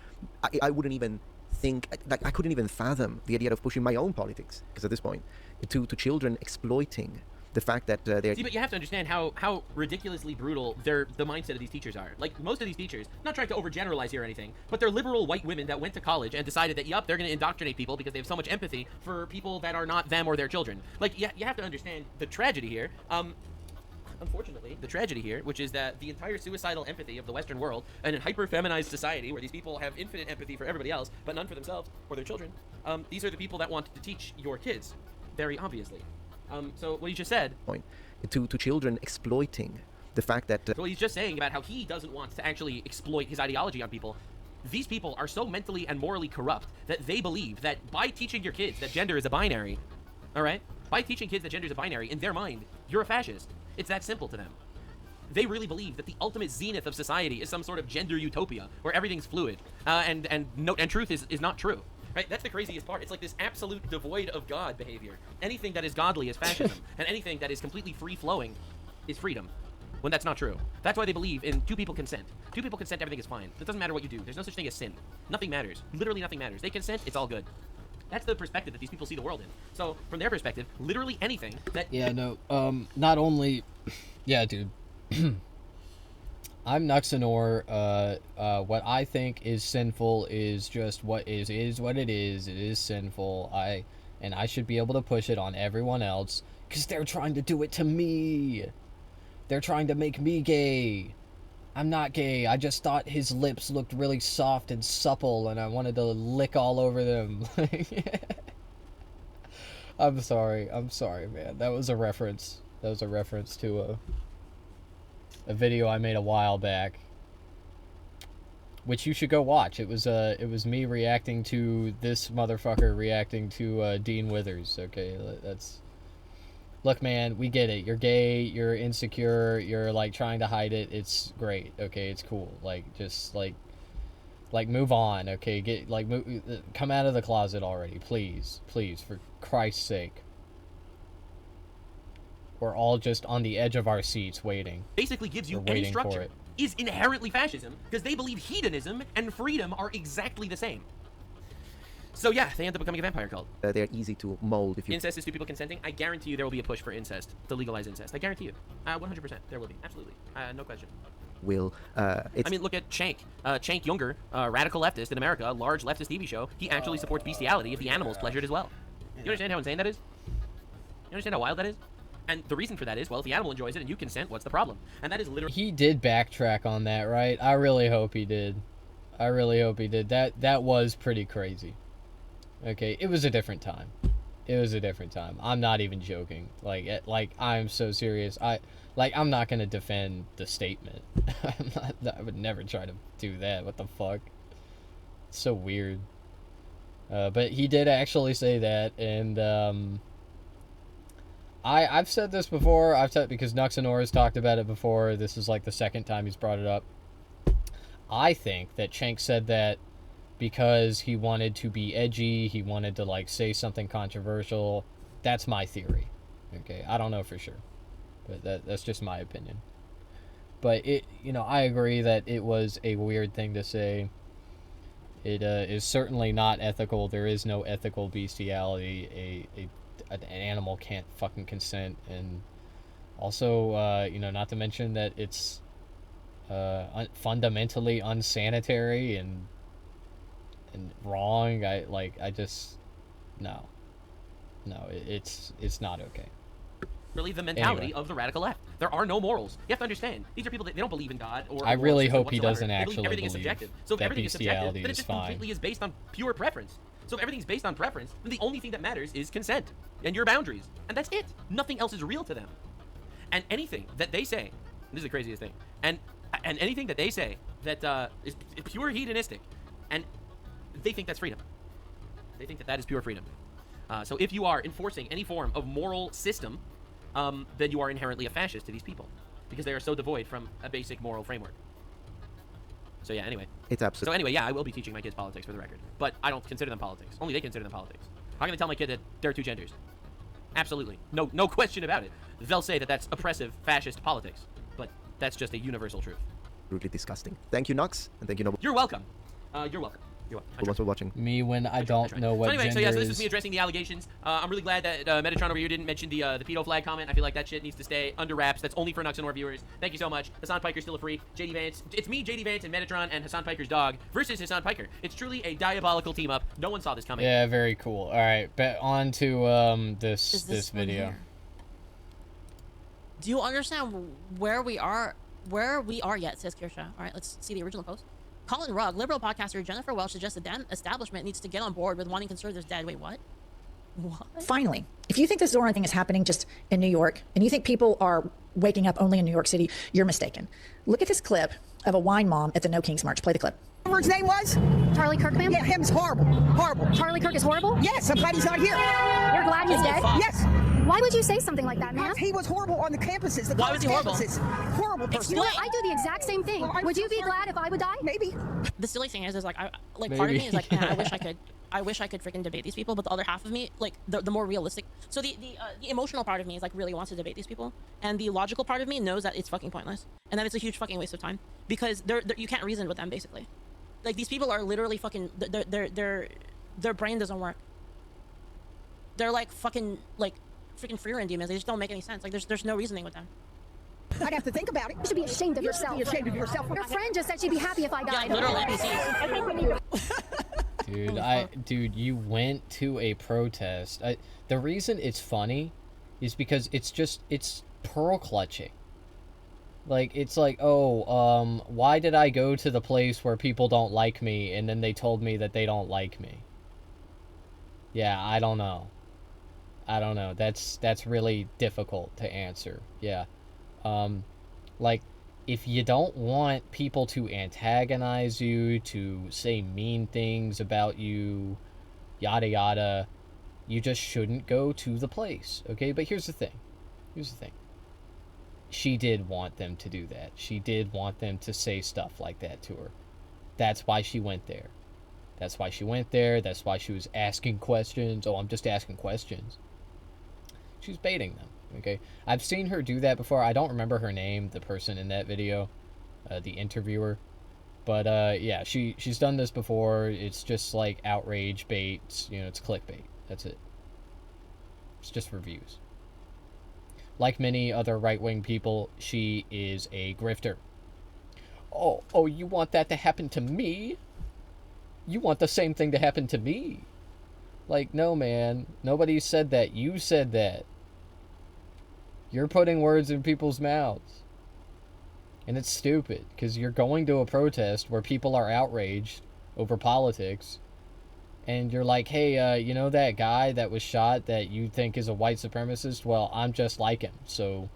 I wouldn't even think, I couldn't even fathom the idea of pushing my own politics, because at this point, to children exploiting the fact that they're... See, but you have to understand how ridiculously brutal the mindset of these teachers are. Like, most of these teachers, not trying to overgeneralize here or anything, but they're liberal white women that went to college and decided that, yup, they're going to indoctrinate people because they have so much empathy for people that are not them or their children. Like, you have to understand the tragedy here. Unfortunately, the tragedy here, which is that the entire suicidal empathy of the Western world and a hyper-feminized society where these people have infinite empathy for everybody else, but none for themselves or their children, these are the people that want to teach your kids, very obviously. So what you just said... To children exploiting the fact that... So what he's just saying about how he doesn't want to actually exploit his ideology on people, these people are so mentally and morally corrupt that they believe that by teaching your kids that gender is a binary, all right? By teaching kids that gender is a binary, in their mind, you're a fascist. It's that simple to them. They really believe that the ultimate zenith of society is some sort of gender utopia where everything's fluid and truth is not true. Right? That's the craziest part. It's like this absolute devoid of God behavior. Anything that is godly is fascism, and anything that is completely free-flowing is freedom. When that's not true. That's why they believe in 2 people consent. 2 people consent, everything is fine. It doesn't matter what you do. There's no such thing as sin. Nothing matters. Literally nothing matters. They consent, it's all good. That's the perspective that these people see the world in. So, from their perspective, literally anything that... Yeah, no, not only... Yeah, dude. I'm Nuxanor. What I think is sinful is just what is what it is. It is sinful. I should be able to push it on everyone else, because they're trying to do it to me. They're trying to make me gay. I'm not gay. I just thought his lips looked really soft and supple, and I wanted to lick all over them. I'm sorry, man. That was a reference. That was a reference to a video I made a while back, which you should go watch. It was me reacting to this motherfucker reacting to Dean Withers. Okay, that's... Look, man, we get it. You're gay, you're insecure, you're, like, trying to hide it. It's great, okay? It's cool. Like, just, like, move on, okay? Come out of the closet already, please. Please, for Christ's sake. We're all just on the edge of our seats waiting. Basically gives you any structure is inherently fascism, because they believe hedonism and freedom are exactly the same. So yeah, they end up becoming a vampire cult. They're easy to mold if you. Incest is two people consenting. I guarantee you there will be a push for incest, to legalize incest. I guarantee you. 100% there will be. Absolutely. No question. Will. I mean, look at Cenk. Cenk Younger, radical leftist in America, a large leftist TV show. He actually supports bestiality if the animal is pleasured as well. You understand how insane that is? You understand how wild that is? And the reason for that is, well, if the animal enjoys it and you consent, what's the problem? And that is literally... He did backtrack on that, right? I really hope he did. I really hope he did. That was pretty crazy. Okay, it was a different time. It was a different time. I'm not even joking. Like I'm so serious. I'm not gonna defend the statement. I would never try to do that. What the fuck? It's so weird. But he did actually say that, and I've said this before. I've said because Nuxanor has talked about it before. This is like the second time he's brought it up. I think that Cenk said that because he wanted to be edgy, he wanted to like say something controversial. That's my theory. Okay, I don't know for sure, but that's just my opinion. But I agree that it was a weird thing to say. It is certainly not ethical. There is no ethical bestiality. An animal can't fucking consent, and also, not to mention that it's fundamentally unsanitary and wrong. It's not okay. Really the mentality of the radical left. There are no morals. You have to understand. These are people that they don't believe in God or I really hope he whatsoever. doesn't actually everything is subjective. So if that everything is subjective, bestiality then it is just fine. completely is based on pure preference. So if everything's based on preference, then the only thing that matters is consent and your boundaries. And that's it. Nothing else is real to them. And anything that they say, this is the craziest thing, and anything that they say that is pure hedonistic, and they think that's freedom. They think that is pure freedom. So if you are enforcing any form of moral system, then you are inherently a fascist to these people, because they are so devoid from a basic moral framework. So yeah, anyway. It's absolutely. So anyway, yeah, I will be teaching my kids politics for the record, but I don't consider them politics. Only they consider them politics. I'm gonna tell my kid that there are two genders. Absolutely, no question about it. They'll say that that's oppressive, fascist politics, but that's just a universal truth. Brutally disgusting. Thank you, Nux, and thank you, Noble. You're welcome. You're welcome. Who wants for watching? Me when I don't know what so anyway, gender so yeah, so this is. is me addressing the allegations. I'm really glad that Metatron over here didn't mention the pedo flag comment. I feel like that shit needs to stay under wraps. That's only for Nuxanor viewers. Thank you so much. Hasan Piker's still a freak. JD Vance. It's me, JD Vance, and Metatron, and Hasan Piker's dog versus Hasan Piker. It's truly a diabolical team up. No one saw this coming. Yeah, very cool. All right, on to this video. Here? Do you understand where we are yet, says Kirsha. All right, let's see the original post. Colin Rugg, liberal podcaster Jennifer Welch suggests the Dan establishment needs to get on board with wanting conservatives dead. Wait, what? What? Finally, if you think this Zora thing is happening just in New York, and you think people are waking up only in New York City, you're mistaken. Look at this clip of a wine mom at the No Kings March. Play the clip. Whatever his name was? Charlie Kirk, ma'am? Yeah, him's horrible. Horrible. Charlie Kirk is horrible? Yes, I'm glad he's not here. You're glad he's dead? Yes. Why would you say something like that, ma'am? He was horrible on the campuses. Why was he horrible? Horrible person. You know what? I do the exact same thing. Would you be glad if I would die? Maybe. The silly thing is like, part of me is like, man, I wish I could freaking debate these people, but the other half of me, like the more realistic. So the emotional part of me is like really wants to debate these people, and the logical part of me knows that it's fucking pointless, and that it's a huge fucking waste of time because they're you can't reason with them basically. Like these people are literally fucking their brain doesn't work. They're like fucking like freaking freeran demons. They just don't make any sense. Like there's no reasoning with them. I'd have to think about it. You should be ashamed of yourself. Be ashamed of yourself. Your friend just said she'd be happy if I died. Yeah, literally NPCs. Dude, you went to a protest. The reason it's funny is because it's pearl clutching. Like, it's like, why did I go to the place where people don't like me, and then they told me that they don't like me? Yeah, I don't know. That's really difficult to answer. Yeah. Like, if you don't want people to antagonize you, to say mean things about you, yada yada, you just shouldn't go to the place, okay? But here's the thing. She did want them to do that. She did want them to say stuff like that to her. That's why she went there. That's why she was asking questions. Oh, I'm just asking questions. She was baiting them, okay? I've seen her do that before. I don't remember her name, the person in that video, the interviewer. But yeah, she's done this before. It's just like outrage bait. You know, it's clickbait. That's it. It's just for views. Like many other right-wing people, she is a grifter. Oh, you want that to happen to me? You want the same thing to happen to me? Like, no, man. Nobody said that. You said that. You're putting words in people's mouths. And it's stupid, because you're going to a protest where people are outraged over politics, and you're like, hey, you know that guy that was shot that you think is a white supremacist? Well, I'm just like him, so...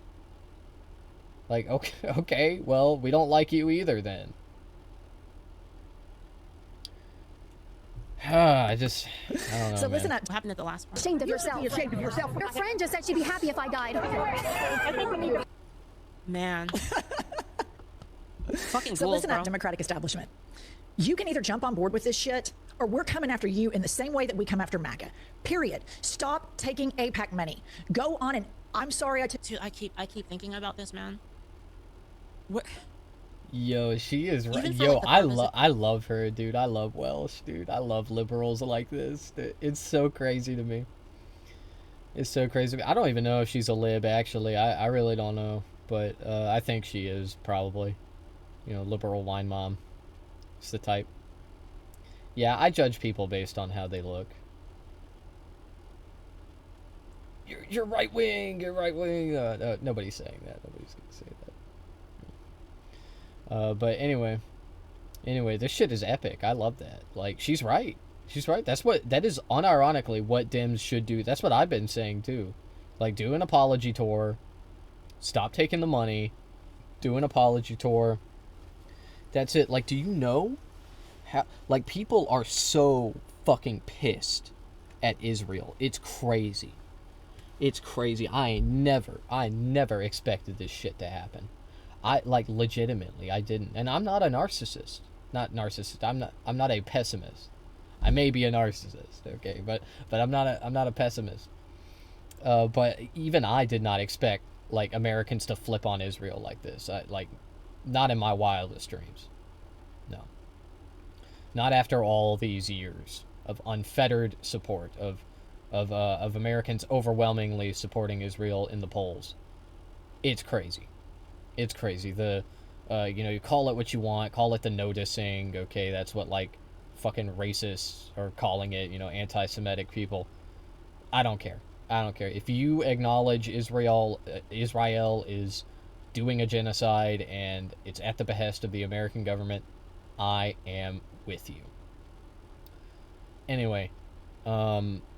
Like, okay, well, we don't like you either, then. I don't know, So man. what happened at the last part? Ashamed of yourself. Be ashamed of yourself. Your friend just said she'd be happy if I died. Man. Fucking So ghouls, listen bro. up, Democratic establishment. You can either jump on board with this shit, or we're coming after you in the same way that we come after MAGA. Period. Stop taking AIPAC money. Go on and I'm sorry Dude, I keep thinking about this, man. What? Yo, she is right. Even for, Yo, like, the I love her, dude. I love Welsh, dude. I love liberals like this. It's so crazy to me. It's so crazy. I don't even know if she's a lib, actually. I really don't know. But I think she is, probably. You know, liberal wine mom. It's the type. Yeah, I judge people based on how they look. You're right wing. You're right wing. No, nobody's saying that. Nobody's gonna say that. But anyway, this shit is epic. I love that. Like, she's right. She's right. That is unironically what Dems should do. That's what I've been saying too. Like, do an apology tour. Stop taking the money. Do an apology tour. That's it. Like, do you know how, like, people are so fucking pissed at Israel. It's crazy. It's crazy. I never expected this shit to happen. Legitimately, I didn't. And I'm not a narcissist. Not narcissist. I'm not a pessimist. I may be a narcissist, okay, but I'm not a pessimist. But even I did not expect, like, Americans to flip on Israel like this. Not in my wildest dreams. No. Not after all these years of unfettered support of Americans overwhelmingly supporting Israel in the polls. It's crazy. It's crazy. You call it what you want, call it the noticing, okay, that's what, like, fucking racists are calling it, anti-Semitic people. I don't care. If you acknowledge Israel is doing a genocide and it's at the behest of the American government, I am with you. Anyway,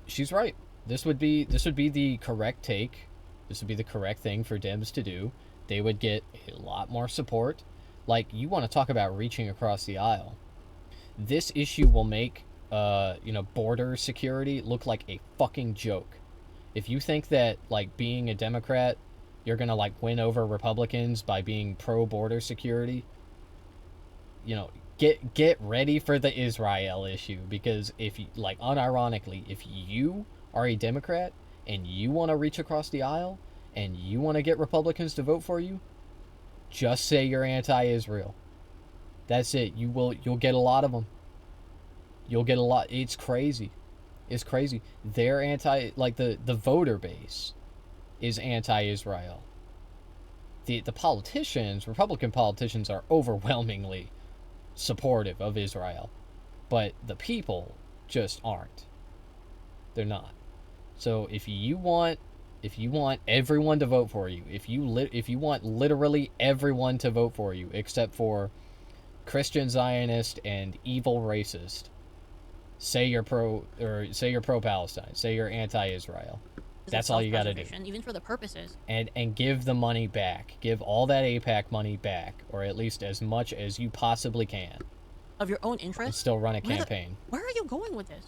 she's right. This would be the correct take. This would be the correct thing for Dems to do. They would get a lot more support. Like, you want to talk about reaching across the aisle. This issue will make, border security look like a fucking joke. If you think that, like, being a Democrat, you're going to, like, win over Republicans by being pro-border security, get ready for the Israel issue. Because if you, like, unironically, if you are a Democrat and you want to reach across the aisle and you want to get Republicans to vote for you, just say you're anti-Israel. That's it. You'll get a lot of them. You'll get a lot. It's crazy. It's crazy. They're the voter base is anti-Israel. The politicians, Republican politicians, are overwhelmingly supportive of Israel, but the people just aren't. They're not. So if you want everyone to vote for you, if you want literally everyone to vote for you except for Christian Zionist and evil racist, say you're pro-Palestine, say you're anti-Israel. That's all you got to do. Even for the purposes. And give the money back. Give all that AIPAC money back, or at least as much as you possibly can. Of your own interest? And still run a campaign. Where are you going with this?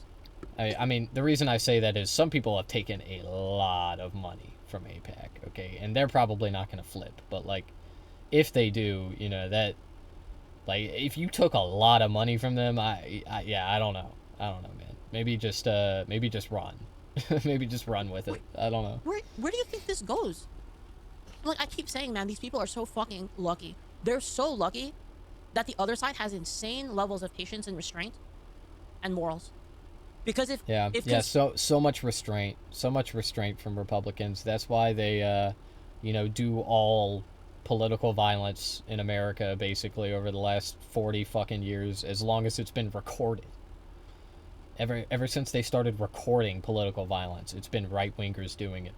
I mean, the reason I say that is some people have taken a lot of money from AIPAC, okay? And they're probably not going to flip. But, like, if they do, that... Like, if you took a lot of money from them, I don't know. I don't know, man. Maybe just run. Maybe just run with it. I don't know. Where do you think this goes? Like, I keep saying, man, these people are so fucking lucky. They're so lucky that the other side has insane levels of patience and restraint and morals. Because if so much restraint from Republicans. That's why they do all political violence in America basically over the last 40 fucking years, as long as it's been recorded. Ever since they started recording political violence, it's been right-wingers doing it.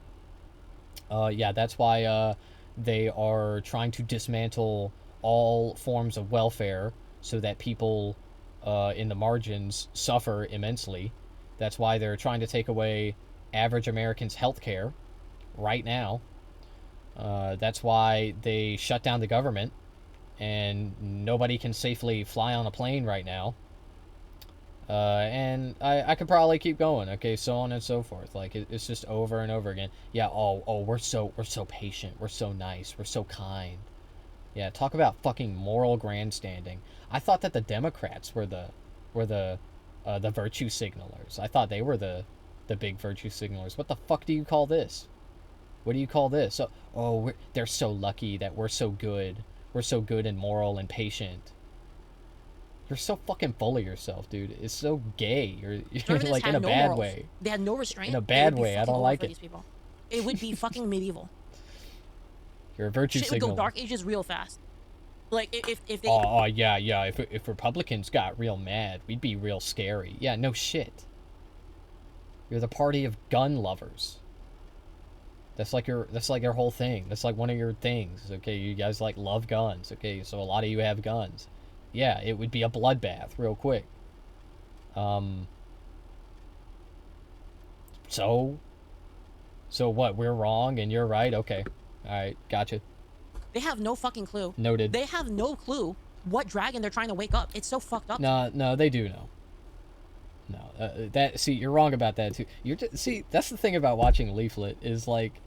That's why they are trying to dismantle all forms of welfare so that people in the margins suffer immensely. That's why they're trying to take away average Americans' health care right now. That's why they shut down the government and nobody can safely fly on a plane right now. And I could probably keep going, okay, so on and so forth. Like, it's just over and over again. Yeah, we're so patient, we're so nice, we're so kind. Yeah, talk about fucking moral grandstanding. I thought that the Democrats were the virtue signalers. I thought they were the big virtue signalers. What the fuck do you call this? What do you call this? They're so lucky that we're so good. We're so good and moral and patient. You're so fucking full of yourself, dude. It's so gay. You're like in a bad way. They had no restraint. In a bad way. I don't like it. These people. It would be fucking medieval. You're a virtue Shit signal. would go Dark Ages real fast. Like if they. Yeah. If Republicans got real mad, we'd be real scary. Yeah, no shit. You're the party of gun lovers. That's like your whole thing. That's like one of your things. Okay, you guys like love guns. Okay, so a lot of you have guns. Yeah, it would be a bloodbath real quick. So what? We're wrong and you're right? Okay. All right, gotcha. They have no fucking clue. Noted. They have no clue what dragon they're trying to wake up. It's so fucked up. No, they do know. No, you're wrong about that too. See, that's the thing about watching Leaflet is like,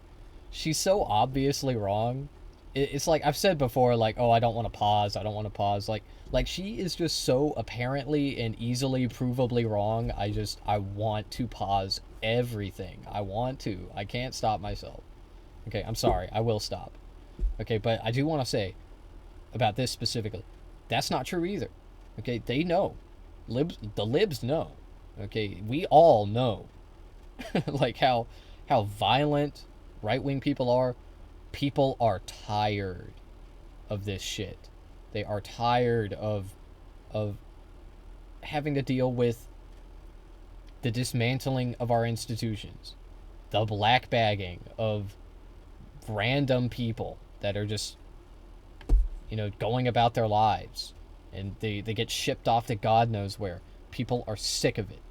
she's so obviously wrong. It's like I've said before, like, I don't want to pause. Like she is just so apparently and easily provably wrong. I want to pause everything. I can't stop myself. Okay, I'm sorry. I will stop. Okay, but I do want to say about this specifically, that's not true either. Okay, they know. The libs know. Okay, we all know. Like how violent right-wing people are. People are tired of this shit. They are tired of having to deal with the dismantling of our institutions, the black bagging of random people that are just, going about their lives, and they get shipped off to God knows where. People are sick of it.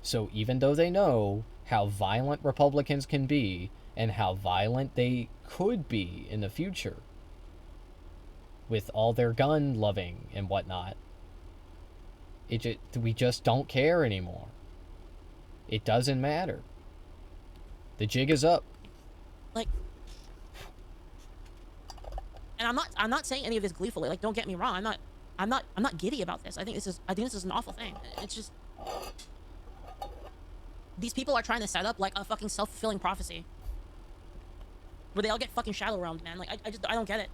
So even though they know how violent Republicans can be and how violent they could be in the future with all their gun loving and whatnot, we just don't care anymore. It doesn't matter. The jig is up. Like, and I'm not saying any of this gleefully. Like, don't get me wrong. I'm not giddy about this. I think this is an awful thing. It's just these people are trying to set up like a fucking self-fulfilling prophecy where they all get fucking shadow realmed, man. Like I don't get it.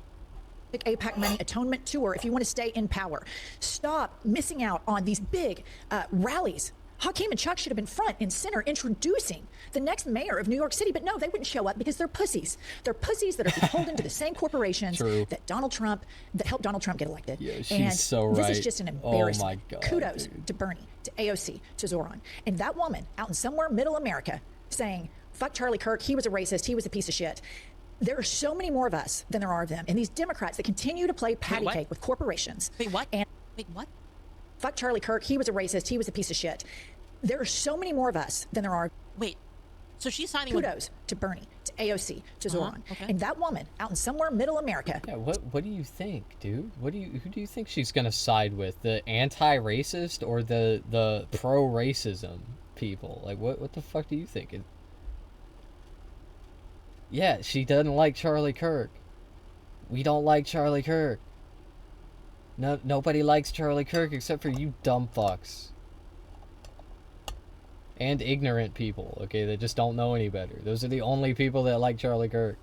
APAC Money Atonement Tour if you want to stay in power. Stop missing out on these big rallies. Hakeem and Chuck should have been front and center introducing the next mayor of New York City, but no, they wouldn't show up because they're pussies. They're pussies that are beholden to the same corporations that helped Donald Trump get elected. Yeah, she's and so right. This is just an embarrassment. Oh my God, kudos dude. to Bernie, to AOC, to Zoran. And that woman out in somewhere middle America saying, fuck Charlie Kirk, he was a racist, he was a piece of shit. There are so many more of us than there are of them. And these Democrats that continue to play patty cake with corporations. Wait, what? And Wait, what? Fuck Charlie Kirk, he was a racist, he was a piece of shit. There are so many more of us than there are. Wait, so she's signing kudos to Bernie, to AOC, to Zoran. Okay. And that woman out in somewhere middle America. Yeah, what do you think, dude? Who do you think she's gonna side with? The anti-racist or the pro-racism people? Like what the fuck do you think? Yeah, she doesn't like Charlie Kirk. We don't like Charlie Kirk. Nobody likes Charlie Kirk except for you dumb fucks. And ignorant people, okay, that just don't know any better. Those are the only people that like Charlie Kirk.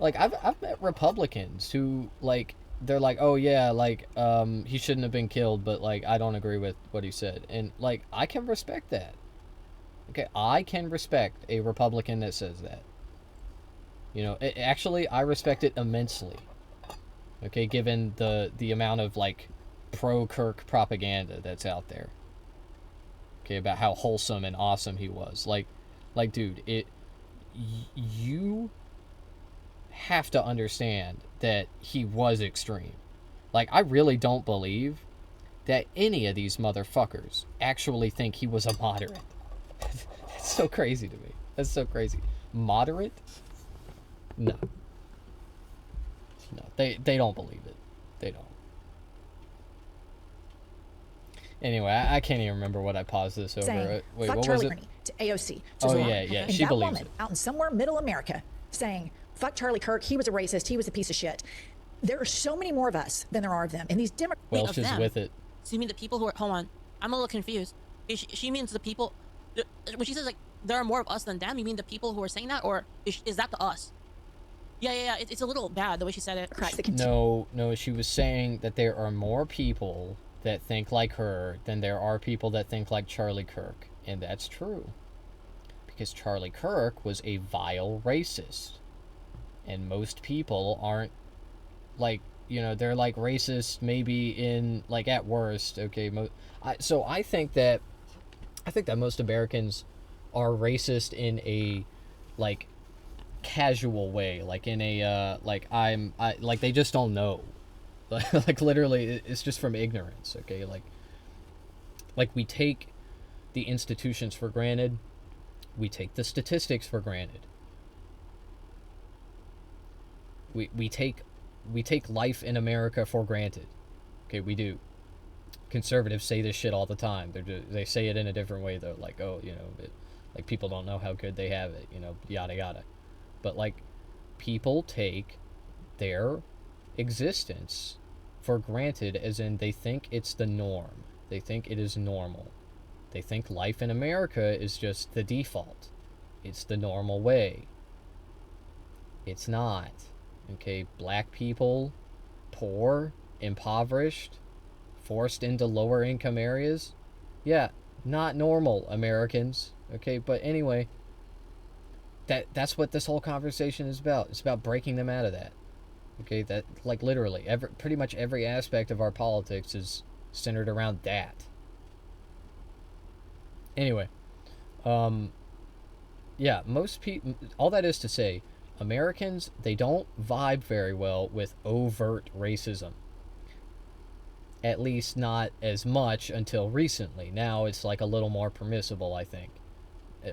Like I've met Republicans who like they're like, oh yeah, like he shouldn't have been killed, but like I don't agree with what he said, and like I can respect that. Okay, I can respect a Republican that says that. You know, actually, I respect it immensely. Okay, given the amount of like pro-Kirk propaganda that's out there. Okay, about how wholesome and awesome he was. Like dude, you have to understand that he was extreme. Like, I really don't believe that any of these motherfuckers actually think he was a moderate. That's so crazy to me. That's so crazy. Moderate? No. No, they don't believe it. They don't. Anyway, I can't even remember what I paused this over. Saying, Wait, fuck what Charlie was it? Kearney to AOC. Oh, yeah. And She that believes woman it. out in somewhere middle America saying, fuck Charlie Kirk, he was a racist, he was a piece of shit. There are so many more of us than there are of them. And these Democrats... Welsh is with it. So you mean the people who are... Hold on. I'm a little confused. She means the people... When she says, like, there are more of us than them, you mean the people who are saying that? Or is that the us? Yeah. It's a little bad the way she said it. No, she was saying that there are more people that think like her than there are people that think like Charlie Kirk. And that's true. Because Charlie Kirk was a vile racist. And most people aren't, like, you know, they're like racist maybe in, like, at worst, okay? So I think that most Americans are racist in a, like, casual way. Like, in a, like they just don't know. Like, literally, it's just from ignorance, okay? Like we take the institutions for granted. We take the statistics for granted. We take life in America for granted. Okay, we do. Conservatives say this shit all the time. They say it in a different way, though. Like, oh, you know, like, people don't know how good they have it, you know, yada yada. But, like, people take their existence for granted, as in they think it's the norm. They think it is normal. They think life in America is just the default. It's the normal way. It's not. Okay, black people, poor, impoverished, forced into lower income areas. Yeah, not normal, Americans. Okay, but anyway, that's what this whole conversation is about. It's about breaking them out of that. Okay, that, like, literally, pretty much every aspect of our politics is centered around that. Anyway, yeah, most people, all that is to say, Americans, they don't vibe very well with overt racism. At least not as much until recently. Now it's like a little more permissible, I think.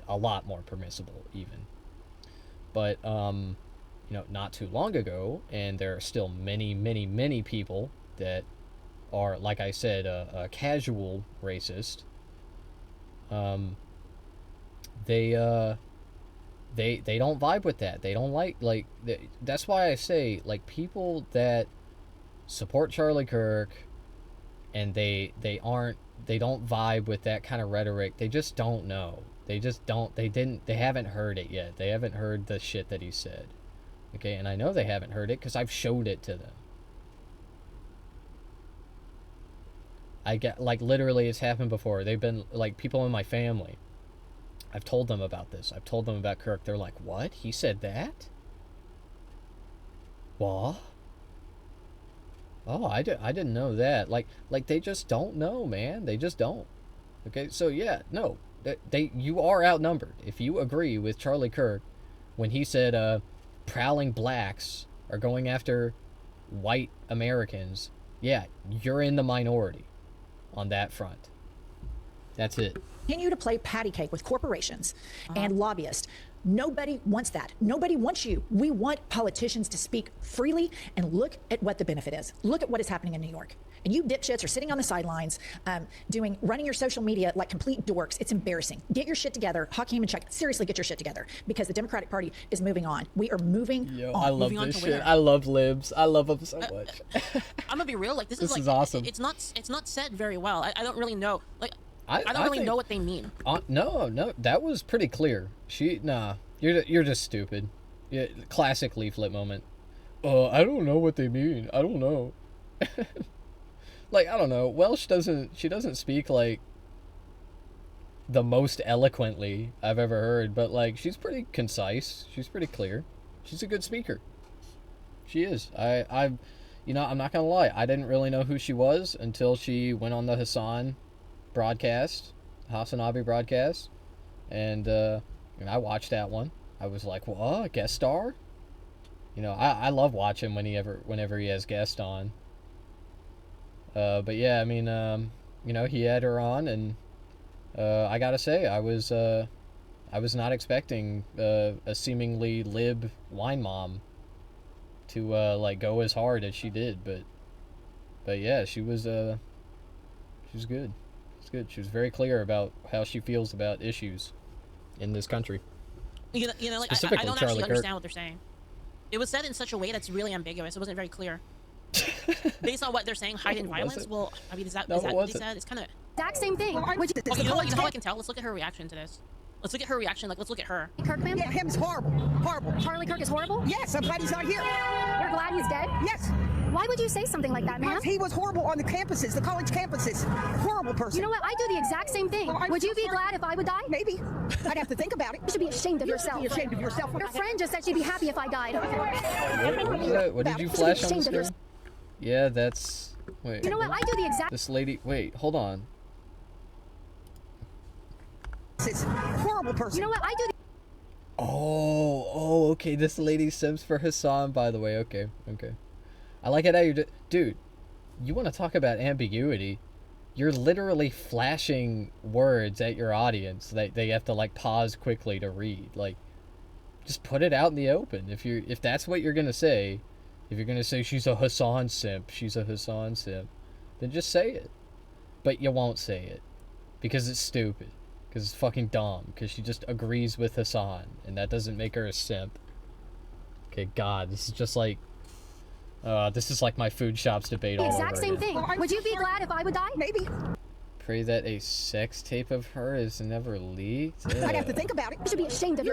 A lot more permissible, even. But, you know, not too long ago, and there are still many, many, many people that are, like I said, a casual racist. They don't vibe with that. They don't like that's why I say, like, people that support Charlie Kirk and they don't vibe with that kind of rhetoric. They just don't know. They haven't heard it yet. They haven't heard the shit that he said. Okay, and I know they haven't heard it because I've showed it to them. I get, like, literally, it's happened before. They've been, like, people in my family. I've told them about this. I've told them about Kirk. They're like, what? He said that? What? Oh, I didn't know that. Like they just don't know, man. They just don't. Okay, so yeah, no. You are outnumbered. If you agree with Charlie Kirk when he said prowling blacks are going after white Americans, yeah, you're in the minority on that front. That's it. Continue to play patty cake with corporations and lobbyists. Nobody wants that. Nobody wants you. We want politicians to speak freely and look at what the benefit is. Look at what is happening in New York. And you dipshits are sitting on the sidelines, running your social media like complete dorks. It's embarrassing. Get your shit together. Hakeem and Chuck, seriously, get your shit together, because the Democratic Party is moving on. We are moving on. I love this shit. I love libs. I love them so much. I'm gonna be real. Like, this is awesome. It's not said very well. I don't really know. Like, I don't really know what they mean. No, that was pretty cure. You're just stupid. Yeah, classic leaflet moment. I don't know what they mean. I don't know. Like, I don't know. Welsh she doesn't speak, like, the most eloquently I've ever heard, but, like, she's pretty concise. She's pretty clear. She's a good speaker. She is. I'm not gonna lie. I didn't really know who she was until she went on the Hasan broadcast, Hasan Abi broadcast, and I watched that one. I was like, what? Guest star? You know, I love watching whenever he has guest on. But yeah, I mean, he had her on, and I gotta say, I was not expecting a seemingly lib wine mom to like go as hard as she did, but yeah, she was good. She's good. She was very clear about how she feels about issues in this country. Like, I don't Specifically actually Charlie Kirk. understand what they're saying. It was said in such a way that's really ambiguous. It wasn't very clear. Based on what they're saying, heightened violence. Well, I mean, is that what they said? It's kind of Exact same thing. Okay, you know how I can tell? Let's look at her reaction to this. Let's look at her reaction. Like, let's look at her. Kirkman? Yeah, him's horrible. Horrible. Charlie Kirk is horrible? Yes, I'm glad he's not here. You're glad he's dead? Yes. Why would you say something like that, man? Because he was horrible on the campuses, the college campuses. Horrible person. You know what? I do the exact same thing. Would you be glad if I would die? Maybe. I'd have to think about it. You should be ashamed of yourself. You should be ashamed of yourself. Your friend just said she'd be happy if I died. What was that? What did you flash on the screen? Yeah, that's... Wait. You know what? I do the exact... This lady... Wait, hold on. Horrible person. You know what? I do the... Oh, okay. This lady simps for Hasan, by the way. Okay. I like it how you're... Dude, you want to talk about ambiguity? You're literally flashing words at your audience that they have to, like, pause quickly to read. Like, just put it out in the open. If that's what you're gonna say, if you're gonna say she's a Hasan simp, then just say it. But you won't say it because it's stupid. Because it's fucking dumb. Because she just agrees with Hasan. And that doesn't make her a simp. Okay, God. This is just like... this is like my food shops debate all over exact same again. thing. Would you be glad if I would die? Maybe. Pray that a sex tape of her is never leaked? I'd have to think about it. You should be ashamed of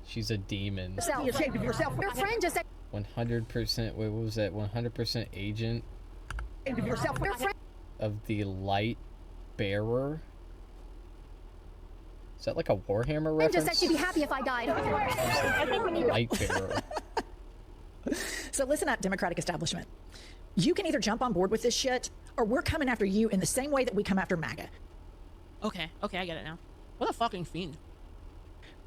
She's a demon. Be ashamed of yourself. Your friend just said... 100%... Wait, what was that? 100% agent... Ashamed of yourself. Your friend... of the light bearer? Is that like a Warhammer reference? just said she'd be happy if I died. Light bearer. So listen up, Democratic establishment. You can either jump on board with this shit, or we're coming after you in the same way that we come after MAGA. Okay, I get it now. What a fucking fiend.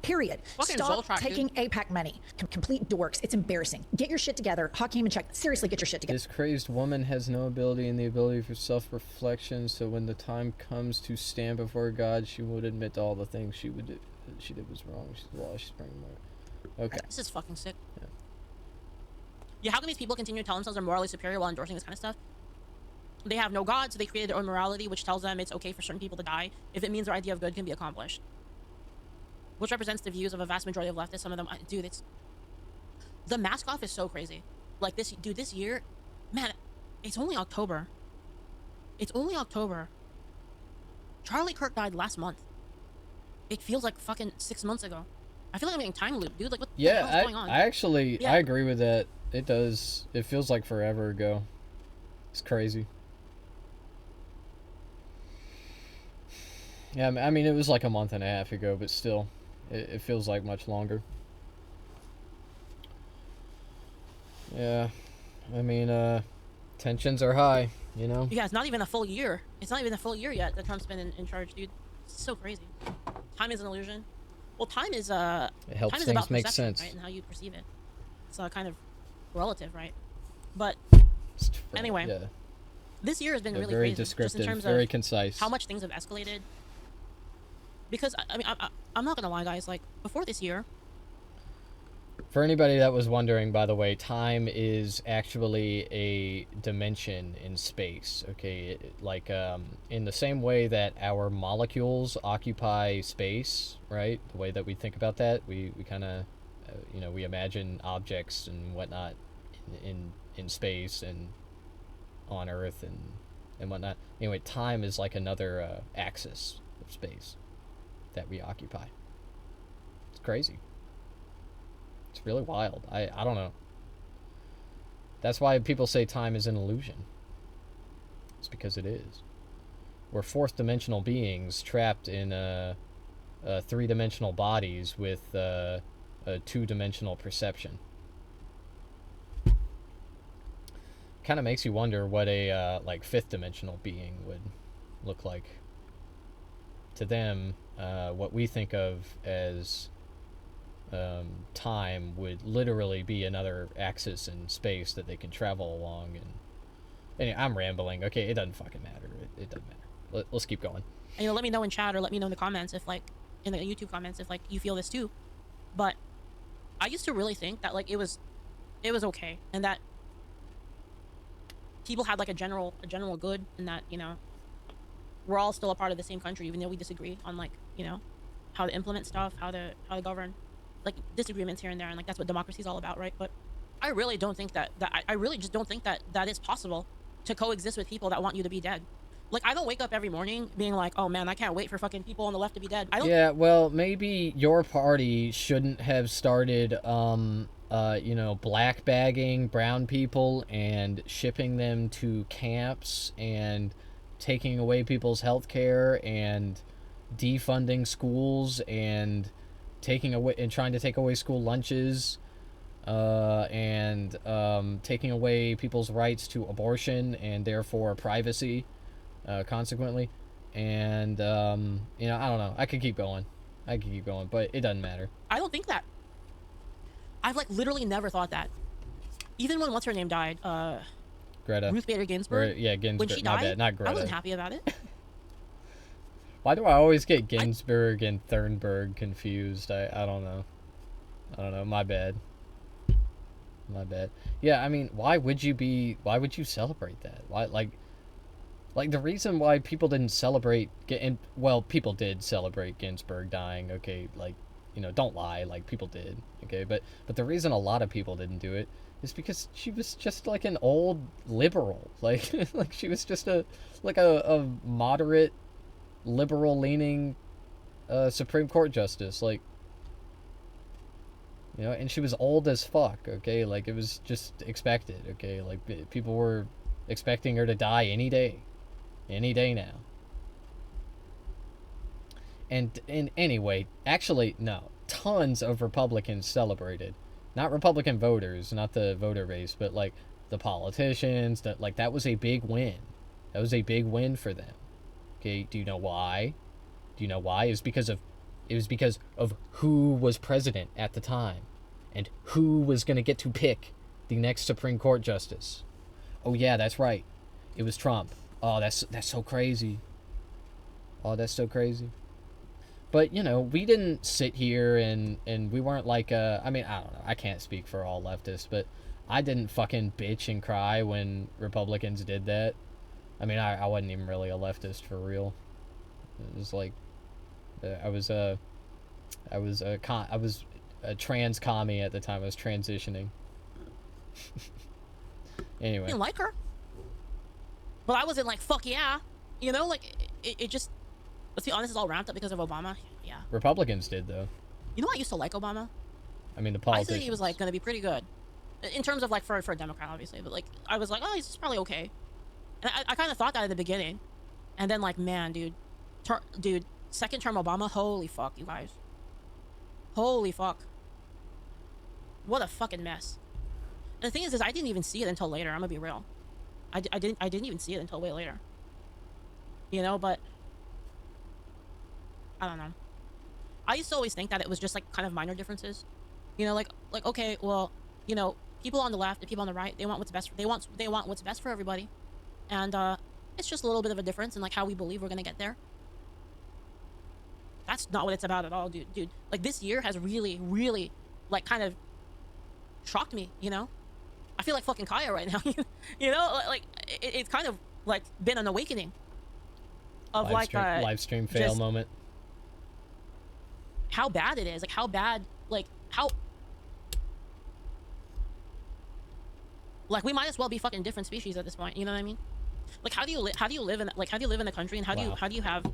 Period. Fucking Stop Zoltrak, taking APAC money. Complete dorks. It's embarrassing. Get your shit together. Hakeem and check. Seriously, get your shit together. This crazed woman has no ability in the ability for self-reflection, so when the time comes to stand before God, she would admit to all the things she did was wrong. She's lost. She's bringing more. Okay. This is fucking sick. Yeah, how can these people continue to tell themselves they're morally superior while endorsing this kind of stuff? They have no God, so they created their own morality, which tells them it's okay for certain people to die if it means their idea of good can be accomplished. Which represents the views of a vast majority of leftists. Some of them, dude, the mask off is so crazy. Like this year, man, it's only October. Charlie Kirk died last month. It feels like fucking 6 months ago. I feel like I'm getting time loop, dude. Like, what the hell is going on? I agree with that. It does. It feels like forever ago. It's crazy. Yeah, I mean, it was like a month and a half ago, but still, it feels like much longer. Yeah, I mean, tensions are high, you know? Yeah, it's not even a full year. It's not even a full year yet that Trump's been in charge, dude. It's so crazy. Time is an illusion. Well, time is, it helps time is things about make perception, sense. right? And how you perceive it. It's kind of relative, right? But, anyway. Yeah. This year has been really very crazy. descriptive, just in terms very of concise. how much things have escalated. Because, I mean, I'm not gonna lie, guys. Like, before this year... For anybody that was wondering, by the way, time is actually a dimension in space, okay? In the same way that our molecules occupy space, right? The way that we think about that, we kind of, we imagine objects and whatnot in space and on Earth and whatnot. Anyway, time is like another axis of space that we occupy. It's crazy. It's really wild. I don't know. That's why people say time is an illusion. It's because it is. We're fourth dimensional beings trapped in three-dimensional bodies with a two-dimensional perception. Kind of makes you wonder what a like fifth-dimensional being would look like. To them, what we think of as time would literally be another axis in space that they can travel along. And anyway, I'm rambling. Okay, it doesn't fucking matter. It doesn't matter. Let's keep going. And, you know, let me know in chat or let me know in the comments if, like, in the YouTube comments if, like, you feel this too. But I used to really think that, like, it was okay, and that people had, like, a general good, and that, you know, we're all still a part of the same country, even though we disagree on, like, you know, how to implement stuff, how to govern, like, disagreements here and there, and, like, that's what democracy is all about, right? But I really don't think that I really just don't think that it's possible to coexist with people that want you to be dead. Like, I don't wake up every morning being like, oh man, I can't wait for fucking people on the left to be dead. I don't. Yeah, well, maybe your party shouldn't have started, you know, black bagging brown people and shipping them to camps and taking away people's health care and defunding schools and taking away and trying to take away school lunches, and taking away people's rights to abortion and therefore privacy. Consequently, and you know, I don't know. I could keep going, but it doesn't matter. I don't think that. I've like literally never thought that. Even when what's her name died, Greta. Ruth Bader Ginsburg. Yeah, Ginsburg. When she My died, bad, not Greta. I wasn't happy about it. Why do I always get Ginsburg and Thunberg confused? I don't know. My bad. Yeah, I mean, why would you celebrate that? Why, like the reason why people didn't celebrate, well, people did celebrate Ginsburg dying, okay, like, you know, don't lie, like, people did, okay, but the reason a lot of people didn't do it is because she was just like an old liberal, like, like she was just a moderate, liberal-leaning Supreme Court justice, like, you know, and she was old as fuck, okay, like, it was just expected, okay, like, people were expecting her to die any day now. And anyway, actually, no, tons of Republicans celebrated. Not Republican voters, not the voter base, but, like, the politicians, that was a big win. That was a big win for them. Okay, do you know why? It was because of who was president at the time and who was going to get to pick the next Supreme Court justice. Oh yeah, that's right. It was Trump. Oh, that's so crazy. But, you know, we didn't sit here and we weren't like, I mean, I don't know. I can't speak for all leftists, but I didn't fucking bitch and cry when Republicans did that. I mean, I wasn't even really a leftist for real. It was like, I was a trans commie at the time. I was transitioning. Anyway. I didn't like her. But I wasn't like, fuck yeah. You know, like, it just, let's be honest, it's all ramped up because of Obama. Yeah. Republicans did, though. You know, I used to like Obama. I mean, the I politicians. think he was, like, going to be pretty good. In terms of, like, for a Democrat, obviously. But, like, I was like, oh, he's probably okay. And I kind of thought that at the beginning. And then, like, man, dude, second term Obama, holy fuck, you guys. Holy fuck. What a fucking mess. And the thing is I didn't even see it until later. I'm gonna be real. I didn't even see it until way later. You know, but I don't know. I used to always think that it was just like kind of minor differences. You know, like okay, well, you know, people on the left and people on the right, they want what's best. They want what's best for everybody, and it's just a little bit of a difference in like how we believe we're gonna get there. That's not what it's about at all, dude. Like, this year has really, really, like, kind of shocked me, you know? I feel like fucking Kaya right now, you know? Like, it's kind of, like, been an awakening of, live stream fail moment. How bad it is. Like, how bad, like, how... Like, we might as well be fucking different species at this point, you know what I mean? Like, how do you live in the country, and how do you have...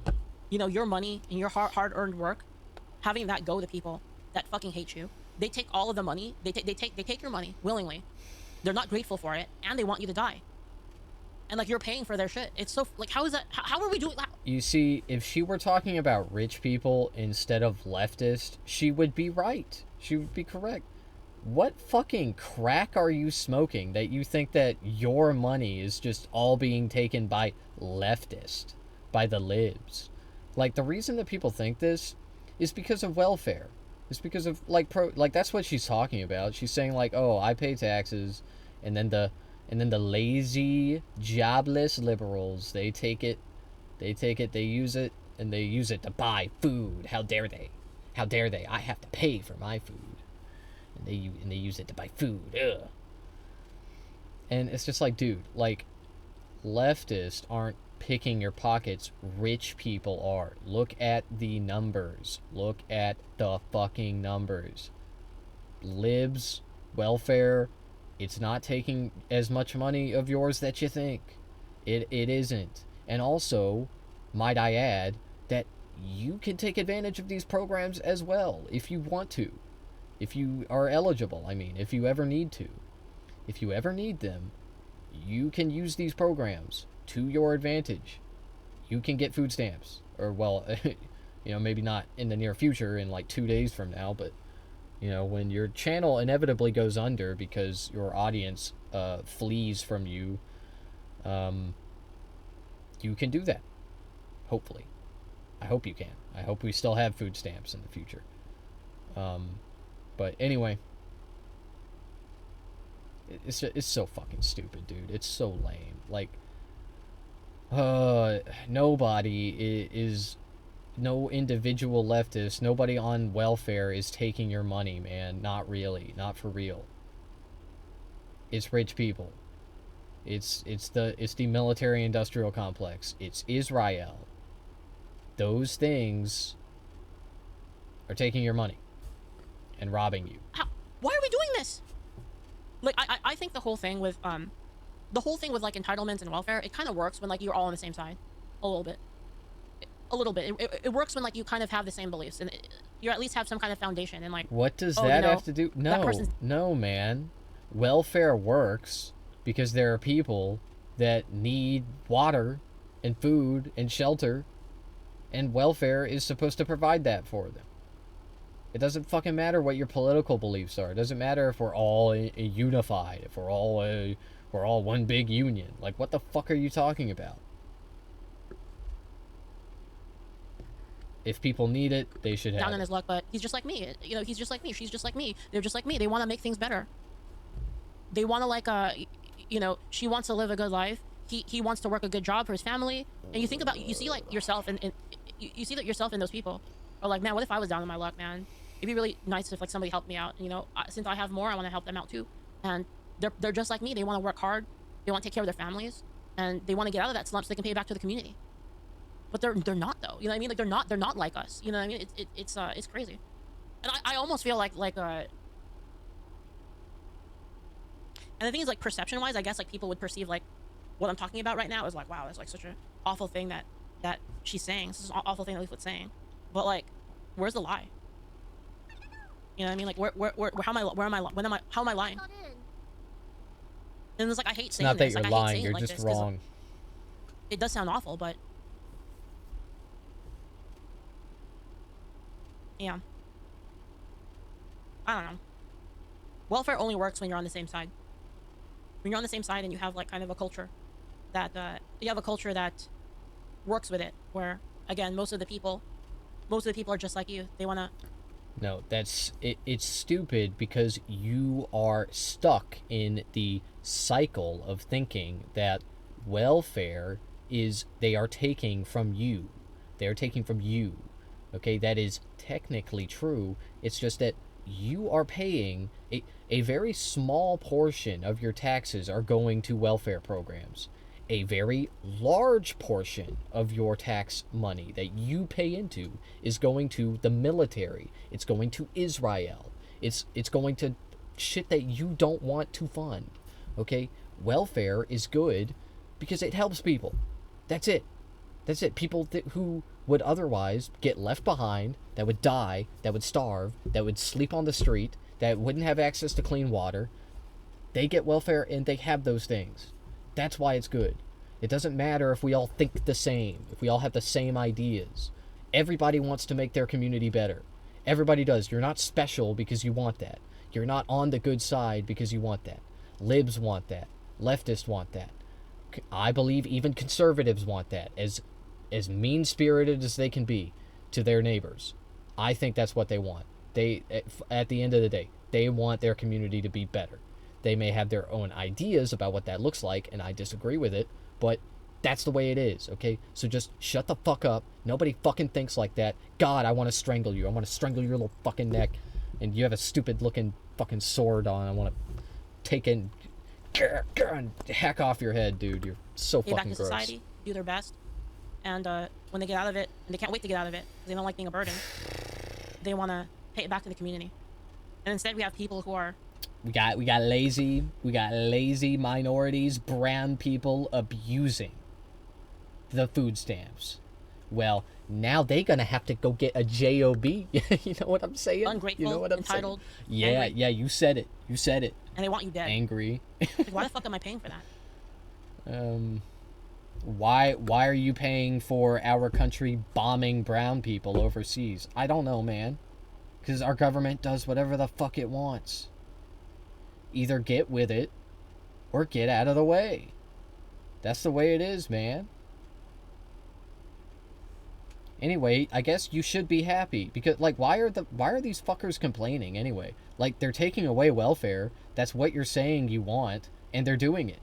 You know, your money and your hard-earned work, having that go to people that fucking hate you. They take all of the money. They take your money willingly, they're not grateful for it, and they want you to die. And like you're paying for their shit. It's so like how is that? How are we doing that? You see, if she were talking about rich people instead of leftist, she would be right. She would be correct. What fucking crack are you smoking that you think that your money is just all being taken by leftist, by the libs? Like, the reason that people think this is because of welfare. It's because of like that's what she's talking about. She's saying like, oh, I pay taxes, and then the lazy, jobless liberals, they take it, they use it, and they use it to buy food. How dare they? How dare they? I have to pay for my food. And they use it to buy food. Ugh. And it's just like, dude, like, leftists aren't picking your pockets. Rich people are. Look at the numbers. Look at the fucking numbers. Libs, welfare, it's not taking as much money of yours that you think. It isn't. And also, might I add, that you can take advantage of these programs as well if you want to. If you are eligible, I mean, if you ever need to. If you ever need them, you can use these programs to your advantage. You can get food stamps. Or, well, maybe not in the near future, in like 2 days from now, but, when your channel inevitably goes under because your audience flees from you, you can do that. Hopefully. I hope you can. I hope we still have food stamps in the future. But anyway, it's so fucking stupid, dude. It's so lame. Like, nobody is, no individual leftist, nobody on welfare is taking your money, man. Not really. Not for real. It's rich people. It's the military-industrial complex. It's Israel. Those things are taking your money and robbing you. Why are we doing this? Like, I think the whole thing with like entitlements and welfare, it kind of works when like you're all on the same side, a little bit. It works when like you kind of have the same beliefs and you at least have some kind of foundation and like. What does that have to do? No, man. Welfare works because there are people that need water and food and shelter, and welfare is supposed to provide that for them. It doesn't fucking matter what your political beliefs are. It doesn't matter if we're all unified, if we're all one big union. Like, what the fuck are you talking about? If people need it, they should have down it. on his luck, but he's just like me. He's just like me. She's just like me. They're just like me. They want to make things better. They want to like, she wants to live a good life. He wants to work a good job for his family. And you think about, you see like yourself and you see that yourself in those people. Or like, man, what if I was down on my luck, man? It'd be really nice if like somebody helped me out. Since I have more, I want to help them out too. And they're just like me. They want to work hard. They want to take care of their families, and they want to get out of that slump so they can pay back to the community. But they're not though. You know what I mean? Like they're not like us. You know what I mean? It's crazy. And I almost feel like and the thing is, like, perception wise, I guess like people would perceive like what I'm talking about right now is like, wow, that's like such an awful thing that she's saying. This is an awful thing that Leaflet's saying. But like, where's the lie? You know what I mean? Like, how am I lying? And it's like, I hate saying not that this. you're like, lying, I hate saying you're it like just this, 'cause wrong. It does sound awful, but yeah. I don't know. Welfare only works when you're on the same side. When you're on the same side and you have like kind of a culture that works with it, where again most of the people are just like you. They want to. No, it's stupid because you are stuck in the cycle of thinking that welfare is they are taking from you. They are taking from you. Okay, that is technically true. It's just that you are paying a very small portion of your taxes are going to welfare programs. A very large portion of your tax money that you pay into is going to the military. It's going to Israel. It's going to shit that you don't want to fund. Okay? Welfare is good because it helps people. That's it. That's it. People who would otherwise get left behind, that would die, that would starve, that would sleep on the street, that wouldn't have access to clean water. They get welfare and they have those things. That's why it's good. It doesn't matter if we all think the same, if we all have the same ideas. Everybody wants to make their community better. Everybody does. You're not special because you want that. You're not on the good side because you want that. Libs want that. Leftists want that. I believe even conservatives want that, as mean-spirited as they can be to their neighbors. I think that's what they want. They, at the end of the day, they want their community to be better. They may have their own ideas about what that looks like, and I disagree with it, but that's the way it is, okay? So just shut the fuck up. Nobody fucking thinks like that. God, I want to strangle you. I want to strangle your little fucking neck. And you have a stupid-looking fucking sword on. I want to take it and hack off your head, dude. You're so Get back fucking to gross. society, do their best, and when they get out of it, and they can't wait to get out of it, 'cause they don't like being a burden, they want to pay it back to the community. And instead, we have people who are We got lazy minorities, brown people abusing the food stamps. Well, now they gonna have to go get a job. You know what I'm saying? ungrateful, You know what I'm entitled, saying? Yeah, angry, yeah, you said it. You said it. and they want you dead. Angry. Like, why the fuck am I paying for that? Why are you paying for our country bombing brown people overseas? I don't know, man. Because our government does whatever the fuck it wants. Either get with it or get out of the way. That's the way it is, man. Anyway, I guess you should be happy because, like, why are these fuckers complaining anyway? Like, they're taking away welfare. That's what you're saying you want, and they're doing it.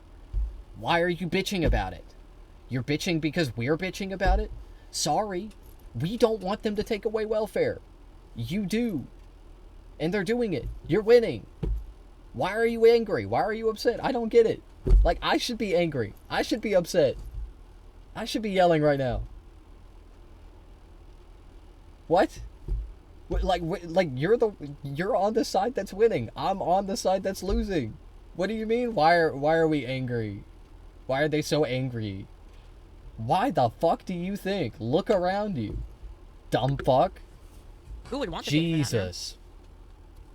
Why are you bitching about it? You're bitching because we're bitching about it? Sorry, we don't want them to take away welfare. You do, and they're doing it. You're winning. Why are you angry? Why are you upset? I don't get it. Like, I should be angry. I should be upset. I should be yelling right now. What? Like you're on the side that's winning. I'm on the side that's losing. What do you mean? Why are we angry? Why are they so angry? Why the fuck do you think? Look around you, dumb fuck. Who would want to pay for that, man? Jesus.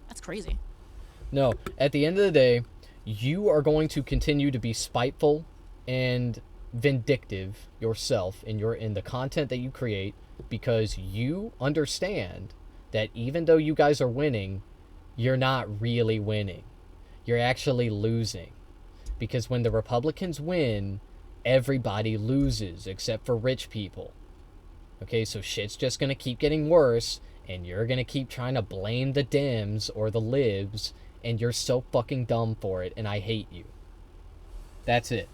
That's crazy. No, at the end of the day, you are going to continue to be spiteful and vindictive yourself in the content that you create because you understand that even though you guys are winning, you're not really winning. You're actually losing. Because when the Republicans win, everybody loses except for rich people. Okay, so shit's just gonna keep getting worse, and you're gonna keep trying to blame the Dems or the Libs, and you're so fucking dumb for it, and I hate you. That's it.